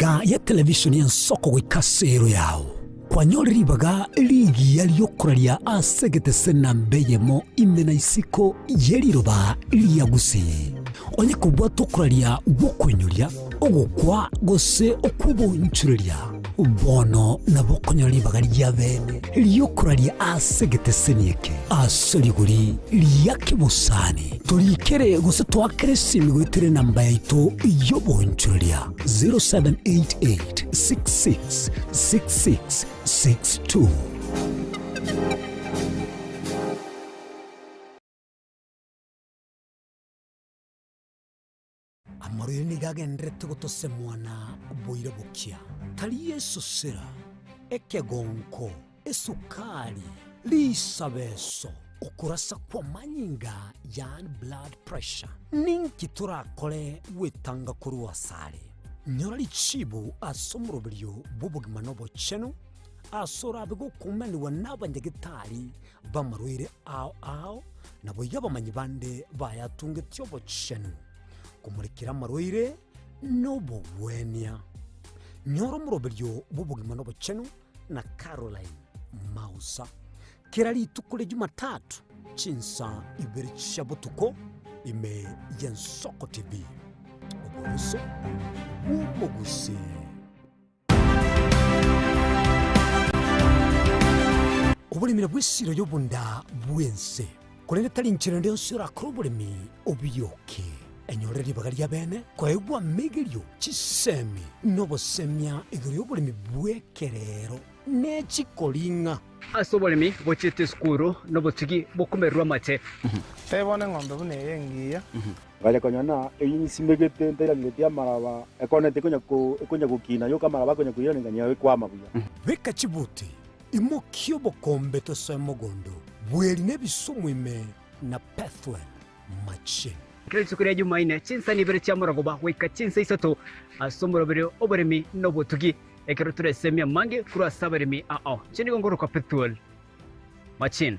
runinga ya televishoni ya soko gwikasero yao kwanyora ribaga ligi yaliyokuraria asegete sena mbeyemo imena isiko yeriroba liyagusi onye kubwa tokuraria gukwenyoria ogukwa gose okubonchuria bono na bokonyora ribaga lya bene liyokuraria asegete senieke asoriguri liyakibusani turikere gose twakere simi gwitere namba yaito yobonchuria 0788666662. Amoryo nigagendrete gotose mwana boire bukia tari yesu sera ekegonko esukari lisabeso ukurasa kwa manyinga yani blood pressure ninki turakore wetanga kuri wasare nyora lichibu asomurobiryo bubugima nobo cheno asora bigo kumaniwa n'abanyagitari bamarwire ao nabo yabamanyi bande bayatunge tyobo cheno kumurikira marwire nobo wenia nyoro murobiryo bubugima nobo cheno na Caroline Mausa kirali tukule Jumatatu chinsa ibiri chabutuko ime Yensoko TV oburuso umugusi obulimira bwisiro yobunda bwense kulende tali nchirende osira krobulimi obiyoke enyoreri bagalya bene kwaegwa megelyo chisemi nobosemya igiri obulimi bwekerero nechikolinga asobolimi bochete skuru nobotigi bokumerwa mate tebone ng'ombe bune yengiya gale konyana eyisimegete nterangetia maraba ekonete konya gukina yo kamaraba konya kuyana nganya kwama buya beka chibuti imokyo bokombe to semogondo bweli nebisumwime na pathway machine kile sukuri ya Jumaine chinsa ni bere chamuragoba weka chinsa isato asomorobere oboremi nobotugi ekero turesemia mange kura sabaremi chini gongoro kwa petrol machine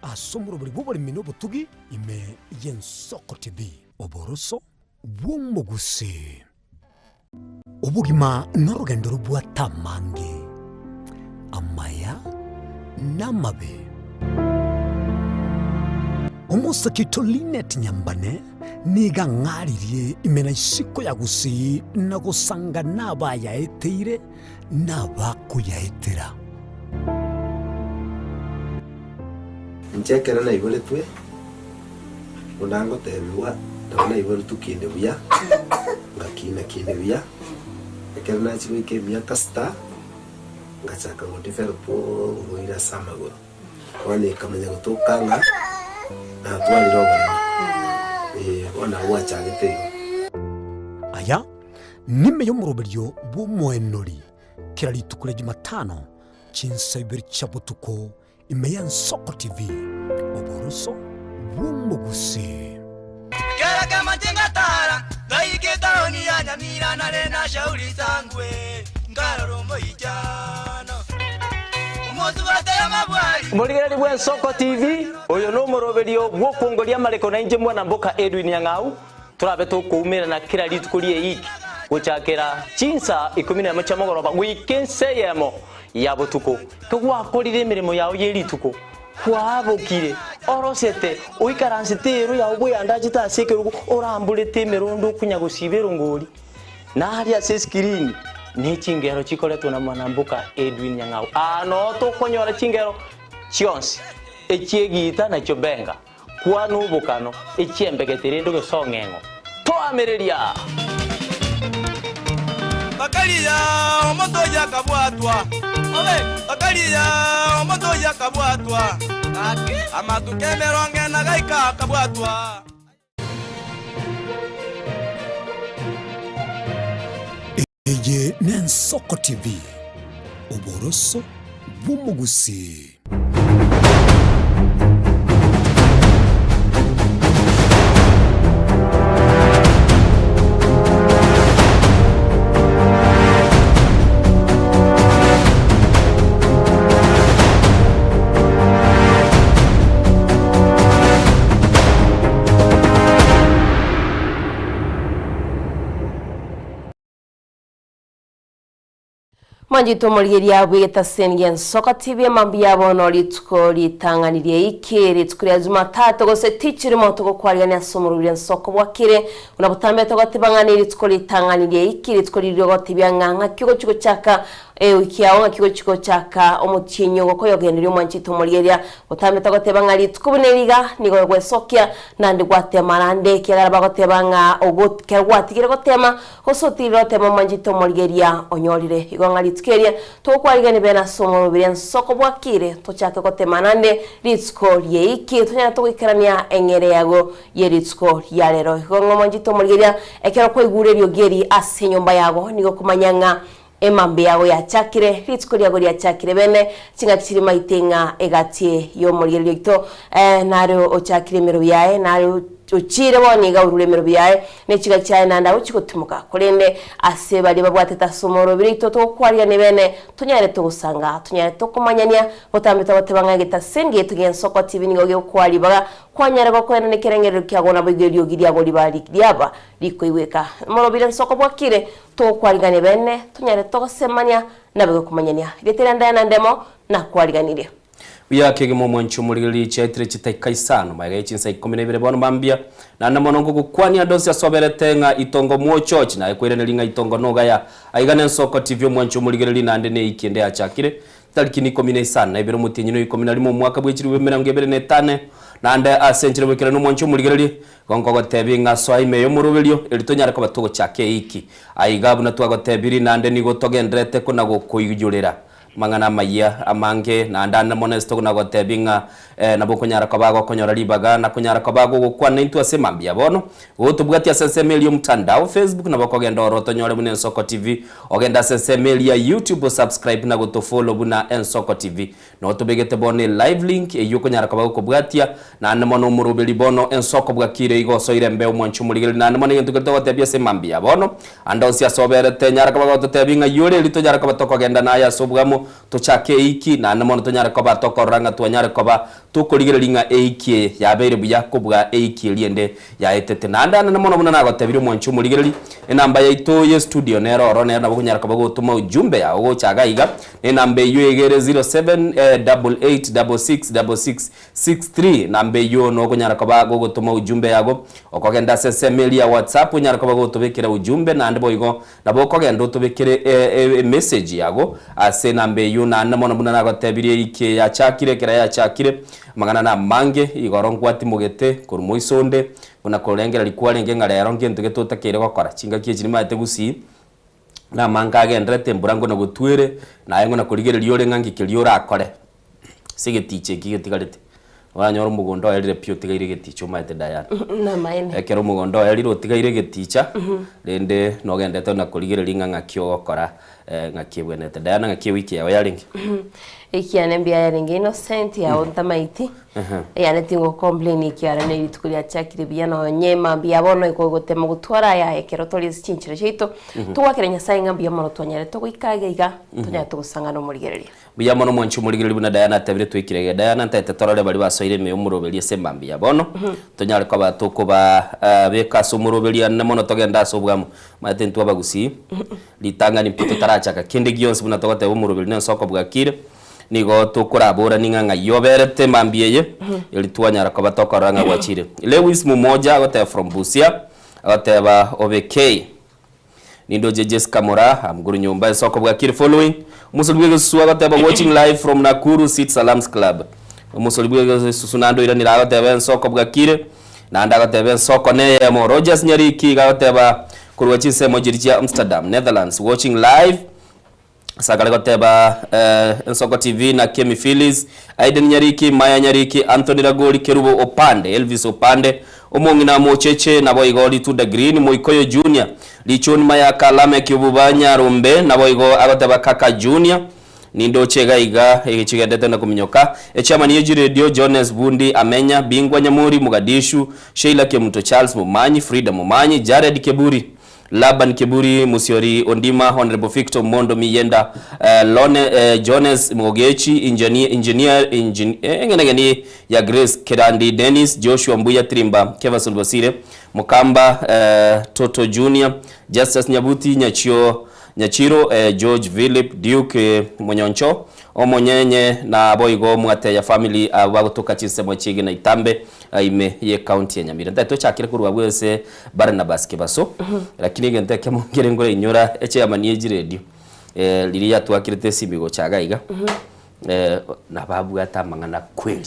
asomorobere boboremi nobotugi ime Yensoko TV oboroso bw'umugusi ubugima n'urugendo rw'atamange amaya n'amabe umusakito Linet Nyambane niga ngaririe imena isiko ya gusi na gusanga naba yaeteire nabakuyaetera nchekera na ibole twe unango tebiwa ndabona ibole tukinde buya ngakina kinde buya ekera na chiwike miaka sta ngachaka ngondifero po ngoira samago wale kamenya gutokanga na twali robo wana wacha gitego aya nime yo murobiryo bw'umwenori kirali tukule Jumatano chinsa ibiri chabutuko ime Yensoko TV oboroso bw'umugusi Kera majenga tara gaiketa oni ya nyamira na rena shauri sangwe ngarorombo ijana Muligirani bwa Yensoko TV oyo no moroberio bwokongoria mareko na inje mwana mboka Edwin Yang'au turabe tukumira na kira litukulie iki guchakera chinsa 10 chamogoroba wikenseyemo ya butuko kugwakorire mirimo yawo yerituko kwabokire orosete uikaransitero ya ubwe andajita sekerugo orambulete merondo kunyagusibero ngori na hali ya screen ni chingero chikoletwa na mwanambuka Edwin Yang'au ano to konyora chingero chionsi echiegita na chobenga kwanu bukano echiembegetere ndo gesongengo to amereria bakaliya omoto yakabwatwa bakaliya omoto yakabwatwa amatukemeronge na gaika kabwatwa eye Yensoko TV oboroso bw'umugusi. Manjito moligeria bweta sengen soka TV mambia bono litko litanganirie iki litkuria Jumatatu gose teacher moto ko kwariana asomurubire soko bwakire unabutambe to gatibangani litko litanganirie iki litko liryo tibyananga kigo chiko chaka wiki yawo kigo chiko chaka omutinyo goko yogenderyo manjito moligeria butambe to gatibanga litko buneriga nigo gwesokia nandi gwatema nande kiagara bagotebanga ogot kerwatigire gotema gosotiro tema manjito moligeria onyorire igongali tikeria tokwarigane bena somo birian soko bwakire tochake kotemanande ritsko yeiki tonya togikarania engere yago yeritsko yarero gongo manjito murigeria ekero ko igurerio geri ase nyumba yago nigo kumanyanga emambe yago ya chakire ritsko yago ya chakire bene chingakiri maitenga egatie yo murigerio ito naro ochakire mero yae naro uchire boni ga ururemero byaye nekiga cyaye nanda ukigutumuka kurende ase bari babwateta somoro birito to kwariya nebene tunyare to gusanga tunyare to kumanyania botambita batebanga gita senge tugen soko TV nigo ge kwari baga kwanyara go kwena nekerengero kyagona bigeriyo giria go libari lyaba likoiweka moro biren soko bwakire to kwarigane bene tunyare to gosemanya nabigo kumanyania geteranda nandemo na kwariganire Uya kege mwanchu murigiri chetire chitaika isano maiga chinsa 12 bono mambia na namonongo gukwani adosi asoberete nga itongo muo church na ekwirene linga itongo noga ya aigane soko TV mwanchu murigiri nande ne ikende achakire tariki ni 15 na ibero mutinyino 11 mu mwaka bwechiri 2025 nande asenchire bwekira no mwanchu murigiri gongo gotebi nga swaime yo murubelio elitonyara ko batogo chake iki aigabu na twago tebiri nande ni gotogendrete ko nago kuyujurira mangana maya amange na ndana monesto kuna gotebinga na bokonyara kabago konyora libaga na kunyara kabago gukwana intu asemambia bono utubwati asesemeli mtandao Facebook na bakogenda orotonyore bune Ensoko TV ogenda asesemeli ya YouTube subscribe na gotofollow buna Ensoko TV no tubegete bone live link eyukonyara kabago kubwatia na namono murubeli bono Ensoko bwakire igoso irembe umwanchu murigeli na namono ngentuketo gotebia semambia bono andosi asoberete nyara kabago totebinga yore litonyara kabatoko genda na ya sobwamo tochake iki na namono tonyara koba tokoranga twanyara koba tukurigiriringa eiki yabeire buya kubwa eiki liende ya etete na ndana namono buna nagotebire mwanchu murigiriri enamba ya ito ye studio nero oro na bukunyara koba gutuma ujumbe ya ogo chagaiga enamba yo egere 0788666663 namba yo no kunyara koba gutuma ujumbe yago okogenda ssemeli ya WhatsApp unyara koba gutubikira ujumbe na ndebo igo nabo okogenda utubikire message yago ase namba yo na namono buna nagotebire iki ya chakire kira ya chakire magana na mange igorongwa timugete kurumoisonde una korengera likwale ngenga lero ngentu getutakire gokora chinga kiechiri mate gusi na manga agendrete mburango na gutwire na yengo na kurigererio rengangi kiriora akore sigetiche kigetigarete wanyoro mugondo erire pio tigaire geticho mate dayana na maine ekero mugondo erire tigaire geticha rende no gendete na kurigereria nganga kio gokora ngakibwenete dayana ngakiwiki yawe yaringi ikiane mbia yaringi innocent ya ontamaiti yani tingo complain ikiara ne litukulia chakire biyana nyema mbia bono ikogotema gutwara ya ekero toli chinchire chito tuwakire nyasaye ngambia mono tonyare to ikageiga tonya to gusanga no murigereria biya mono mwanchu murigereria buna dayana tabire twikirege dayana ntete torole bali basoire me umuroberie sembambia bono tonyare ko batukuba beka sumuroberia ne mono togenda sobwamo matentu abagusi litanga ni pito tarachaka kende gionse buna togote umuroberia ne soko bwakire nigo tukurabura ninganga yoberete mambieye elitwanyara ko batokoranga gwachire Lewis Mumoja agote from Busia agote ba OBK nindo Jejes Kamora amguru nyumba soko bwakire following musulibwe suwa agote ba watching live from Nakuru City Salams Club musulibwe susunando iranira agote ba soko bwakire na anda agote ba soko ne mo Rogers Nyariki agote ba kurwachi semo jirija Amsterdam Netherlands watching live Sagale goteba Ensoko TV na Kemi Phyllis Aiden Nyariki Maya Nyariki Anthony Ragori Kerubo Opande Elvis Opande Omongina Mocheche na boigoli to the green Moikoyo Junior Lichoni Maya Kalame Kibubanya Rombe na boigo agoteba Kaka Junior Nindo Chegaiga ekichigendete na kuminyoka echama yeji radio Jones Bundi Amenya Bingwa Nyamuri Mogadishu Sheila Kemuto Charles Mumanyi Frida Mumanyi Jared Keburi Laban Kiburi Musiori Ondima Honorable Victor Mondo Miyenda Lone Jones Mogechi engineer ya Grace Kerandi Dennis Joshua Mbuya Trimba Keva Sulbosire Mukamba Toto Junior Justice Nyabuti Nyachiro George Philip Duke Munyoncho omonyenye na boigo mwate ya family abagutuka chisemo chigi na Itambe ime ye county ya Nyamira ndato chakire kurwa bwese Barnabas Kibaso lakini gente ke mongere ngore inyora eche amaniye radio liria twakirite simigo chagaiga na babu atamangana kweli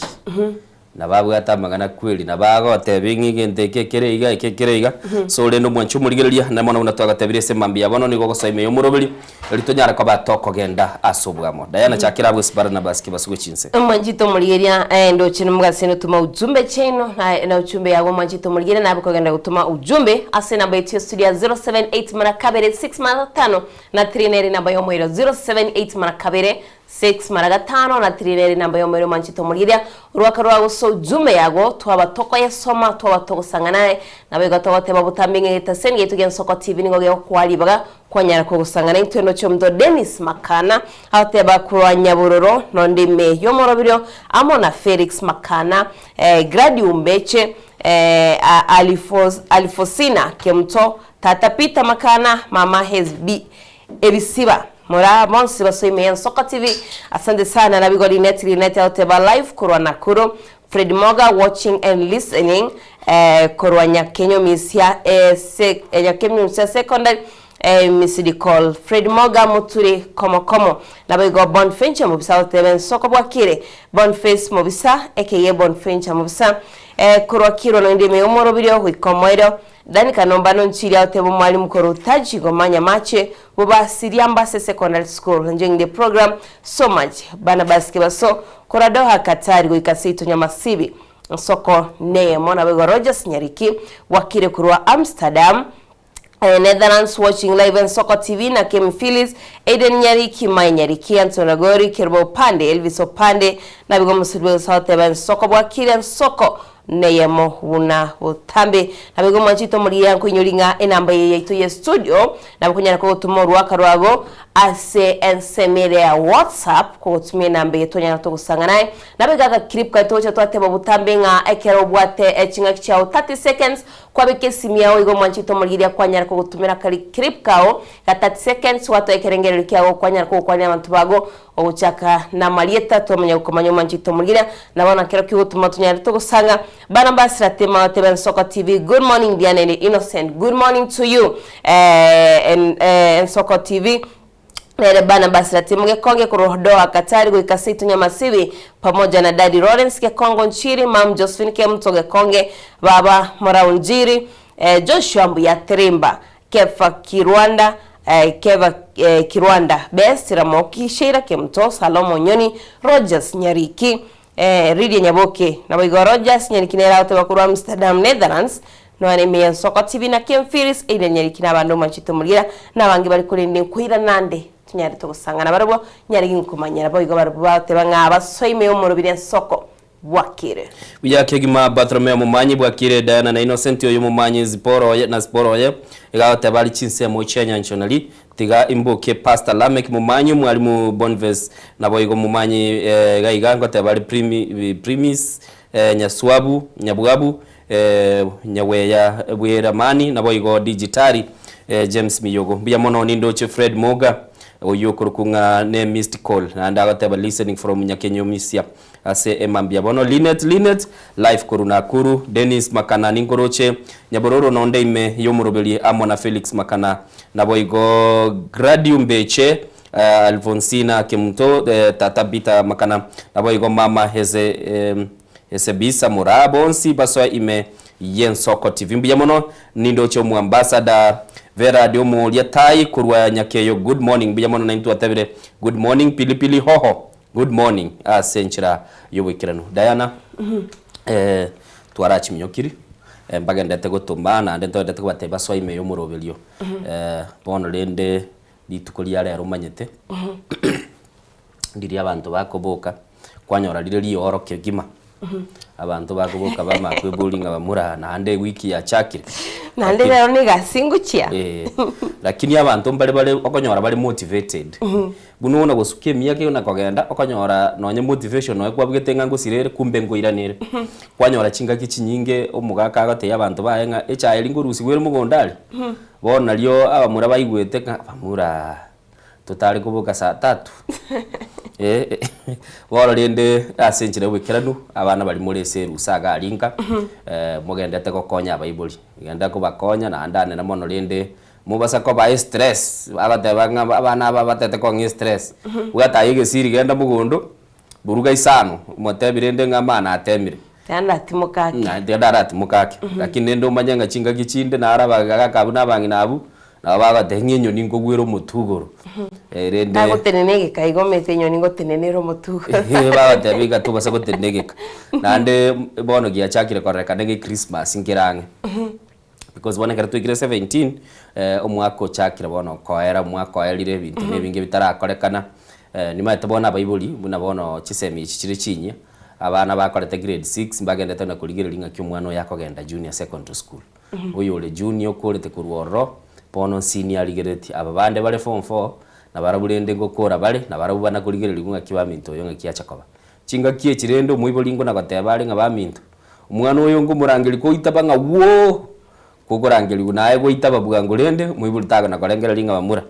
na babu atamangana kweli na bago tebingi gente kekereiga so lendo mwanchu murigereria na mwana unatwagatebire semambia bono ni gogo saime yo murobiri litonyara kwa batoko genda asobwamo Diana chakira bwese Barnabas Kibaso chinse mwanjito murigeria ndo chino mugaseno tuma ujumbe cheno na ujumbe yago mwanjito murigeria na bukogenda gutuma ujumbe ase namba yetu studio 078 marakabere 6 mara 5 na 3 namba yo mwiro 078 marakabere 6 mara 5 na 3 namba yo mwiro mwanjito murigeria urwaka rwa guso ujumbe yago twaba toko yesoma twaba toko sanganaye na bego togoteba butambinge tasenge tugen Soko TV ningo gyo kwalibaga kwanyara ko gusangana intweno chomdo Dennis Makana ateba kurwa Nyaburoro nondime yo morobiro amona Felix Makana Gradium Beche Alifosina Kemto Tata Peter Makana Mama Hesbi Ebisiba Mora monsi basoime ya Soko TV asante sana na bigodi net ateba live kurwa Nakuru Fred Moga watching and listening kurwa Nyakenyo misia Nyakenyo misia secondary Misidi call Fred Moga muturi komo na bigo Bonfinch mubisa teben Soko Bwakire Bonface mubisa aka Bonfinch mubisa kurwa kiro no ndime umoro video hwikomoiro dani kanomba no nchiri atebo mwalimu korutaji gomanya mache buba Siriamba secondary school enjoying the program so much Barnabas Kibaso korado Katari goikasito Nyamasibi Soko neye mona bigo Rogers Nyariki wakire kurwa Amsterdam Netherlands watching live on Soko TV na Kim Phyllis, Aiden Nyariki, Mai Nyariki, Antonio Gori, Kirbo Pande, Elvis Opande, na bigo musibwe South Evan Soko Bwakire Soko neyemo una utambe na bigo mwanchito muri yanku inyolinga enamba yetu ye studio na bukunyana ko tumoro akarwago ase ensemere ya WhatsApp ko tumye namba yetu nyana to gusangana na bigaga clip ka tocha twateba butambe nga ekero bwate echinga chao 30 seconds kwa beke simia igo mwanchito muri ya kwanyana ko gutumira kali clip kao ka 30 seconds wato ekerengere kyao kwanyana ko kwanya abantu bago obuchaka na malieta to manya ukomanyo mwanchito muri na bana kero kigutuma tunyana to gusanga Barnabas Ratema Teben Soko TV. Good morning, Diana Innocent. Good morning to you, and Soko TV. Barnabas Ratema Gekonge kurodoa Katari goikasitu Nyamasibi pamoja na Daddy Lawrence Gekongo Nchiri, Mam Josephine Kemto Gekonge, Baba Moraunjiri, Joshua Mbuya Trimba, Kefa Kirwanda, Kirwanda Best Ramoki Shira Kemto, Salomo Nyoni, Rogers Nyariki, Ridia Nyaboke na Boigo Rogers Nyarikinera atabakuru Amsterdam Netherlands no anime Soko TV na Kim Phyllis ide Nyarikina bandu manchito mugira na bangi bari kurinde kwira nande tunyari to gusangana barabo nyari nkumanyira Boigo barabo bateba ngaba soime yo murubire Soko Bwakire Kegima Bartolomeo Mumanyi Bwakire Diana na Innocent yo Mumanyi Ziporo na Ziporo ye igate bali chinse mu Kenya nationally tiga imbuke Pastor Lamek Mumanyi mwalimu Bonves na Boigo Mumanyi gaigango tabali primis Nyaswabu Nyabwabu Nyaweya Bweramani na Boigo digitali James Miyogo bya mono nindo che Fred Moga oyokurukunga ne missed call and agateba listening from Nyakenyo misia ase emambia bono Linet live koruna kuru Dennis Makana Ningoroche Nyabororo nonde ime yomurobeli amona Felix Makana na Boigo Gradium Beche Alfonsina Kemto Tata Bita Makana na Boigo Mama Heze Bisa Murabonsi baswa ime yen Soko TV mbia mono nindo che mu ambassador Vera Diomo Liatai kurwa Nyakeyo good morning mbia mono na mtu atabire good morning pilipili hoho good morning senchira yowikirano Diana twarachi minyokiri mbaga ndete gutumbana ndete ndete kubateba so ime yo murobelio bono rende litukuri yare rumanyete ndiri abantu bakoboka kwanyora rire oro kegima abantu bakubuka bamakwebulinga bamura nande wiki ya chakire nande rero ni gasingukia lakini abantu bali okonyora bali motivated buno ona gusukia miaka yona kogenda okonyora nonye motivation no kwabwete ngango sirere kumbe ngoiranire kwanyora chinga kichinyinge omugaka agote abantu baenga echaeli ngurusi gwere mugondali bona lyo abamura baigwete bamura tutari kubuka saa 3 woro rende asenjire wikiranu abana bali muri seru saga alinga mugendete gokonya abaibuli genda kubakonya na andane na mono rende mubasa ko ba stress abatebanga abana aba batete ko stress ugata yige siri genda mugondo buruga isano motebirende ngamana atemire tanda timukaki na ndara timukaki lakini ndo manyanga chinga kichinde na arabaga kabuna bangi nabu na baga tenyenyo ningo gwero mutugoro rende ndago tenenege kaigomete nyoni ngo tenenero mutugoro baga tebiga tubasa ko tenegeka nande bono gia chakire koreka nege Christmas ngirange because bona kare twigire 17 omwako chakire bono koera mwako elire bintu nebinge bitarakorekana nimaete bona abaibuli buna bono chisemi chiri chinya abana bakorete grade 6 mbagendete na kuligiriringa kyumwana yakogenda junior secondary school uyo le junior kurete kurworo pono senior ligereti ababande bale form 4 na barabulende ngokora bale na barabubana kuligiriringa kiba minto yonga kiachakoba chinga kie chirendo muibolingo na gatebale nga baminto umwana uyo ngo murangiri ko itabanga wo kugorangiri naye go itaba bwangurende muibulitaga na korengera linga bamura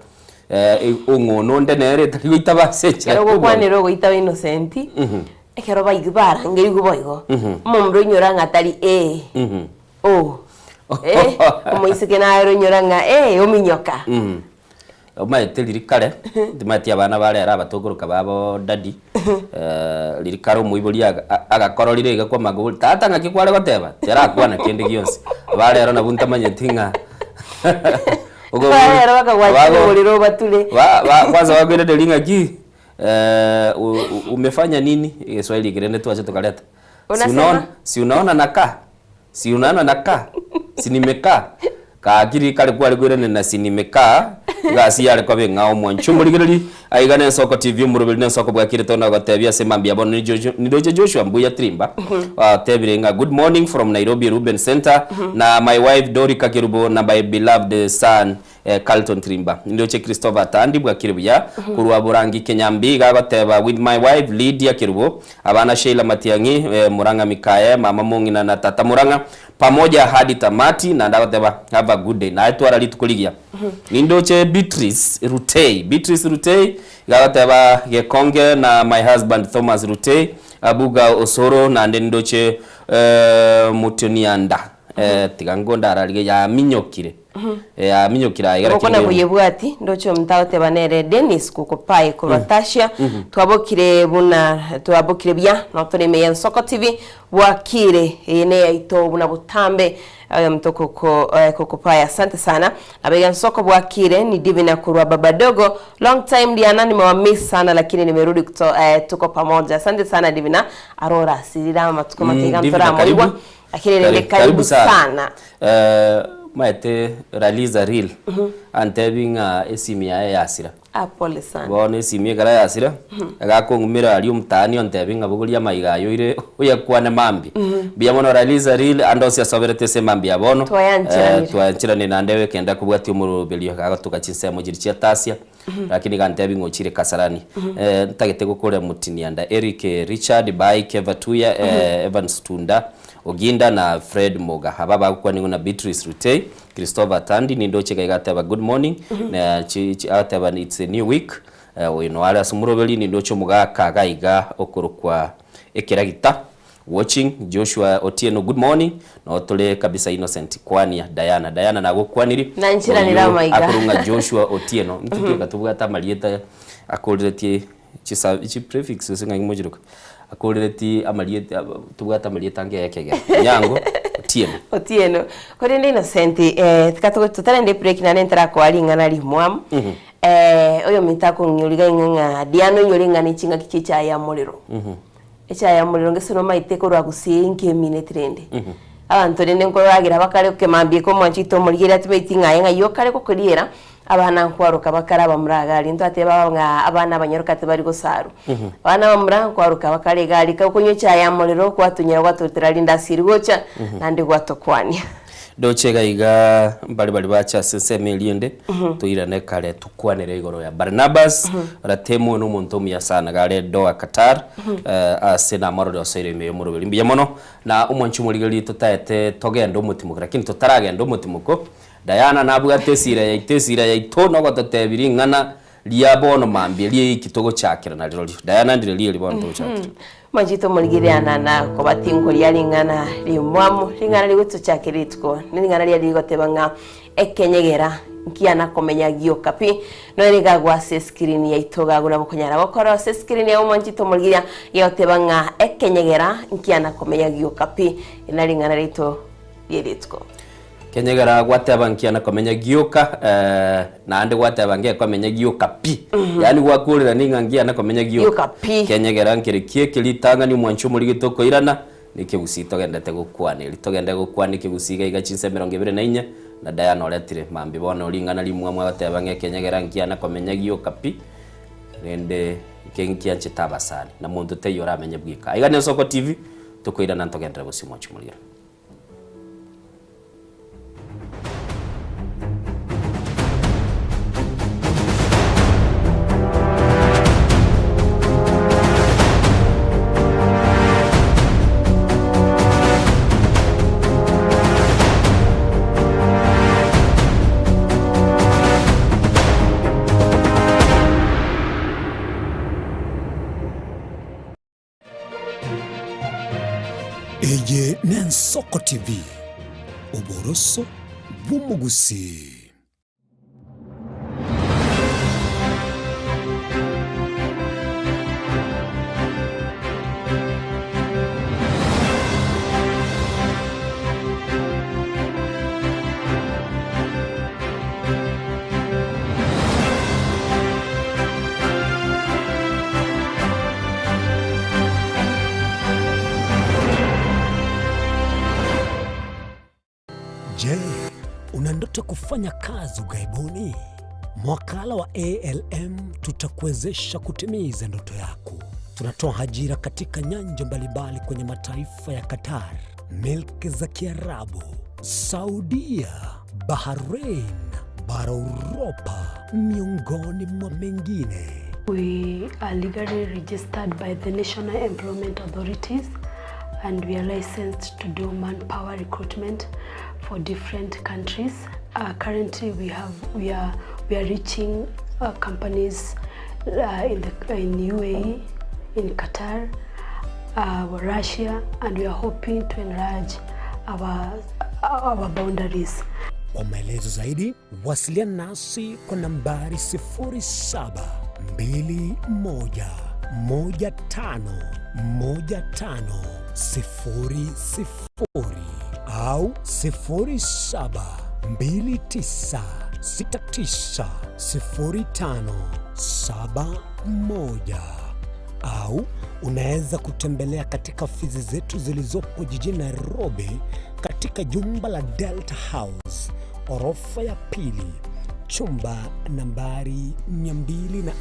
ongono ndenere tari itaba secha ero gukwaniro go itaba innocent ekero bayibara ngiri guboigo mumro nyoranga tari omoisike na ero nyoranga ominyoka omaete lirikare dimati abana bare ara batoguruka babo dadi lirikaro muibuli agakoro lirega kwa magulu tata ngakikwale goteba tera kwana kende gionse bare ara nabunta manyetinga ogo bare bakagwacha buliro batule kwanza wagwende delinga ki umefanya nini Kiswahili kirende tu acha tukaleta si unaona naka si unaona naka si nimekaa kaakiri kale kwa ligwene na si nimekaa gasi yale kwa benga mwanchumuligiri aigane Soko TV murubili na Soko bwakire tona gatebya semambia bono ni doje Joshua Mbuya Trimba tebirenga good morning from Nairobi Ruben Center na my wife Dori Kakirubo na my beloved son Carlton Trimba ndoche Christopher Tandi bwakire bya kurwa burangi Kenyambi gagateba with my wife Lydia Kirubo abana Sheila Matiangi Muranga Mikae mama Mungina na tata Muranga pamoja hadi tamati na ndagateba have a good day na etwara litukuligia nindoche Beatrice Rutei gagateba Gekonge na my husband Thomas Rutei abuga Osoro na ndoche Mutonianda tigangonda aralige ya minyokire ya minyokira igara kino kona buyebwati ndocho mtaote banere Dennis kukopai kurotasha twabokire bya no turemeye Soko TV bwakire ene yaito buna butambe mtoko kukopai asante sana abega Soko bwakire ni Divina Kurwa baba dogo long time Diana nimewamiss sana lakini nimerudi tuko pamoja asante sana Divina Arora sirira matuko matega mtora moibwa lakini nende karibu sana maete realize real antebinga esimia yasira apole sana bona esimia gara yasira agakongumira ali umtani ontebinga bugulia maigayo ire uyakwane mambi bia mono realize real andosia soberete se mambi abono twayanchira ni nandewe kenda kubwati umurubelio agatuka chinse mujiri cia tasia lakini gantebinga ochire kasarani ntagete gukore mutini anda Eric Richard Bike Vatuya Evans Tunda Oginda na Fred Moga hababa kwa ningo na Beatrice Rutei Christopher Tandi nindoche kaigateba good morning na ateba it's a new week wino ala sumurobeli nindocho mugaka gaiga okurukwa ekiragita watching Joshua Otieno good morning na otole kabisa Innocent Kwania Diana na gukwaniri na nchira ni rama iga akurunga Joshua Otieno ntuke katubuga tamalieta akoretie chi prefix usenga imojiruka akoreti amaliete tubwata amaliete ange yakege nyango Otieno kore ndi Innocent tikato tutarende break na nentara ko ali ngana li mwam oyo mitako nyuliga nganga diano nyulinga ni chinga kichicha ya muliro echa ya muliro ngesino maiteko rwa gusinke minute rende abantu rende nkoro agira bakare ke mambie ko mwanchito muligera tibeti ngaye ngayo kare ko kuriera abana nkwaruka bakaraba muragari ndo ateba nga abana abanyaruka tebari gosaru abana bamura nkwaruka bakare gari ka kunyo cha ya molero kwatunyira kwatutira linda siri gocha nandi gwatokwani dochega iga bali bacha sese miliende tuirane kale tukwanere igoro ya Barnabas ratemo no muntu muya sana gale doa Qatar asena maro do sere me muro bilimbi mono na umwanchu muligali tutaete togenda umutima lakini tutaragenda umutimuko Diana nabuga tesira ya itono gotatebiri ngana liabono mambi li kitogo chakira na liro Diana ndire li bono chakira Majito muligiriana na ko batinko lingana limwamu lingana ligutso chakiritko lingana ligotebanga ekenyegera nkiana komenya gyo kapi no eriga gwa screen ya itoga guna bukonyara bakora screen ya Majito muligiria yotebanga ekenyegera nkiana komenya gyo kapi ina lingana lito yeritko kenyegera gwatabankia na komenya gioka na ande gwatabangia komenya gioka pi yani gwakurira ningangia na komenya gioka pi kenyegera nkirikie kilitanga ni mwancho muri gitoko irana nikigusito gendete gukwana litogende gukwana nikigusiga igachinse 24 na Diana oletire mambi bona olingana limwe mwa gwatabangia kenyegera nkia na komenya gioka pi nende kenkia nchitabasani na muntu teyora amenye bwika igane Soko TV tukoirana ntogendera gusimo chumuligira Eye Soko TV uboroso bw'umugusi. Je, una ndoto kufanya kazi ughaibuni? Mwakala wa ALM tutakuwezesha kutimiza ndoto yako. Tunatoa ajira katika nyanja mbalimbali kwenye mataifa ya Qatar, Milki za Kiarabu, Saudia, Bahrain, bara Europa, miongoni mwa mengine. We are legally registered by the National Employment Authorities and we are licensed to do manpower recruitment for different countries. Currently, we are reaching companies in UAE, in Qatar, Russia, and we are hoping to enlarge our boundaries. Kwa maelezo zaidi, wasiliana nasi kwa nambari 0721151500 au 0729690571 au unaweza kutembelea katika ofisi zetu zilizopo jijini Nairobi katika jumba la Delta House, orofa ya pili, chumba nambari 204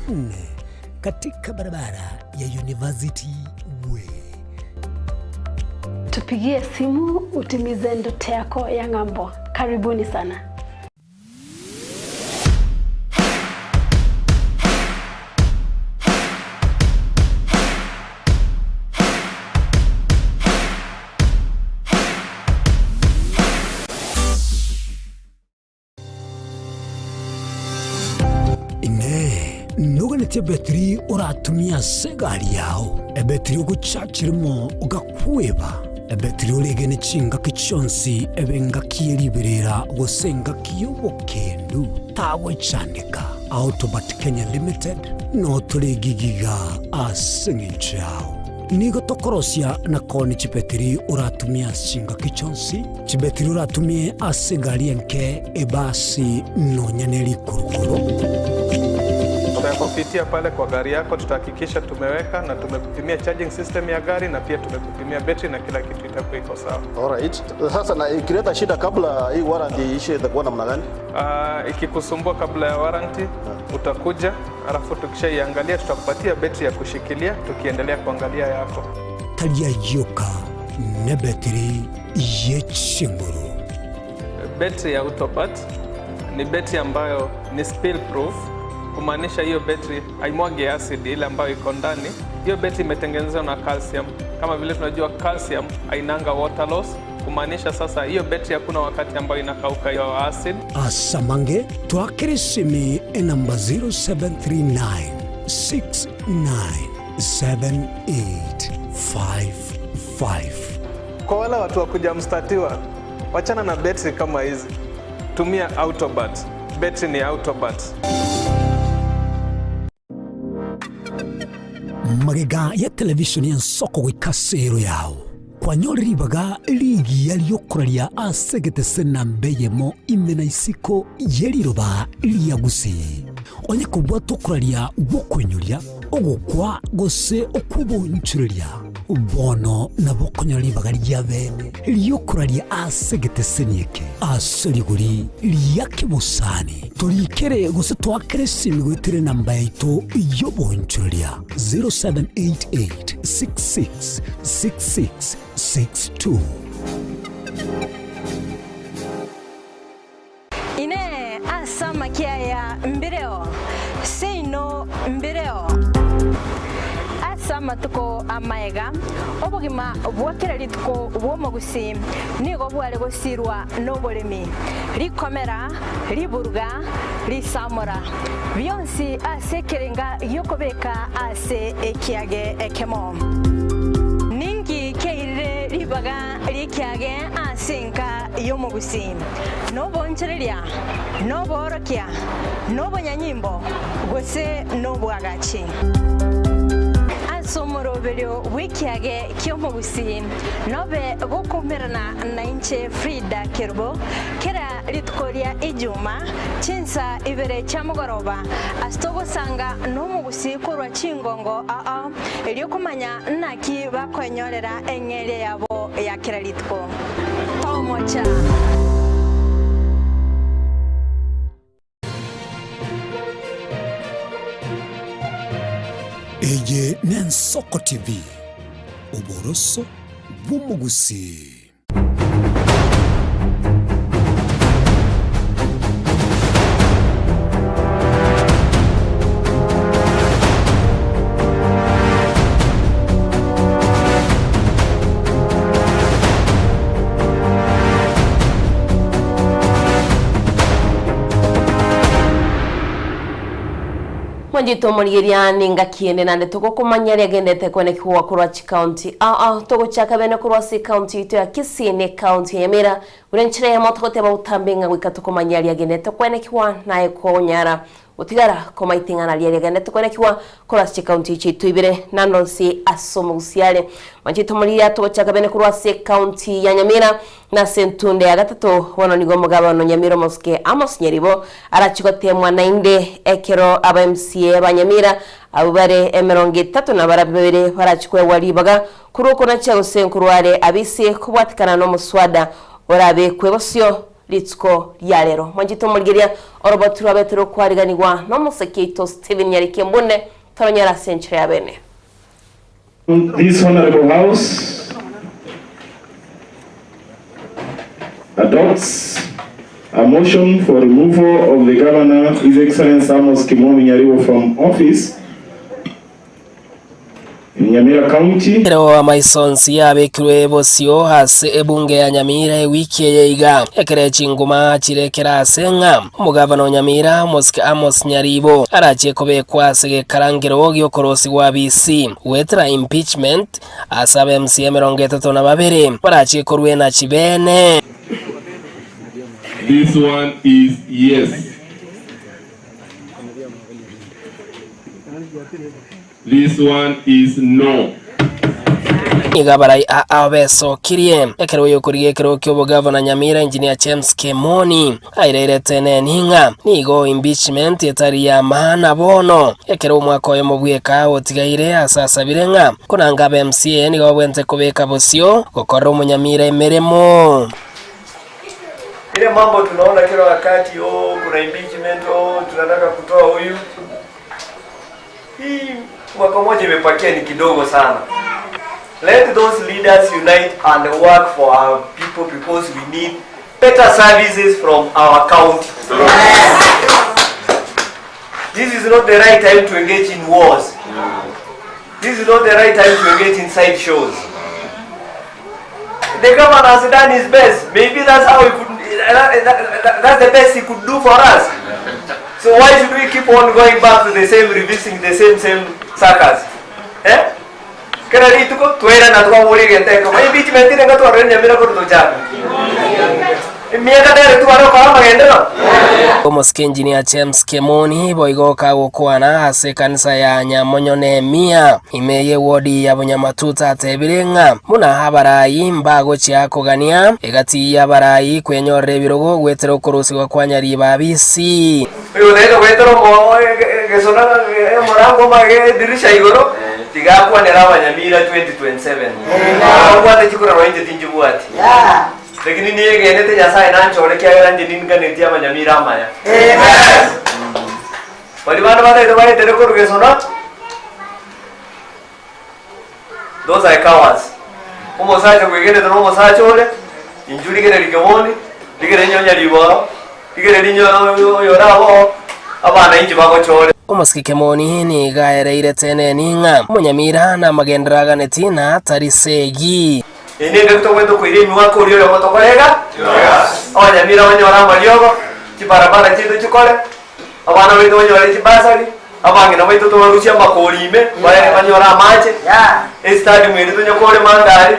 katika barabara ya University Way. Tupigie simu utimize ndoto yako ya ng'ambo. Karibuni sana. Nuganete betri uratumia segari yao ebetri uguchachirimo ugakweba ebetri ulegene chinga kichonsi ebenga kieliberera gosenga kiyobokendu tawe chandika Autobat Kenya Limited no tulegigiga asengi chao nigo tokorosia na koni chibetri uratumia chinga kichonsi chibetri uratumie asegari enke ebasi no nyaneli kurukuru tutakufitia pale kwa gari yako, tutahakikisha tumeweka na tumekupimia charging system ya gari na pia tumekupimia battery na kila kitu itakuwa iko sawa. Alright. Sasa na ikileta shida kabla hii warranty ishe itakuwa namna gani? Ikikusumbua kabla ya warranty utakuja, alafu tukishaiangalia tutakupatia battery ya kushikilia tukiendelea kuangalia yako. Talia yoka na battery yechinguru. Battery ya Autobat ni battery ambayo ni spill proof, kumaanisha hiyo battery haimwagi acid ile ambayo iko ndani. Hiyo battery imetengenezwa na calcium. Kama vile tunajua calcium hainanga water loss, kumaanisha sasa hiyo battery hakuna wakati ambayo inakauka hiyo acid. Asamange twakeresimi namba 0739 697855. Kwa wale watu wa kujamstatiwa, wachana na battery kama hizi. Tumia Autobat. Battery ni Autobat. Magega ya televisheni ya nsoko gwikasero yao kwanyoribaga ligi yaliyokuralia asegete sena mbeyemo imena isiko yeliroba liyagusi onye kubwa tokuralia gukwenyuria ogukwa gose okubonchuria bono na bokonyoribaga lya bene liyokuralia asegete senieke aseriguri liyakibusani tulikere gose twakere simigwitere namba yaito yobonchuria 0788666662 ine asama kiaya mbireo seino mbireo asama tuko amaega obugima bwakira lituko bwomogusi nigo bwale gosirwa nobolemi likomera liburuga lisamura byonsi asekerenga yokobeka ase ekiage ekemo ningi keire libaga likiage asenka yomogusi nobonchereria noborokia nobonyanyimbo gose nobwagachi somoroberio wikiage kyomogusi nobe gokumerana na inche Frida Kerbo kera litkoria ijuma chinsa ibere chamugoroba astogo sanga nomugusi korwa chingongo elio kumanya naki bakonyorera engere yabo ya kera litko tomocha Eye Nensoko TV uboroso bw'umugusi. Mwanjito murigiria ninga kiende nande toko kumanyari agendete kwene kuwa Kurachi County toko chaka bene Kurachi County ito ya Kisii County ya Mira urenchire ya moto kote ba utambinga wika toko manyari agendete kwene kuwa nae kwa nyara utigara koma itingana liari agendete kwene kuwa Kurachi County ito ibire nanonsi asomo usiale mwanjito murigiria toko chaka bene Kurachi County ya Nyamira na sentunde ya gatatu wano nigomo gaba no Nyamiro Moske Amos Nyeribo arachikote mwana inde ekero aba MCA banyamira abubare emeronge 3 na barabere barachikwe walibaga kuruko na cyo senkurware abisi kubwatikana no muswada orabe kwebosyo litsko yalero mwanjito mulgiria orobotu rabetero kwariganirwa no musekito Steven Yarike mbone toronyara century abene. This honorable house adopts a motion for removal of the Governor, His Excellency Amos Kimomi Nyaribo, from office in Nyamira County. Wa maisonsi yabekirwe bosio hase ebunge ya Nyamira wiki yeiga ekere chinguma chirekera senga umugavana wa Nyamira Moske Amos Nyaribo arache kobekwa sege karangero gyokorosi wa BC wetra impeachment asabe MCA 32 barache korwe na chibene. This one is yes. This one is no. igabarai abecokirie ekero yokuriga ekero kyobo gavana Nyamira Engineer James Kemoni airerete neninga nigo impeachment etari ya maana bono ekero umwaka oyo mobweka otigaire asasabirenga kunanga MCA nigo bwente kubeka bosio gukora umunyamira emeremo. Ile mambo tunaona kila wakati, kuna impeachment, tunataka kutoa huyu. Hii mwaka mmoja imepakia ni kidogo sana. Let those leaders unite and work for our people because we need better services from our county. This is not the right time to engage in wars. This is not the right time to engage in side shows. The governor has done his best. Maybe that's how he could. That's the best he could do for us. So why should we keep on going back to the same, revisiting the same circus? Eh? Kena itu kok tuera na tuwa muri gente ko mai beach menti nenga tuwa renya mira ko to cha. Miaka dere tuwa ro kwa magenda. Omoske Engineer James Kemoni boigoka gukwana ase kanisa ya Nyamonyone mia imeye wodi ya Bunyamatuta tebirenga muna habarayi mbago cia kugania egati ya barayi kwenyorre birogo gwetero kurusigwa kwa nyari babisi. Uyo lero gwetero mo gesona morango mage dirisha igoro tigakwa nera Nyamira 2027. Ngwate chikura roinde tinjubuati. Lakini niye genete Nyasaye nanchore kya nje ninga netia Nyamira amaya. Bali bana bana ito bale tere koruge sona. Those are cowards. Omo saje kwegene to omo saje ole. Injuri gere ligamoni, ligere nyonya libo, ligere linyo yorabo. Abana inji bako chole. Omoske Kemoni ni gaereire tene ninga Munyamira na magenderaga netina tarisegi. Inenge kutokwenda kuirimi wako uriyo yomotokorega. Nyamira wanyora maliogo chibarabara chido chikole. Abana wetu wanyora chibasari. Abangina wetu tuwarushia makolime wale wanyora mache. Stadium ile tunyokole mandari.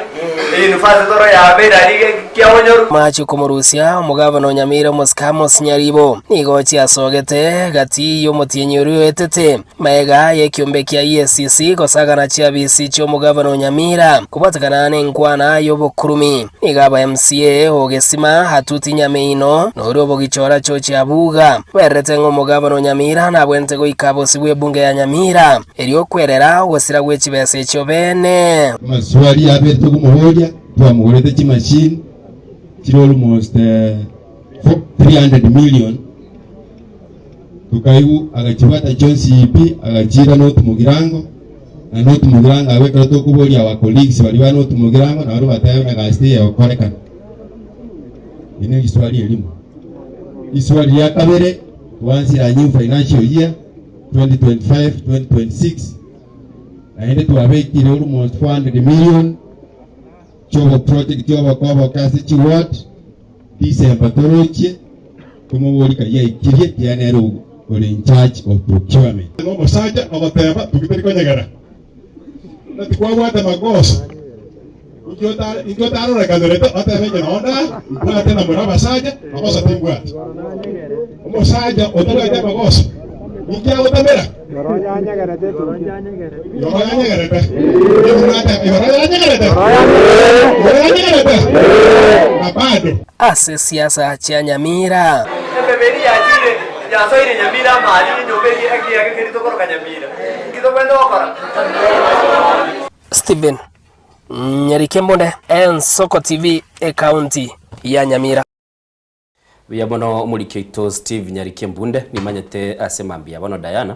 Nufasi toro ya beda lige kia wanyoru. Machi kumurusia umugavana Nyamira Amos Nyaribo nigo chiasogete gati yomotienyorio etete maega yekiombe kia ESCC kosagana chia BC cho umugavana Nyamira kubatakana nenkwana yobokurumi igaba MCA ogesima hatuti Nyameino noro bogichora cho chiabuga werete ng'umugavana Nyamira nabwente goikabo sibwe bunge ya Nyamira elio kwerera wesira gwechibese cho bene maswali yabeto kumuhoja twamugurete chi machine kiri almost 300 million tukaibu agachibata Johnson EP agachira note mugirango na note mugirango awekera tokuboria wa colleagues bali ba note mugirango na bari batayo na gasti ya korekana ine histori elimu histori ya kabere tuanzira new financial year 2025-2026 na ende tuwabekire almost 400 million chobo project chobo kobo kasi chiwat December toroche kumubori kaya ikirie tianero ole in charge of procurement no mosaja abateba tukiteri konyegara nati kwa wata magoso Ikiotaro rekadoreta atebe nonda kwate na mura basaja magoso timbwati mosaja otoro ite magoso ikia utamera Yoranya garete ase siasa cha Nyamira Mbeberi ya chile ya soire Nyamira mali nyoberi aki kiri tokoro Nyamira kitokwenda wakora Steven Nyarikembonde Ensoko TV county ya Nyamira Biyabono mulikito Steve Nyarikembunde nimanyete asemambia bono Diana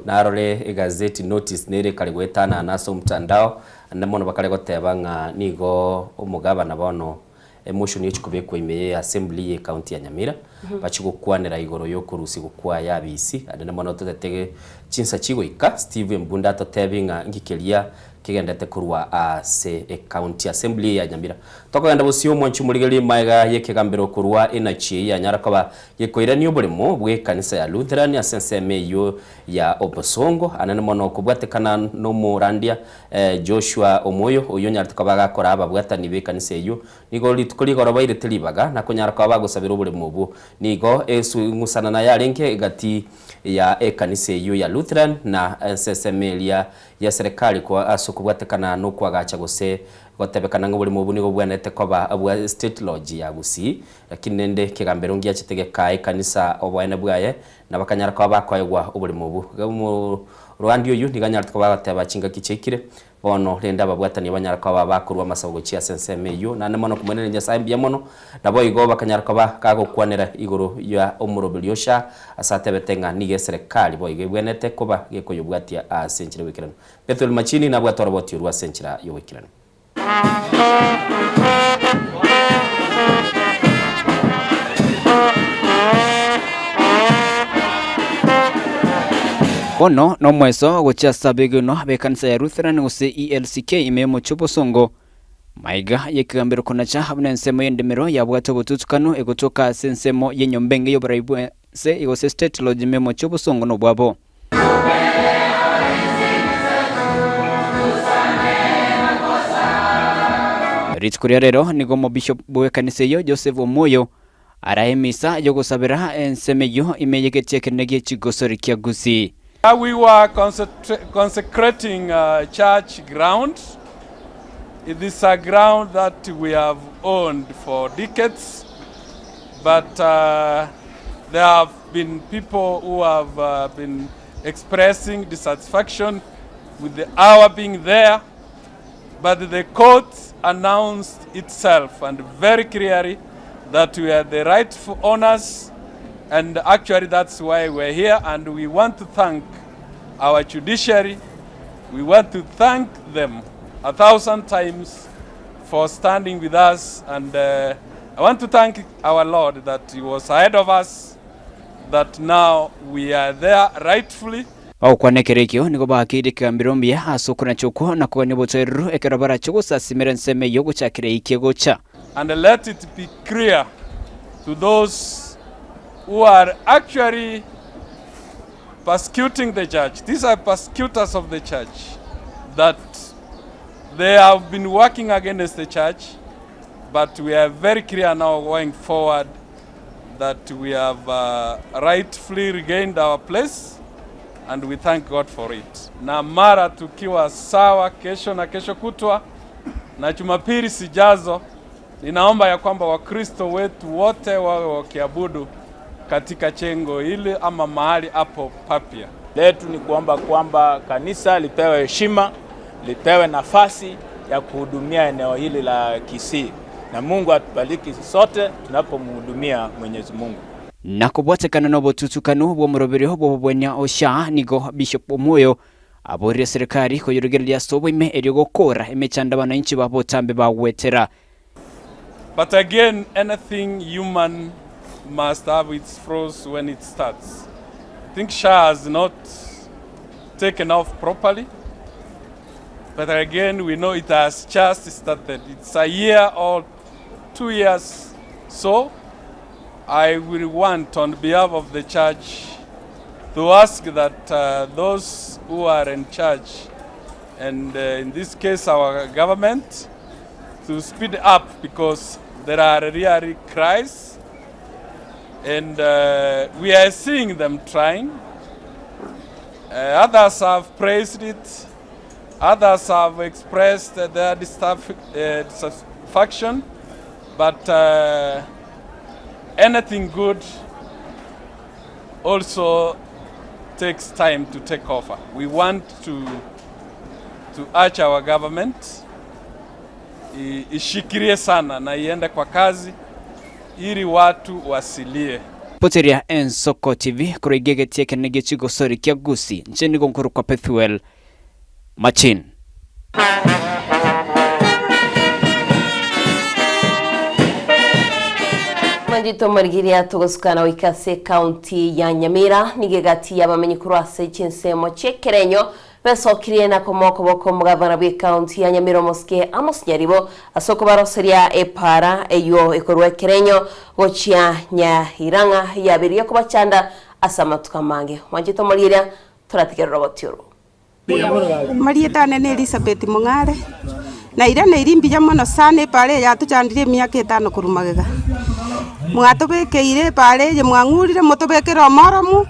na arole egazeti notice nere kale gwetana naso mtandao namono bakale gotebanga nigo umugabana bono emotion yechikubekwa imeye assembly ye county ya Nyamira bachigukwanira igoro yo kurusi gukwa ya BC adana mono totetege chinsa chigoika Steve Mbunda totebinga ngikelia kigendete kurwa ase county assembly ya Nyamira tokagenda busio mwanchu murigeli maiga yekegambiro kurwa enachi ya Nyarakaba yekoirani obolemo bwe kanisa ya Lutheran ya SNCM yo ya Obosongo anane mono kubwatekana no Murandia Joshua Omoyo uyo Nyarakaba kora ababwatani be kanisa yo nigo litukuri gora baire telibaga na Nyarakaba gusabira obolemo bu nigo esu ngusana na yarenke gati ya kanisa yo ya Lutheran na SNCM ya serikali kwa asoko kubwatekana no kwagacha gose gotebekana ngo buri mubuni go bwanete koba abwa state lodge ya Gusii lakini nende kigambero ngia chitegeka kanisa obwane bwaye na bakanyara kwa bakwayegwa uburi mubu Rwandi uyu ndiganya tukaba bateba chinga kichekire bono renda babwatani banyara kwa bakurwa masago chia senseme yo na nemono kumenene nyasaye bya mono nabo igo bakanyara kwa kago kwanera iguru ya omurobelyosha asate betenga nige serikali boyige bwenete koba gekoyobwatia a senchire wikirano Bethel Machini na bwatora botyo rwa senchira yo wikirano Bono no mweso gocha sabegino bekanisa ya Lutheran gose ELCK imemo chobosongo maiga yekigambiro konacha habuna nsemo yendemero yabwato bututukano egotoka sensemo yenyombenge yo baraibu se igose state lodge memo chobosongo no bwabo Ritkuria rero nigomo bishop bwe kanisa yo Joseph Omoyo arahemisa yo gosabira enseme yo imeyegetie kenege chigosori kya Gusii. We were consecrating church ground. It is a ground that we have owned for decades, but there have been people who have been expressing dissatisfaction with our being there, but the court announced itself and very clearly that we are the rightful owners. And actually that's why we're here, and we want to thank our judiciary. We want to thank them 1,000 times for standing with us, and I want to thank our Lord that He was ahead of us, that now we are there rightfully. Okwanekerekyo niko bakiri kambirombia asokuna choko na kwa neboteru ekarabara choko sasimera nseme yogo chakire ikiegocha. And let it be clear to those who are actually persecuting the church. These are persecutors of the church, that they have been working against the church, but we are very clear now going forward that we have rightfully regained our place, and we thank God for it. Na mara tukiwa sawa kesho na kesho kutwa na Jumapili sijazo, ninaomba ya kwamba Wakristo wetu wote wawe wakiabudu katika chengo hili ama mahali hapo papia. Letu ni kuomba kwamba kanisa lipewe heshima, lipewe nafasi ya kuhudumia eneo hili la Kisii. Na Mungu atubariki sote tunapomhudumia Mwenyezi Mungu. Nakobwatekana no botutukano bwo murobere bwo bwenya osha nigo Bishop Omoyo abori serikali ko yorogerelia sobo ime eryo gokora emechanda bananchi babo tambe bagwetera. But again, anything human must have its flaws when it starts. I think SHA has not taken off properly. But again, we know it has just started. It's a year or 2 years. So I will want on behalf of the church to ask that those who are in charge, and in this case our government, to speed up, because there are really cries. And we are seeing them trying. Others have praised it. Others have expressed their dissatisfaction. But anything good also takes time to take over. We want to urge our government ishikirie sana na iende kwa kazi ili watu wasilie. Poteria Ensoko TV kurigege tieke nege chigosori kya Gusii nchini gonkuru kwa Bethel Machini. Mandito margiria tugosukana wikase county ya Nyamira nigegati yabamenyi kurase chinsemo chekerenyo besokirie na komoko boko mugavana bwe county ya Nyamira Moske Amos Nyaribo asoko baroseria epara eyo ekorwe kerenyo gochia Nyahiranga yabirie kubachanda asamatuka mange Mandito margiria turatikero robotioro Marieta nene Elizabeth Mungare na ira ne irimbiya mono sane pale ya tuchandire miaka 5 kurumagega mwatobekeire pale je mwangurire mutobekera maramu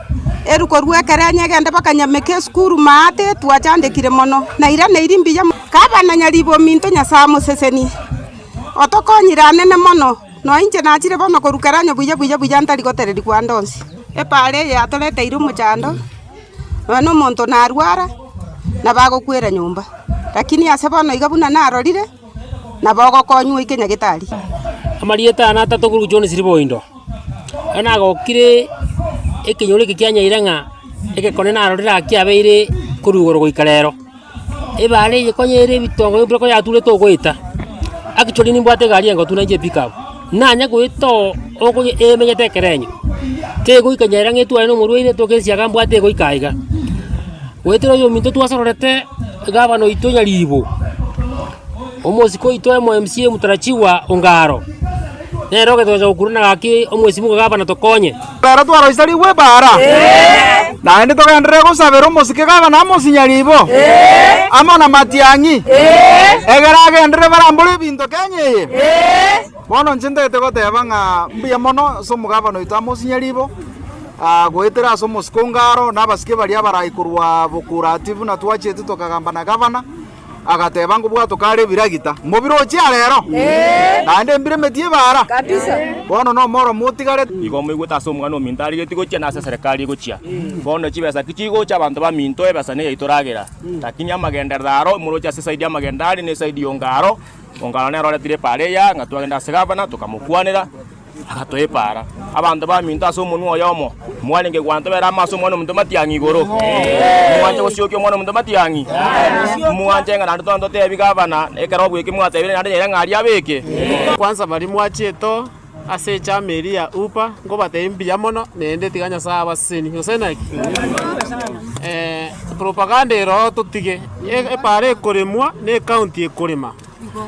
eruko rwekerenya gende bakanyameke skuru maate twachandikire mono na ira ne irimbiya kabana nyaribo minto nyasamo seseni otokonyira nene mono no inje nachire bono korukeranya buya ntari gotereri kwa ndonsi epale ya tolete iru muchando no monto narwara na bagokwira nyumba lakini ase bono igabuna narorire na bagokonywa ikenya gitari amarieta na tatu guru jone siribo indo ana gokire ekinyore kikyanya iranga ekekone narorira kiabeire kurugoro goikarero ebale yekonyere bitongo broko yature to goita akichori ni mbwate gari ngo tunaje pick up nanya gwito okonye emenyete kerenyo te goikanyera ngetu ano murweire to kesi agambwate goikaiga wetero yo minto twasororete gavano itonya libo omosiko itoe mo MCA mutarachiwa ongaro nero getoja gukuruna gaki omwesi mugo gavana tokonye bara twaro isari we bara na ndi tokandire gusabira omosike gavana amosinyaribo amona matiangi egerage ndire barambule binto kenyeye bono nchendete goteba nga mbia mono somo gavana ito amosinyaribo gwetera somo skongaro nabasike bari abarayikurwa bukurative na twachete tokagamba na gavana agateba ngo bwato kare biragita mubiro cyarero nande mbire metie bara kabisa bono no moro mutigare igomwe gwetaso mwana mintari getiko cyana serikali gochia bono chibesa kichigo cha bantu ba minto ebesa ne itoragera lakini amagenderdaro muro cha side amagendari ne side yongaro ongaro ne rore tire pare ya ngatwagenda segabana tukamukwanira agatoe para abantu ba minto aso munu oyomo mwalinge gwanto bera maso mwana muntu matiangi goro mwanje gosiyokyo mwana muntu matiangi mwanje ngana ndondo te bigabana ekero bweke mwate bire nande ngari abeke kwanza bari mwacheto ase cha meri ya upa ngo batembia mono nende tiganya saba seni yosenaki propaganda ero tutige pare koremwa ne county ekorema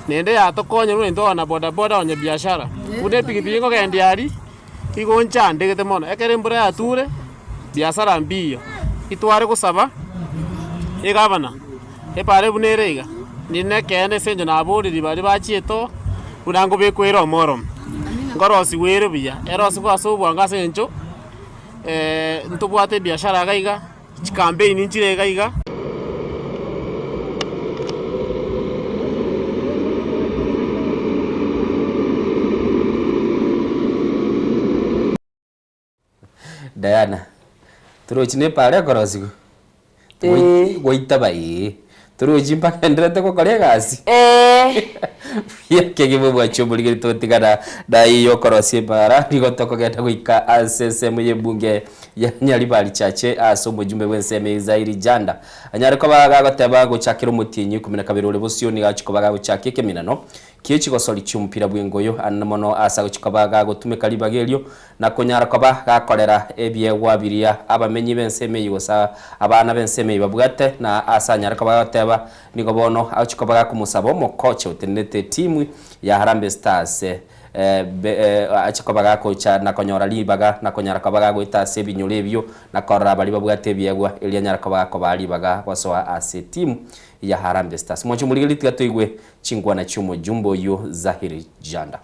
nende ya tokonye no ndo na boda boda onye biashara une pikipiki ngo kendiari igoncha ndegete mono ekere mbura ya ture biashara mbio itware gusaba igabana epare bunerega nine kende senjo na bodi bari bachieto unango bekwero morom ngorosi were biya erosi kwa so bwanga senjo ntubwate biashara gaiga campaign inchire gaiga Diana turochine pare korosigo goita bai turochi mpaka ndrete ko kore gasi yake bwa chobulike totigana da iyo korosie para bigotoko geta goika asese muye bunge ya Nyaribari chache aso mujumbe wenseme Zairi Janda anyariko baga goteba gucakira umutinyi 12 ule bosioni gachiko baga gucakike keminano kichi gosoli chumpira bwengoyo anamono asa guchiko baga gutumika libagelio na konyara koba gakorera ebye wabiria abamenyi benseme yosa abana benseme babwate na asa nyariko baga goteba niko bono achiko baga kumusabo mo coach utenete timu ya Harambee Stars achiko baga kocha na konyora libaga na konyara kabaga gwita sebinyolebyo na korra bali babwate byegwa elia nyara kabaga ko bali baga kwasoa ase timu ya Harambee Stars mwacho muligili tigatwigwe chingwa na chumo jumbo yo Zahiri Janda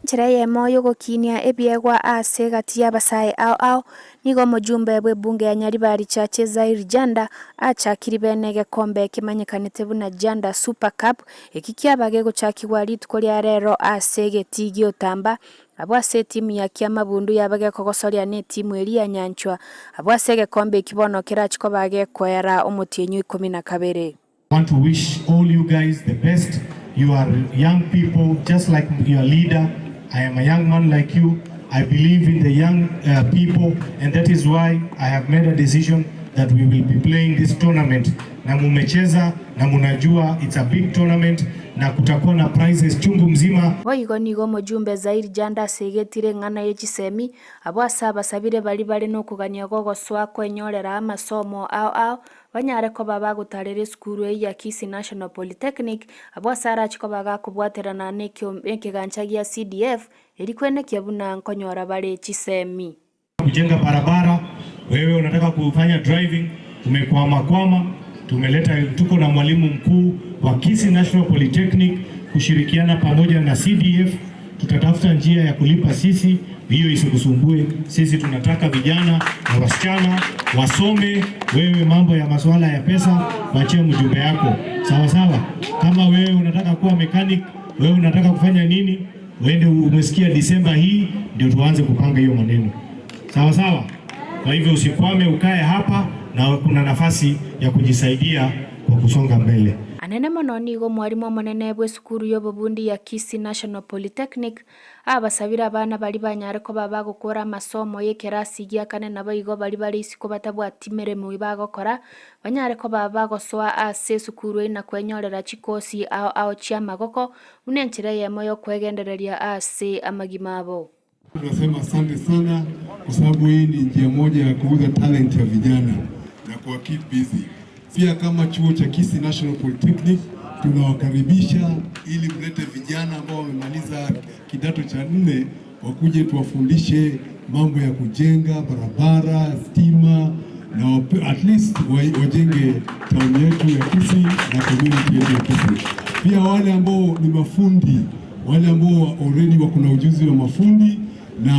Chiraye moyo gokinia ebyegwa ase gatia basai ao nigo mujumbe bwe bunge ya Nyaribari chache Zairi Janda achakiri benege kombe kimanyikanite buna Janda Super Cup ekikiabage guchakirwa ritko lya rero ase getigi otamba abwase timu ya Kiamabundu yabage kogosoria ne timu elia Nyanchwa abwase gekombe kibono kirachiko bage kwera omutienyu 12 want to wish all you guys the best. You are young people just like your leader. I am a young man like you. I believe in the young people, and that is why I have made a decision that we will be playing this tournament. Na mumecheza na munajua it's a big tournament na kutakuwa na prizes chungu mzima. Boigo nigo mujumbe Zairi Janda segetire ngana yechisemi abwasaba sabire bali no kugania gogoswa kwenyorera amasomo ao banyare ko baba gutarere skuru ya Kisii National Polytechnic abwasara chiko baga kubwaterana nekyo ekiganchagia CDF elikwene kyabuna nkonyora bale chisemi kujenga barabara. Wewe unataka kufanya driving, tumekwama tuko na mwalimu mkuu wa Kisii National Polytechnic kushirikiana pamoja na CDF tutatafuta njia ya kulipa sisi, hiyo isikusumbue. Sisi tunataka vijana na wasichana wasome. Wewe mambo ya masuala ya pesa wachie mjumbe yako, sawa sawa. Kama wewe unataka kuwa mechanic, wewe unataka kufanya nini, uende umesikia Disemba hii ndio tuanze kupanga hiyo maneno, sawa sawa. Kwa hivyo usikwame, ukae hapa na kuna nafasi ya kujisaidia kwa kusonga mbele. Anene mono nigo mwarimu munene bwe sukuru y'obubundi ya Kisii National Polytechnic abasabira abana bali banyare ko baba gukora amasomo y'ekerasi gya kane nabo igo bali isiko batabwati mirimo ibagokora banyare ko baba gosoa ase sukuru ina kwenyorera chikosi ao chia magoko unenchire yemo yo kwegendereria ase amagima abo. Tunasema asante sana kwa sababu hii ni njia moja ya kuuza talent ya vijana na kuwa keep busy. Pia kama chuo cha Kisii National Polytechnic tunawakaribisha ili mlete vijana ambao wamemaliza kidato cha 4 wakuje tuwafundishe mambo ya kujenga barabara, stima na at least wajenge town yetu ya Kisii na community yetu ya Kisii. Pia wale ambao ni mafundi, wale ambao already wako na ujuzi wa mafundi na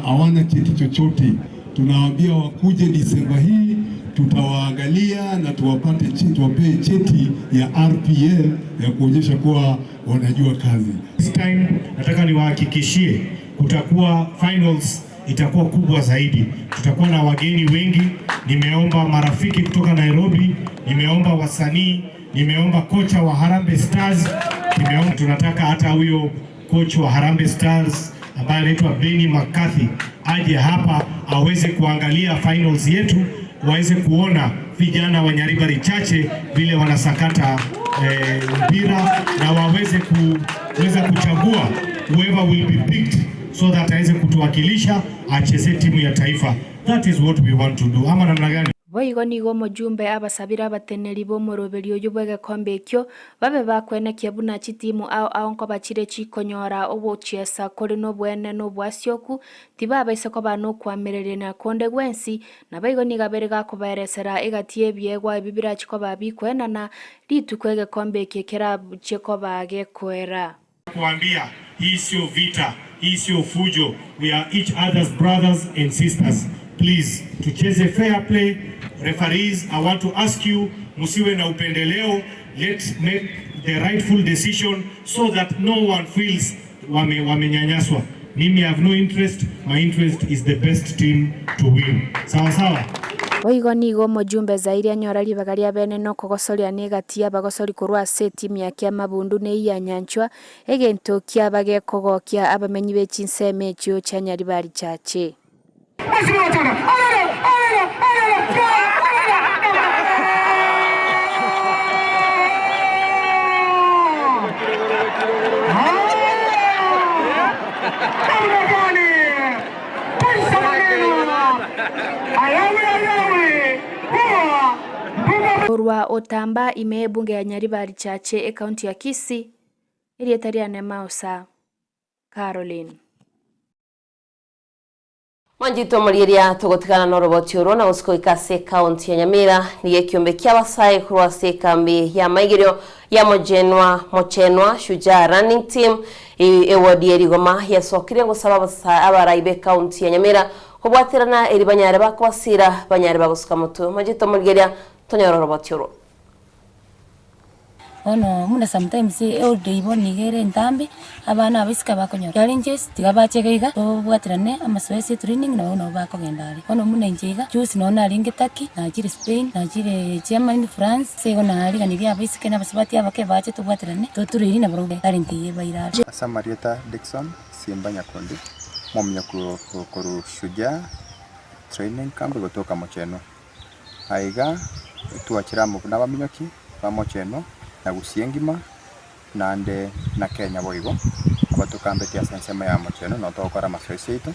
hawana cheti chochote, tunawaambia wakuje Disemba hii, tutawaangalia na tuwapee cheti ya RPL ya kuonyesha kuwa wanajua kazi. This time nataka niwahakikishie kutakuwa finals itakuwa kubwa zaidi. Tutakuwa na wageni wengi. Nimeomba marafiki kutoka Nairobi, nimeomba wasanii, nimeomba kocha wa Harambee Stars, nimeomba tunataka hata huyo coach wa Harambee Stars ambaye anaitwa Benny McCarthy aje hapa aweze kuangalia finals yetu, waweze kuona vijana wa Nyaribari chache vile wanasakata mpira na waweze kuchagua whoever will be picked so that aweze kutuwakilisha acheze timu ya taifa. That is what we want to do. Ama namna gani? Boigo nigo mujumbe abasabira abateneri bo muroberi oyo bw'egekombe ekyo babe bakwenekia buna chitimu ao nko bachire chikonyora obuchiesa kuri nobwene nobwasyoku tibabaise ko banokwamerere na konde gwensi na baigo nigabere gakuberesera igatie byegwa bibira chiko babikwenana ritukwe gekombe ekekera chiko bagekwera kuambia hii sio vita, hii sio fujo. We are each other's brothers and sisters. Please, tucheze fair play. Referees, I want to ask you, musiwe na upendeleo. Let's make the rightful decision so that no one feels wamenyanyaswa. Mimi have no interest. My interest is the best team to win. Sawa sawa. Oigo nigo mujumbe zairi anyorari bagaria bene no kogosoria negatia bagosori kurwa se timu ya kia mabundu ne iya nyanchwa egento kia bage kogokia abamenyi bechinseme chyo cha Nyaribari chache. Urwa Otamba ime bunge ya Nyaribari chache kaunti ya Kisii ilietaria Nemausa Caroline. Manjito muriria tugotikana no roboti oro na usiko ikase kaunti ya Nyamira niye kiombe kia wasai kurwa se kambi ya maigirio ya mochenwa Shujaa running team ewodi erigoma yasokire ngo sababu abaraibe kaunti ya Nyamira kubwatirana eri banyare bakwasira banyare bagusuka mutu manjito muriria tonyoro roboti oro ono muna sometimes all day bonigere ntambi abana abisika bakonyora challenges tigabachegeiga obwatirane amasoesi training na ono bakogendari ono muna njega juice no na ringitaki na jire Spain na jire Germany France sego na ali ganiria abisika na basabati abake bache tubwatirane toturiri na brobe talent ye baira Samarieta Dixon Simba Nyakondi momnya ku Shujaa training camp gotoka Mocheno aiga tuachira mu na baminyoki ba Mocheno na gusiengima nande na Kenya boigo abatukambetia sensema ya Mocheno no tokora masoesi itu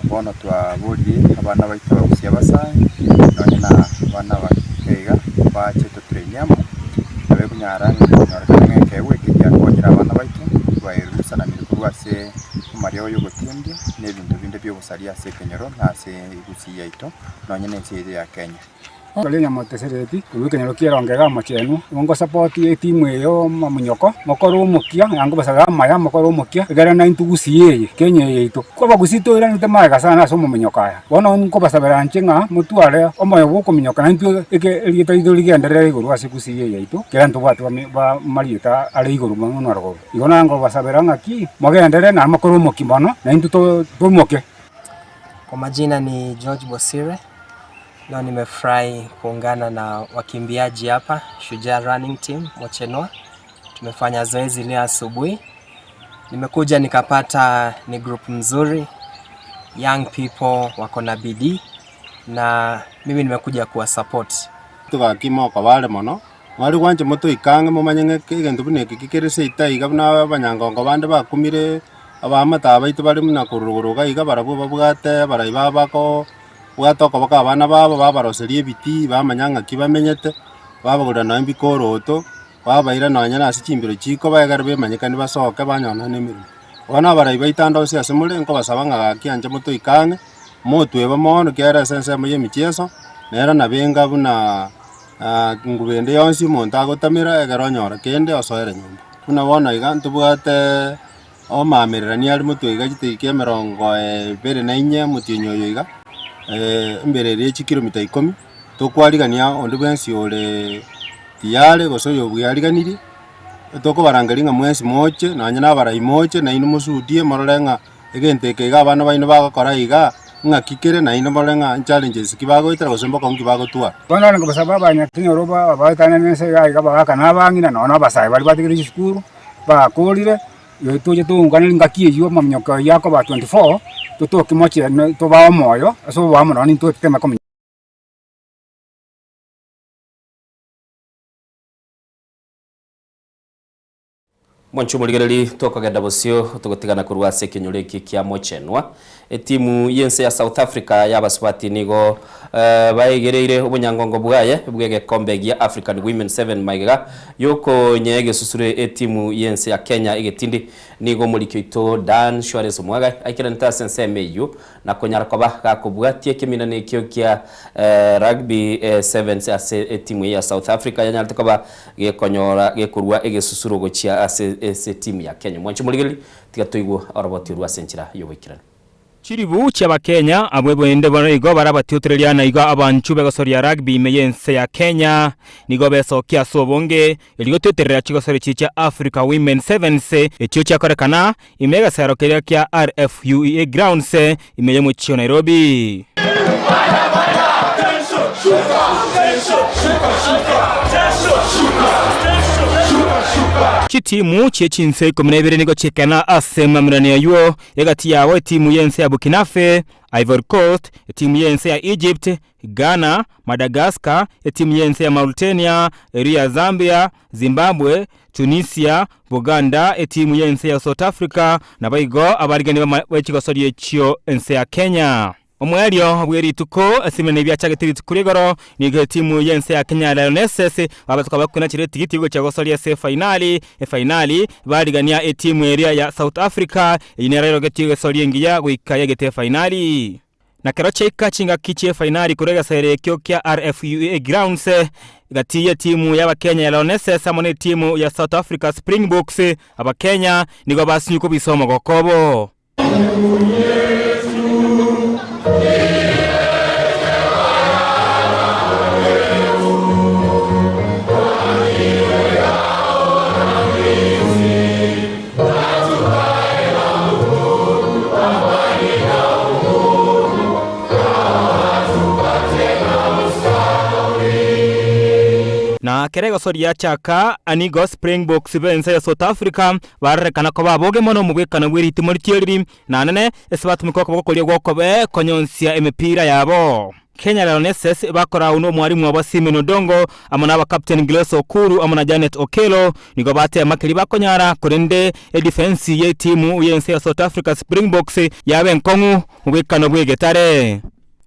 bono twa bodi abana baito gusiabasa no na bana bakeiga bache to trainiamo abe kunyara no kewe kijya konyira abana baito bairusa na mirikuwa se Mario yo gotimbia ne bintu binde byo busaria se Kenyoro na se igusi yaito no nyene se ya Kenya Kalenya motesereti kubika nyarokera ongega mochenu ngo support team eyo mamunyoko mokoro mukia yango basaga maya mokoro mukia gara na intugusiye Kenya yeito ko bagusito ira ntemaga sana so munyokaya bono nko basabera nchenga mutuare omoyo goko munyoka na ntu eke ligita idoligendere iguru asikusiye yeito kera ntu batu ba marieta ale iguru mano argo igona ngo basabera ngaki mogendere na mokoro mukimbono na intu to moke. Kwa majina ni George Bosire. Leo nimefurahi kuungana na wakimbiaji hapa Shujaa Running Team Mochenwa. Tumefanya zoezi leo asubuhi. Nimekuja nikapata ni group mzuri, young people wako na bidii na mimi nimekuja kuwa support. Tukakimo kwa wale mono wali kwanje moto ikange mumanyenge kintu bune kikirese itayiga bana banyangongo bande bakumire abamata baitu bali muna kuruguruga iga barabu babugate baraiba bako bwatoko baka abana babo babaroserie biti bamanyanga kibamenyete babagura na mbikoroto babaira nanya nasi chimbiro chiko bagarbe manyikani basoke banyona nemiri bona baraiba itando cia semule nko basabanga gakianje moto ikange motwe bamono kera sense moye micheso nera na benga buna ngubende yonsi monta agotamira egaronyora kende osoere nyumba kuna bona iga ntubwate o mamerera ni ari mutwe iga gitike 24 mutinyoyo iga mbere ri kilomita 10 tokwarigania onde bwensi ole tiyale gosoyo bwariganiri toko barangaringa mwezi moche nanya nabara imoche na ino musudie mororenga egenteke iga abana baino bagakora iga ngakikere na ino mororenga challenges kibago itara gosomba kongi bago twa bona ngo basaba banyatinyoroba abatana nese iga bagaka nabangina nona basai bali batigiri skuru bakolire tuje tungana ngakie yo mamnyoka yako ba 24 tutoke moche to ba moyo so ba mono ni to tema kom Mwanchu muligereri twakagenda busio tugutigana kurwa sekinyure iki kya Mochenwa timu yense ya South Africa yabaswati nigo bayigereire ubunyangongo bwaye bwege kombe ya African Women 7 maiga yoko nyege susure timu yense ya Kenya igetindi nigo mulikyo ito Dan Suarez mwaga aikira nta sense meyu na konyara kwa gakubwatie kimina ne kyo kya rugby 7 ase timu ya South Africa yanyalta kwa gekonyora gekurwa egesusuro gochia ase timu ya Kenya. Mwanchu muligereri tigatoigwa araboti rwa senchira yobikirana Chiribu chaba Kenya abwebo ende bano igo barabatiutereria na igo abanchu begosori ya rugby meyense ya Kenya nigo besokia sobonge iligo tuterera chigosori chicha Africa Women 7 se echio chakorekana imega sarokeria kya RFUEA grounds se imeye muchio Nairobi. Chitimu chechinse komunebere nigo chekana asema mrania yuo yagati yawe timu yense ya Burkina Faso, Ivory Coast, timu yense ya Egypt, Ghana, Madagascar, timu yense ya Mauritania, Eria Zambia, Zimbabwe, Tunisia, Buganda, timu yense ya South Africa na baigo abarigani bachigosori echio ense ya Kenya. Omwelio bweri tuko asimene byachagitiri tukurigoro ni timu yense ya Kenya Lionesses abatuka bakuna chire tigitigo chagosoria se finali baligania timu area ya South Africa inarero getigo soria ngiya gwikaya gete finali na kero cheka chinga kichie finali kurega sere kyo kya RFUEA grounds gatiye timu ya Kenya Lionesses amone timu ya South Africa Springboks aba Kenya nigo basinyuko bisomo gokobo. Na kerego soria chaka anigo Springboks bense ya South Africa barekana ko baboge mono mubwekana bwiriti muri tieri nanane esibatu mikoko bokolia gwokobe konyonsia emipira yabo. Kenya Lionesses bakora uno mwarimu wa Simon Odongo amana aba captain Glace Okuru amana Janet Okelo nigo bate amakiri bakonyara kurende defense ye timu yense ya South Africa Springboks yabe nkongu mubwekana bwegetare.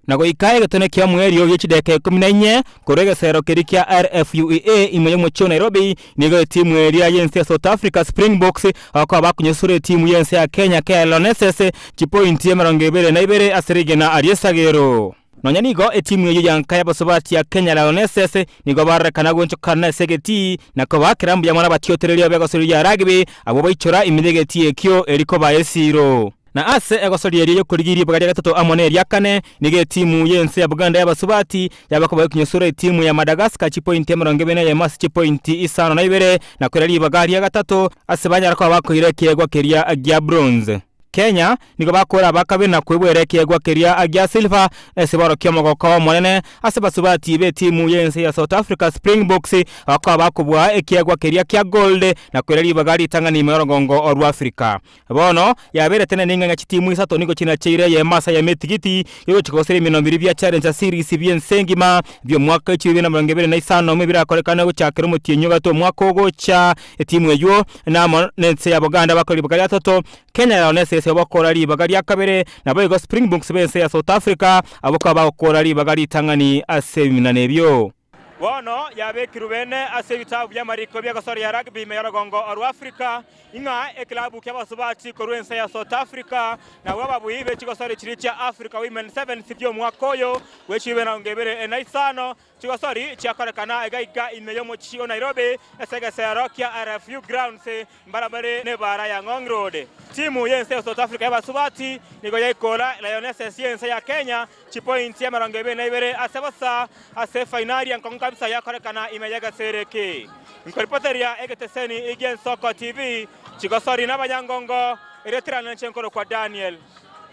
Nago ikaye gatone kya mwelio yechideke 14 kurega sero kirikia RFUEA imeye mucho Nairobi nigo timu area yense ya South Africa Springboks akwa bakunyesure timu yense ya Kenya Lionesses chipointi ya marongebere na ibere asirige na Ariesagero. nonya nigo etimu yo yanka y'abasubati ya Kenya Lionesses nigo barekana gonchokana segeti nako bakirambu ya mwana batiotereryo begosori ya rugby abo bayichora imidegeti ekyo eriko baesiro na ase egosori eriyo kurigiri bagaje gatatu amone ya kane nige timu yense ya Buganda y'abasubati yabakobaye kunyosura timu ya Madagascar chipoint 40 ya mas chipoint isano na ibere na kurali bagari ya gatatu ase banyara ko bakoire kiegwa keria agya bronze. Kenya nigo bakora bakabiri na kwebwereke gwa keria agya silver esibaro kyomogoko monene asibasubati be timu yense ya South Africa Springboks akaba bakubwa ekiegwa keria kya gold na kwereri bagari tangani merongongo oru Africa bono yabere tene ninga chitimu isato nigo china cheire ye masa ya metigiti yo chikoseri minombiri bya challenge series bien sengima byo mwaka 2025 mebira korekana go chakero mutinyo gato mwaka ogo cha timu eyo na nense ya Buganda bakori bagari atatu Kenya Lionesses bakora ari bagari akabere nabo Springboks bense ya South Africa aboka bakora ari bagari tangani asemina nebyo bono yabekirubene ase bitabu bya mariko bya gasori ya rugby merogongo oru Africa inga eklabu kyabasubati korwense ya South Africa na wababuibe chigosori chiricha Africa Women 7 sibyo mwakoyo wechibe na ngebere enaisano chigosori chakorekana egaiga imeyo mochio Nairobi esegese rokia RFU grounds mbarabare ne bara ya Ngong Road timu yense ya South Africa yabasubati nigo yaikola Lionesses yense ya Kenya chipoint ya marangebe na ibere asebasa ase finali yankonga kabisa yakorekana imeyega sereke nkoripoteria egeteseni igen Soko TV chigosori n'abanyangongo eretirana nchenkoro kwa Daniel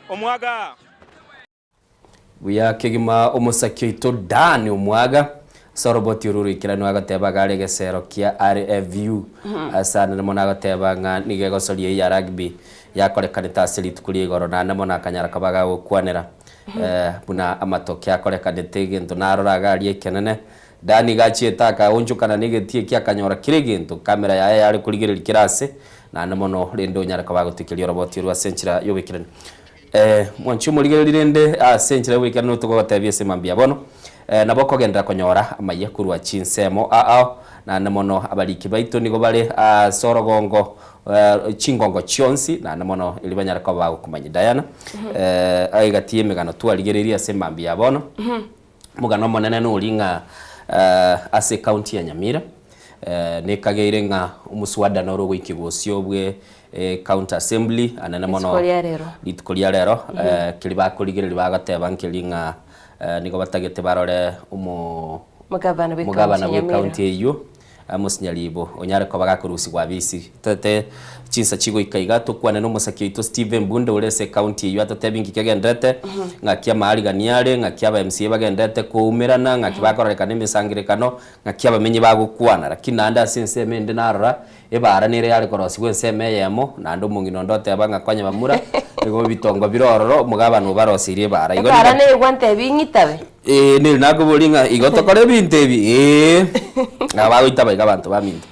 Omwaga buya kegima omusakyo ito Dani Omwaga soroboti ururu ikirano agateba gare gesero kia RFU asana nemo nagateba nga nige gosori ya rugby yakorekana tasiri tukuri igoro na nemo nakanyara kabaga gukwanera buna amatoke yakorekana tegento naroraga ari ekenene Dani gachi etaka onjukana nigetie kya kanyora kiregento kamera yaye yari kurigirira kirase na namono rendo nyara kabago tikiri roboti rwa senchira yobekirana mwanchu murigerinde senchira wikana no tugo tabye semambia bono naboko gendera konyora amaye kurwa chinsemo na namono abaliki baito nigo bale sorogongo chingongo chionsi na namono ilibanyara kabago kumanya Diana aigatie megano twarigereria semambia bono mugano monene no ulinga ase county ya Nyamira nekageire nga umuswada noro gwikigosyo bwe county assembly anana mono litkolia rero kiliba kuligirira bagateba nkilinga nigo batagete barore mugabana we county eyo Nyaribo onyare ko bagakurusi gwa bisi tete chinsa chigo ikaiga to kwana no musakyo ito Steven Bunda urese county eyo atatebingi kegendete ngakia mahali ganiare ngakia ba MC bagendete kuumirana ngakibakoreka nimisangirekano ngakia bamenye bagukwana lakini anda sense mende narora ebara nire yali korosi gwenseme yemo nando mungino ndote abanga kwanya bamura ego bitongo birororo mugabano barosirie bara igo bara ne gwante bingitabe ni nago bolinga igotokore bintebi abagoita baiga bantu baminto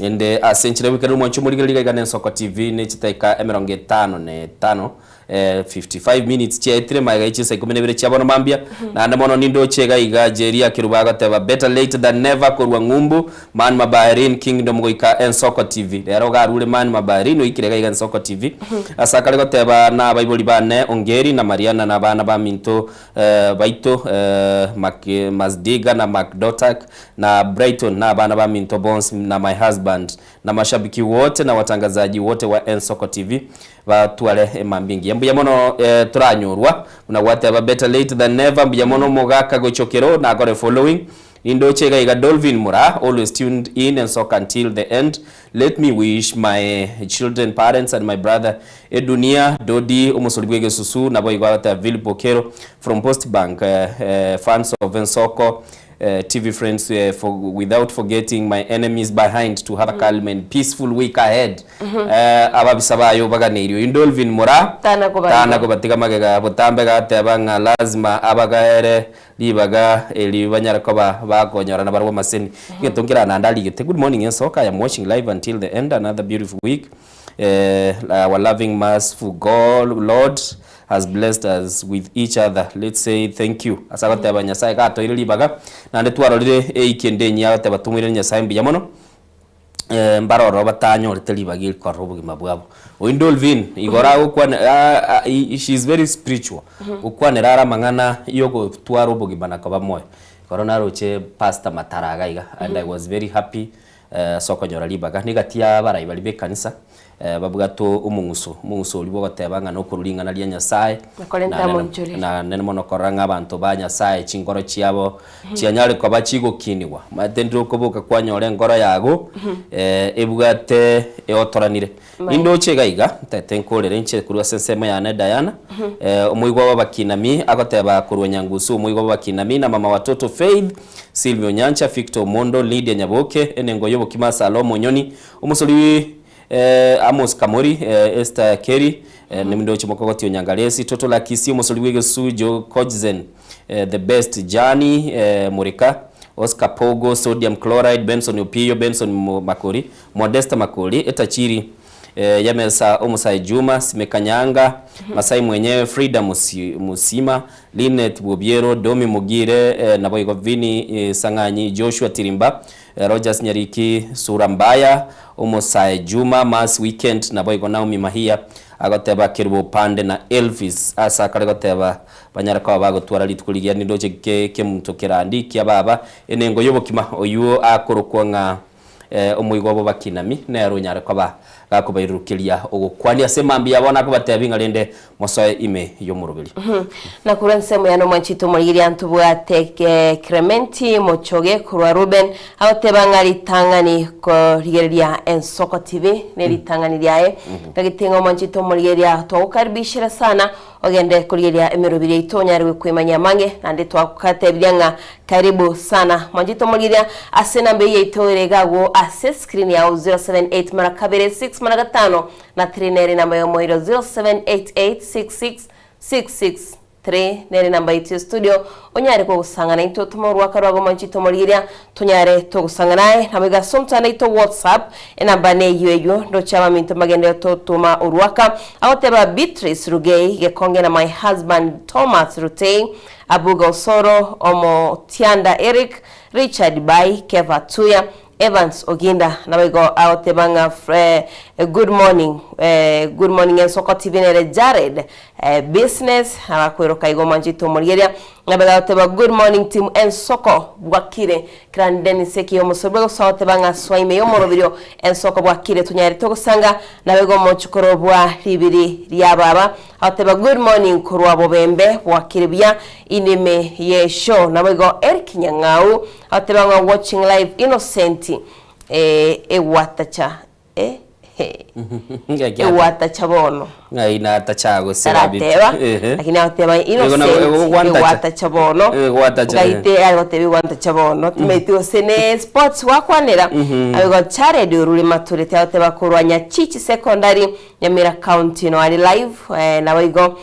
ende asenchire wikero mwanchu muri liga igane Soko TV ne chitaika 55 55 minutes chetre maiga ichise 12 chabona mambia na ndamono nindo chega iga jeria kirubaga teba better late than never korwa ngumbu man mabarin kingdom goika Soko TV lero garule man mabarin ikirega iga Soko TV asakale goteba na baibuli bane ongeri na Mariana na bana ba minto baito Mazdiga na Macdotak na Brighton na bana ba minto Bones na my husband na mashabiki wote na watangazaji wote wa Soko TV batwale mambingi yambuya mono turanyurwa una wate ba better late than never mbuya mono mogaka gochokero na gore following indo chega iga Dolvin Mura always tuned in and so until the end. Let me wish my children, parents and my brother Edunia Dodi Omosolibwege Susu na boy gwata Ville Bokero from Post Bank fans of Nsoko TV friends without forgetting my enemies behind to have a calm and peaceful week ahead. Ababisabayo baganeriyo Indolvin Mura tana ko batika magega botambe gate abanga lazima abagahere libaga elibanyara ko bakonyora na barwa maseni ngetongira nandali gete. Good morning Nsoko, I am watching live until the end. Another beautiful week. Our loving merciful God Lord has blessed us with each other. Let's say thank you. Asagate abanyasai ka toirili baga na ndetwarorire eikende nya tabatumire nyasai mbiyamono mbaroro batanyorete libagil korobo gimabwabo Windolvin igora ukwana she is very spiritual ukwana rara mangana yogo twaro bogibana kwa moyo corona roche pastor Mataraga iga and I was very happy soko nyora libaga nigatia barayi bali be kanisa bavuga to umunguso libo batebanga no kururingana lya Nyasaye na nene mono koranga abantu ba Nyasaye chingoro chiabo chianyale kwa bachigo kinigwa matendro koboka kwanyore ngoro yago ebugate eotoranire indo chegaiga tetenkolere nche kurwa sensema ya Diana umuyigwa w'abakinami agoteba kurwa Nyangusu umuyigwa w'abakinami na mama watoto Faith Silvio Nyancha Victor Mondo Lydia Nyaboke enengo yobo kimasa Lomo Nyoni umusoli Amos Kamori Esther Kerry ni mndochi mokogoti onyangalesi toto la Kisii umusoli wege Sujo Kojzen the best Johnny Murika Oscar Pogo Sodium Chloride Benson Opio Benson Makori Modesta Makori Etachiri Yamesa Omusai Juma Simekanyanga Masai mwenyewe Frida Musima Linet Bobiero Domi Mugire Naboigo Vini Sanganyi Joshua Tirimba Rogers Nyariki Surambaya Omusai Juma Mass Weekend Naboigo Naomi Mahia agoteba Kirubo Pande na Elvis asa kale goteba banyara kwa bago twara litukuligia nindoje ke mutokera andiki ababa enengo yobokima oyu akorokwa nga umuyigwa bo bakinami na yaronyara kwa gakubayirukilia ogokwani asemambia bona ko batebinga lende mosoe ime yo murubili na kurensemo ya no mwanchito muri antu teke Clementi Mochoge kurwa Ruben abotebanga litangani ko rigeria Ensoko TV ne litangani lyae bagitenga mwanchito muri twakaribishira sana ogende kurigeria emirubili itonyari kwimanya mange nande twakatebiranga karibu sana mwanchito muri asena mbe yitore gago ase screen ya 078 mara kabere 6 mara 5 na 3 neri namba yo moiro 0788666663 neri namba itu studio onyare ko gusangana into tumorwa karwago manchito moriria tunyare to gusangana namiga somtana ito WhatsApp enamba ne yeyo ndo chama minto magende to tuma urwaka awoteba Beatrice Rugei gekonge na my husband Thomas Rutei Abuga Osoro Omo Tianda Eric Richard Bai Keva Tuya Evans Oginda nabego awotebanga good morning Ensoko TV nere Jared business abakwero kaigo manjito murigeria nabego awoteba good morning team Ensoko bwakire krandeni seki yomusobego sawotebanga swaime yomorobirio Ensoko bwakire tunyari togusanga nabego mochukoro bwa libiri lya baba awoteba good morning kurwa bobembe bwakire bya inime ye show nabego Eric Nyangau awotebanga watching live Innocent ewatacha ewatacha bono ngaina tachago serabit lakini awoteba Innocent ewatacha bono ngaite awoteba ewatacha bono tumetio sene sports wakwanera abigo chare dururi maturite awoteba kurwanya Chichi secondary Nyamira county no ali live na bigo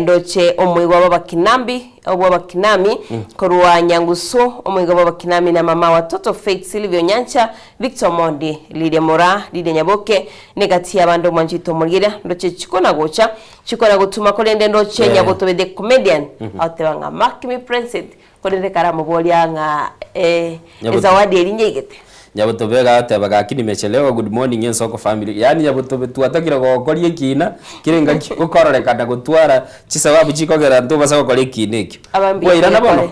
ndoche omuyigwa babakinambi obabakinami korwa Nyangusu omuyigwa babakinami na mama watoto Faith Silvio Nyancha Victor Mondi Lydia Mora Lydia Nyaboke negati abando mwanjito mugira ndoche chikona gutuma kolende ndoche nyaboto the comedian atebanga Makimi President kolende karamo bolia nga zawadi elinyegete Nyabutobega atebaga kini mechelewa good morning Ensoko family yani nyabutobe tuatakira gokorie kina kirenga gukororeka ndagutwara chisababu chikogera ntubasa gukore kineki waira nabono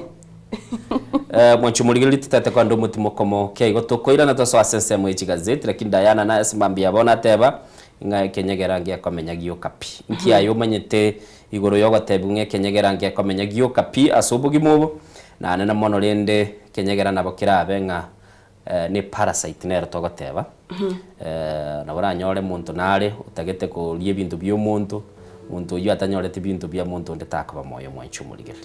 mwanchumurigiri tutete kwa ndo mutimo komo kya gotokoira na toso asense mu gazeti lakini Diana na simambia bona teba nga kenyegera ngia komenya gyo kapi nkia yo manyete igoro yo gatebu nge kenyegera ngia komenya gyo kapi asubugi mubo na nena mono lende kenyegera nabokira abenga ni parasite nero togoteba na boranyore muntu nare utagete ko lie bintu byo muntu yo atanyorete bintu bya muntu ndetakaba moyo mwanchumurigiri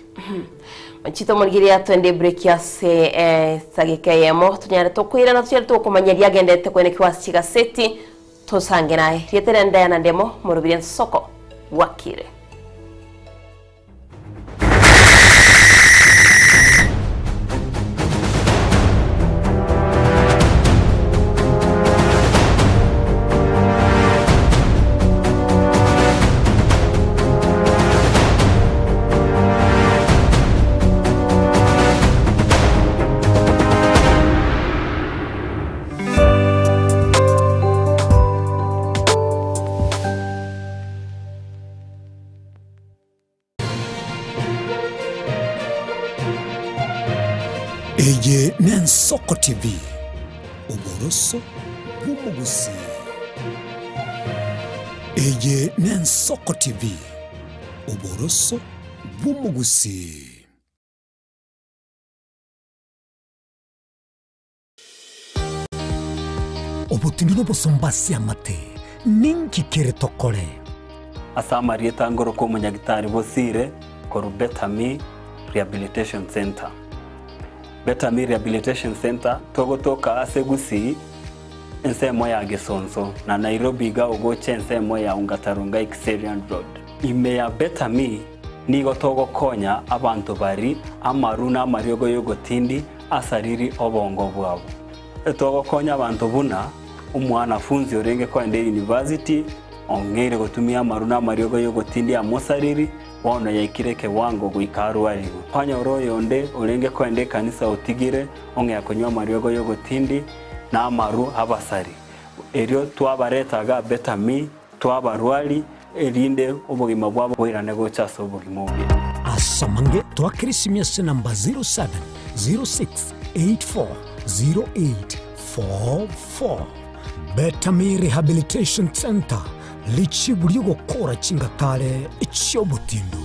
manchito murigiri atwende break ya se sagekeyemo tunyare tokwira na tunyare tokumanya lyagendete kwene kwasi gaseti tosange naye rietere ndaya ndemo murubiri Ensoko bwakire. Nsoko TV uboroso bw'umuguzi. Eye Nsoko TV uboroso bw'umuguzi. Obutindino bosombasi amate ninki kere tokore. Asamari etangoro ko munyagitari bosire koru Betami Rehabilitation Center. Betami Rehabilitation Center togotoka asegusi ensemo ya Gesonso na Nairobi ga ogoche ensemo ya Ungatarunga Xerian Road. Ime ya Betami nigo togo konya abantu bari amaruna mariogo yogotindi asariri obongo bwabo. Etogo konya abantu buna umwanafunzi orenge kwende university ongere gotumia maruna mariogo yogotindi amosariri wana yaikireke wango guikaru aligo. Panya oroyo onde orenge kwende kanisa otigire onge yakonywa mariogo yogotindi na amaru abasari. Erio twabaretaga Betami twabarwali erinde obugima bwabo bwirane gochaso obugima obi. Asamange twakirisimia se namba 0706840844. Betami Rehabilitation Center lichibulyo gukora chingatale ichyobutindu.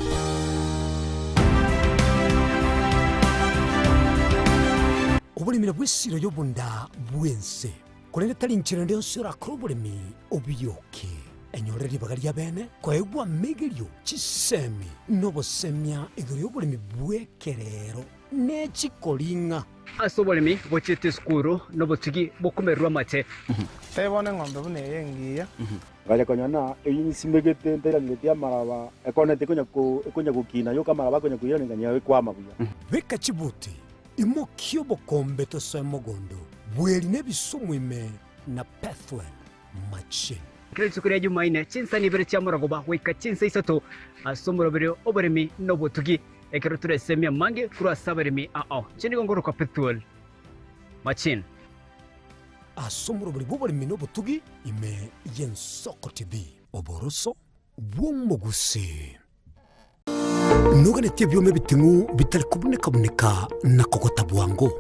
Obulimira bw'esiro y'obunda bwense kulende talinchira ndio sura krobulimi obiyoke enyoreri bagalya bene kwegwa migelyo chisemi nobosemya igyo obulimi bwekerero nechikolinga asobolimi bochete skuru nobotigi bokumerwa mache tebone ng'ombe bune yengiya Gaya konyana eyisimegete ndera ngetia maraba ekonete konya gukina yo kamaraba konya kuyana nganya kwama buya. Beka chibuti imokyo bokombe to semogondo bweli nebisumwime na pathway machine. Kile chukuri ya Jumaine chinsa ni bere chamuragoba weka chinsa isato asomoro bere oberemi nobotugi ekero turesemia mange kura saberemi chini gongoro kwa pathway machine. Asomoro bere boberemi nobotugi ime Nsoko TV oboroso bw'umuguzi. Nugane byome bitingu bitari kuboneka na kokota bwango.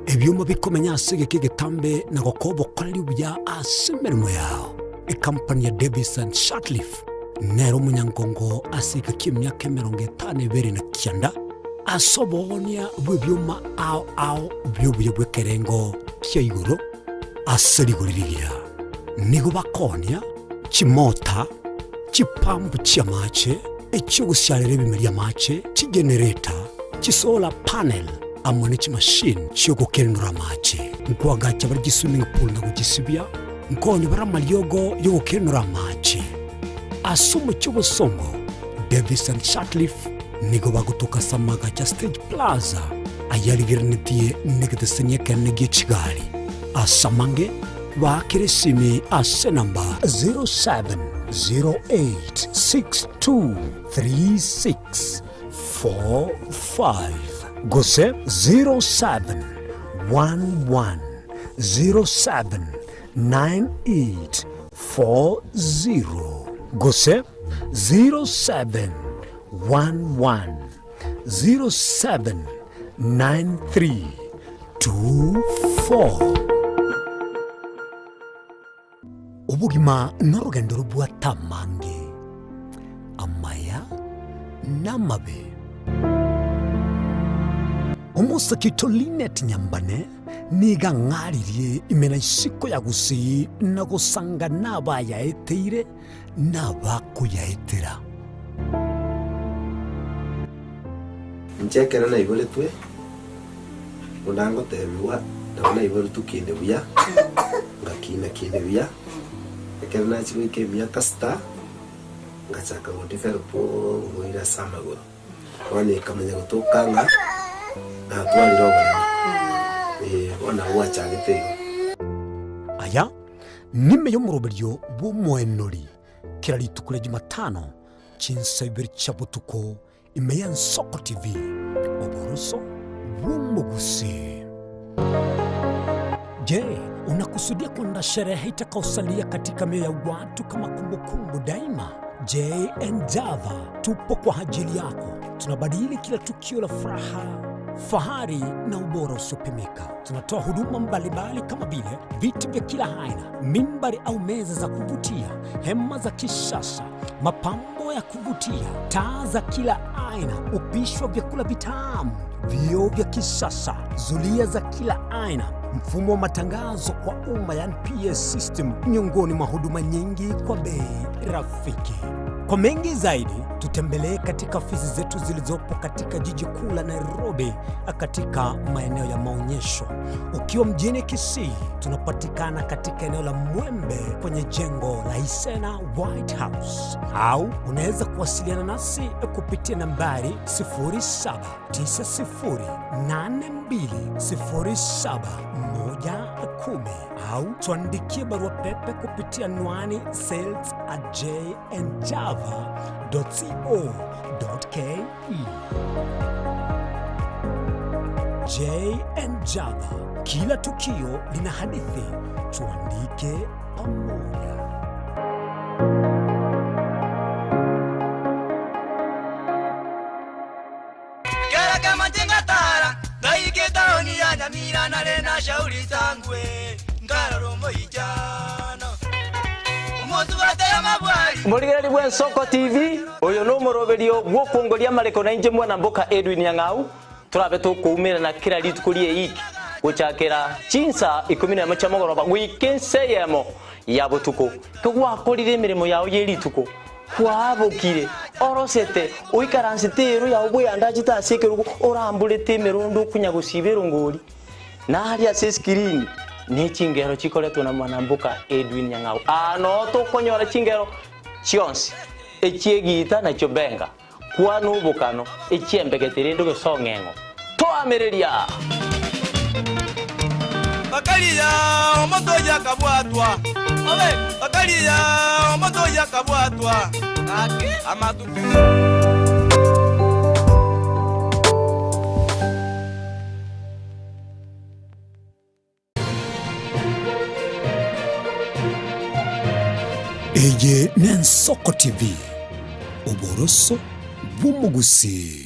Ebyoma bikomenya asege kegetambe na gokobo kwali bya asemermo yao. Kampani ya Davis and Shutleaf nero munyangongo asika kimyaka 52 na kyanda asobonia bwebyoma ao byobuye bwekerengo kyayiguro aseriguriria nigo bakonia chimota chipambu chiamache ekyo gusyalere bimeria mache chigenerator chisola panel amone chimashine cyo gukenura mache nkwaga bari swimming pool na gugisibya nkoni bara malyogo yo gukenura mache asumu cyo busongo Davis and Shutleaf nigo bagutuka samaga cha Stage Plaza ayarigirnetie negedesenya kanege chigali asamange wakirisimi ase namba 0708623645 gose 0711079840 gose 0711079324. Ubugima n'urugendo rw'atamange amaya n'amabe. Umusakito Linet Nyambane niga ngaririye imena isiko yagusi nagusanga nabaya eteire nabakuyaetera. Nchekera na ibole twe unango tebiwa na ibole tukinde buya ngakina kinde buya ekera na chiwe ke buya kasta ngachaka modifero po ngoira samago wani kamanya gutokanga na twali roba ona wacha gitego aya nime yo muroberyo bumwenori kirali tukule Jumatano chinsabiri chabutuko imeya Nsoko TV oboroso bw'umuguzi. Je, unakusudia kwenda sherehe itakaosalia katika mioyo ya watu kama kumbukumbu daima? J and Java tupo kwa ajili yako. Tunabadili kila tukio la furaha fahari na ubora usiopimika. Tunatoa huduma mbalimbali kama vile viti vya kila aina, mimbari au meza za kuvutia, hema za kisasa, mapambo ya kuvutia, taa za kila aina, upishi wa vyakula vitamu, vioo vya kisasa, zulia za kila aina, mfumo wa matangazo kwa umma yani PA system, miongoni mwa huduma nyingi kwa bei rafiki. Kwa mengi zaidi, tutembelee katika ofisi zetu zilizopo katika jiji kuu la Nairobi, katika maeneo ya maonyesho. Ukiwa mjini Kisii, tunapatikana katika eneo la Mwembe kwenye jengo la Isena White House, au unaweza kuwasiliana nasi kupitia nambari 0790820710 au tuandikie barua pepe kupitia anwani sales@jnjava.co.ke. J&Java, kila tukio lina hadithi, tuandike pamoja. Murigereri bwa Soko TV uyu no muroberio gwokongoria mareko na inje mwana mboka Edwin Yang'au turabe tukumira na kira litukurie iki guchakira chinsa 11 cha mogoroba wikenseyemo ya butuko kugwakorire imirimo yawo yerituko kwabukire orosete uikaransitero ya ubwe andajita sekerugo orambulete merondo kunyagusibero ngori na hali ase screen ni chingero chikoletwa na mwanambuka Edwin Yang'au ano to konyora chingero chionsi echiegita na chobenga kwa nubukano echiembegeterendo gesongengo to ameriria Bakalia omoto yakabwatwa obe bakalia omoto yakabwatwa ake amatu Eye Nensoko TV, uboroso bw'umugusi.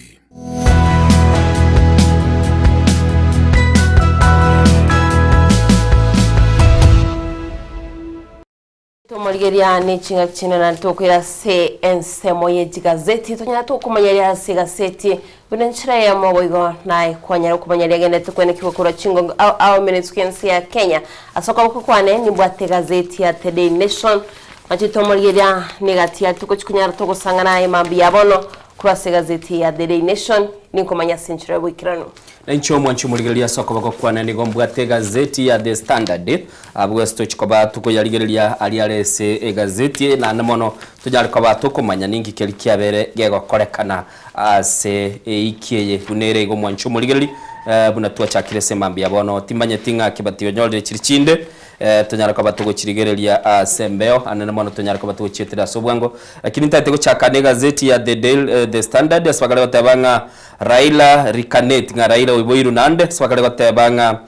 Tomorigeria ni chinga chino na tokwira se ensemo ye gazeti tonya to kumanyaria se gazeti bunenchira ya mwogo na kwanyara kumanyaria gene tukwene kikokoro chingo au minutes kensi ya Kenya asoka uko kwane ni bwate gazeti ya The Daily Nation machitomorigeria ni gatia tuko chikunyara to gusangana imambi yabono kura se gazeti ya The Daily Nation ni kumanya senchira bwikirano na ncho mwanchu murigeria soko bako kwana ni gombwate gazeti ya The Standard abwesto chikoba tuko yarigeria aliarese gazeti na namono tujalikoba tuko manya ningi kelikia bere gego korekana ase ikiye unere go mwanchu murigeri buna tuwa chakire semambi yabono timanye tinga kibatiyo nyolde chirichinde tunyarikoba tuko chirigeria sembeo anana mono tunyarikoba tuko chetira sobwango lakini ntate ko chakane gazeti ya The Standard aswagale batabanga Raila Rikanet nga Raila Oiboiru nande swakale batebanga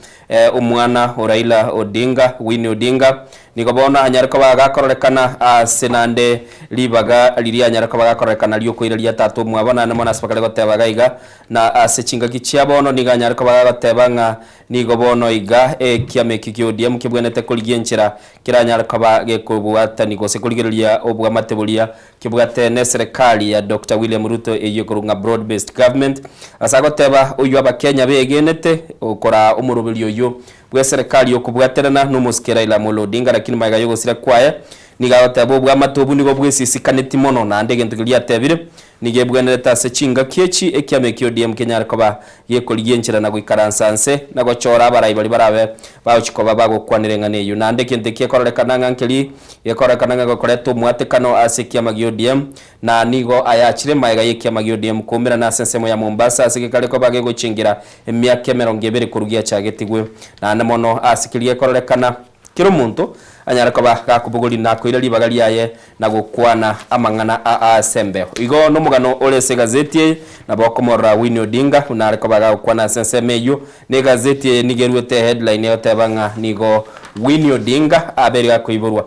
umwana o Raila Odinga Winnie Odinga nikobona anyarikoba gakororekana senande libaga liria anyarikoba gakororekana lioko iralia tatu mwabona na mona swakale batebaga iga na sechinga kichiabono niga anyarikoba batebanga nigobono iga kiame kikiodiam kibwenete kuligenchira kiranyarikoba gekubwata nigose kuligeria obwa matebulia kibwate ne serikali ya Dr. William Ruto eyokorunga broad based government asagoteba uyu abakenya begenete ukora umurubirio yo bwa serikali yokubwaterana n'umusikera ila Molodinga lakini maiga yogosira kwaye nigaboteba bwa matobu nigo bwesisikaneti mono na ndege ntugilia tebire nigebweneta sechinga kiechi ekiame kiodiem Kenya koba yekoligenchira na gwikaransanse na gochora abarayi bali barabe bawchikoba bagokwanirengane yu na ndege ntekie korekana ngankeli yekorekana gokoreto mwatekano asekia magiodiem na nigo ayachire maiga yekia magiodiem kumira na sensemo ya Mombasa asikikale koba gegochingira emyaka 20 kurugia chagetigwe na namono asikilie korekana kiro muntu anyarikoba gakubuguri na koira libagali yaye na gukwana amangana a sembe igo no mugano olese gazeti na bokomora Winnie Odinga unarikoba gakwana sensemeyo ne gazeti nigerwete headline yotebanga nigo Winnie Odinga aberiga koiborwa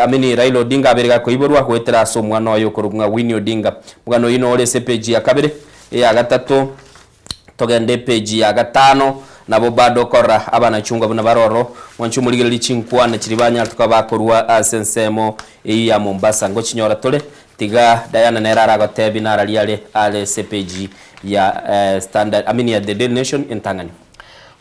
amini Raila Odinga aberiga koiborwa gwetera so mwana oyo kurunga Winnie Odinga mugano ino olese page ya kabere ya gatatu togende page ya gatano nabo bado kora abana chunga buna baroro mwanchu muligeli chinkwana chiribanya tukabakorwa asensemo ya Mombasa ngo chinyora tole tiga Diana nerara gotebi naraliale ale CPG ya standard ya The Daily Nation intangani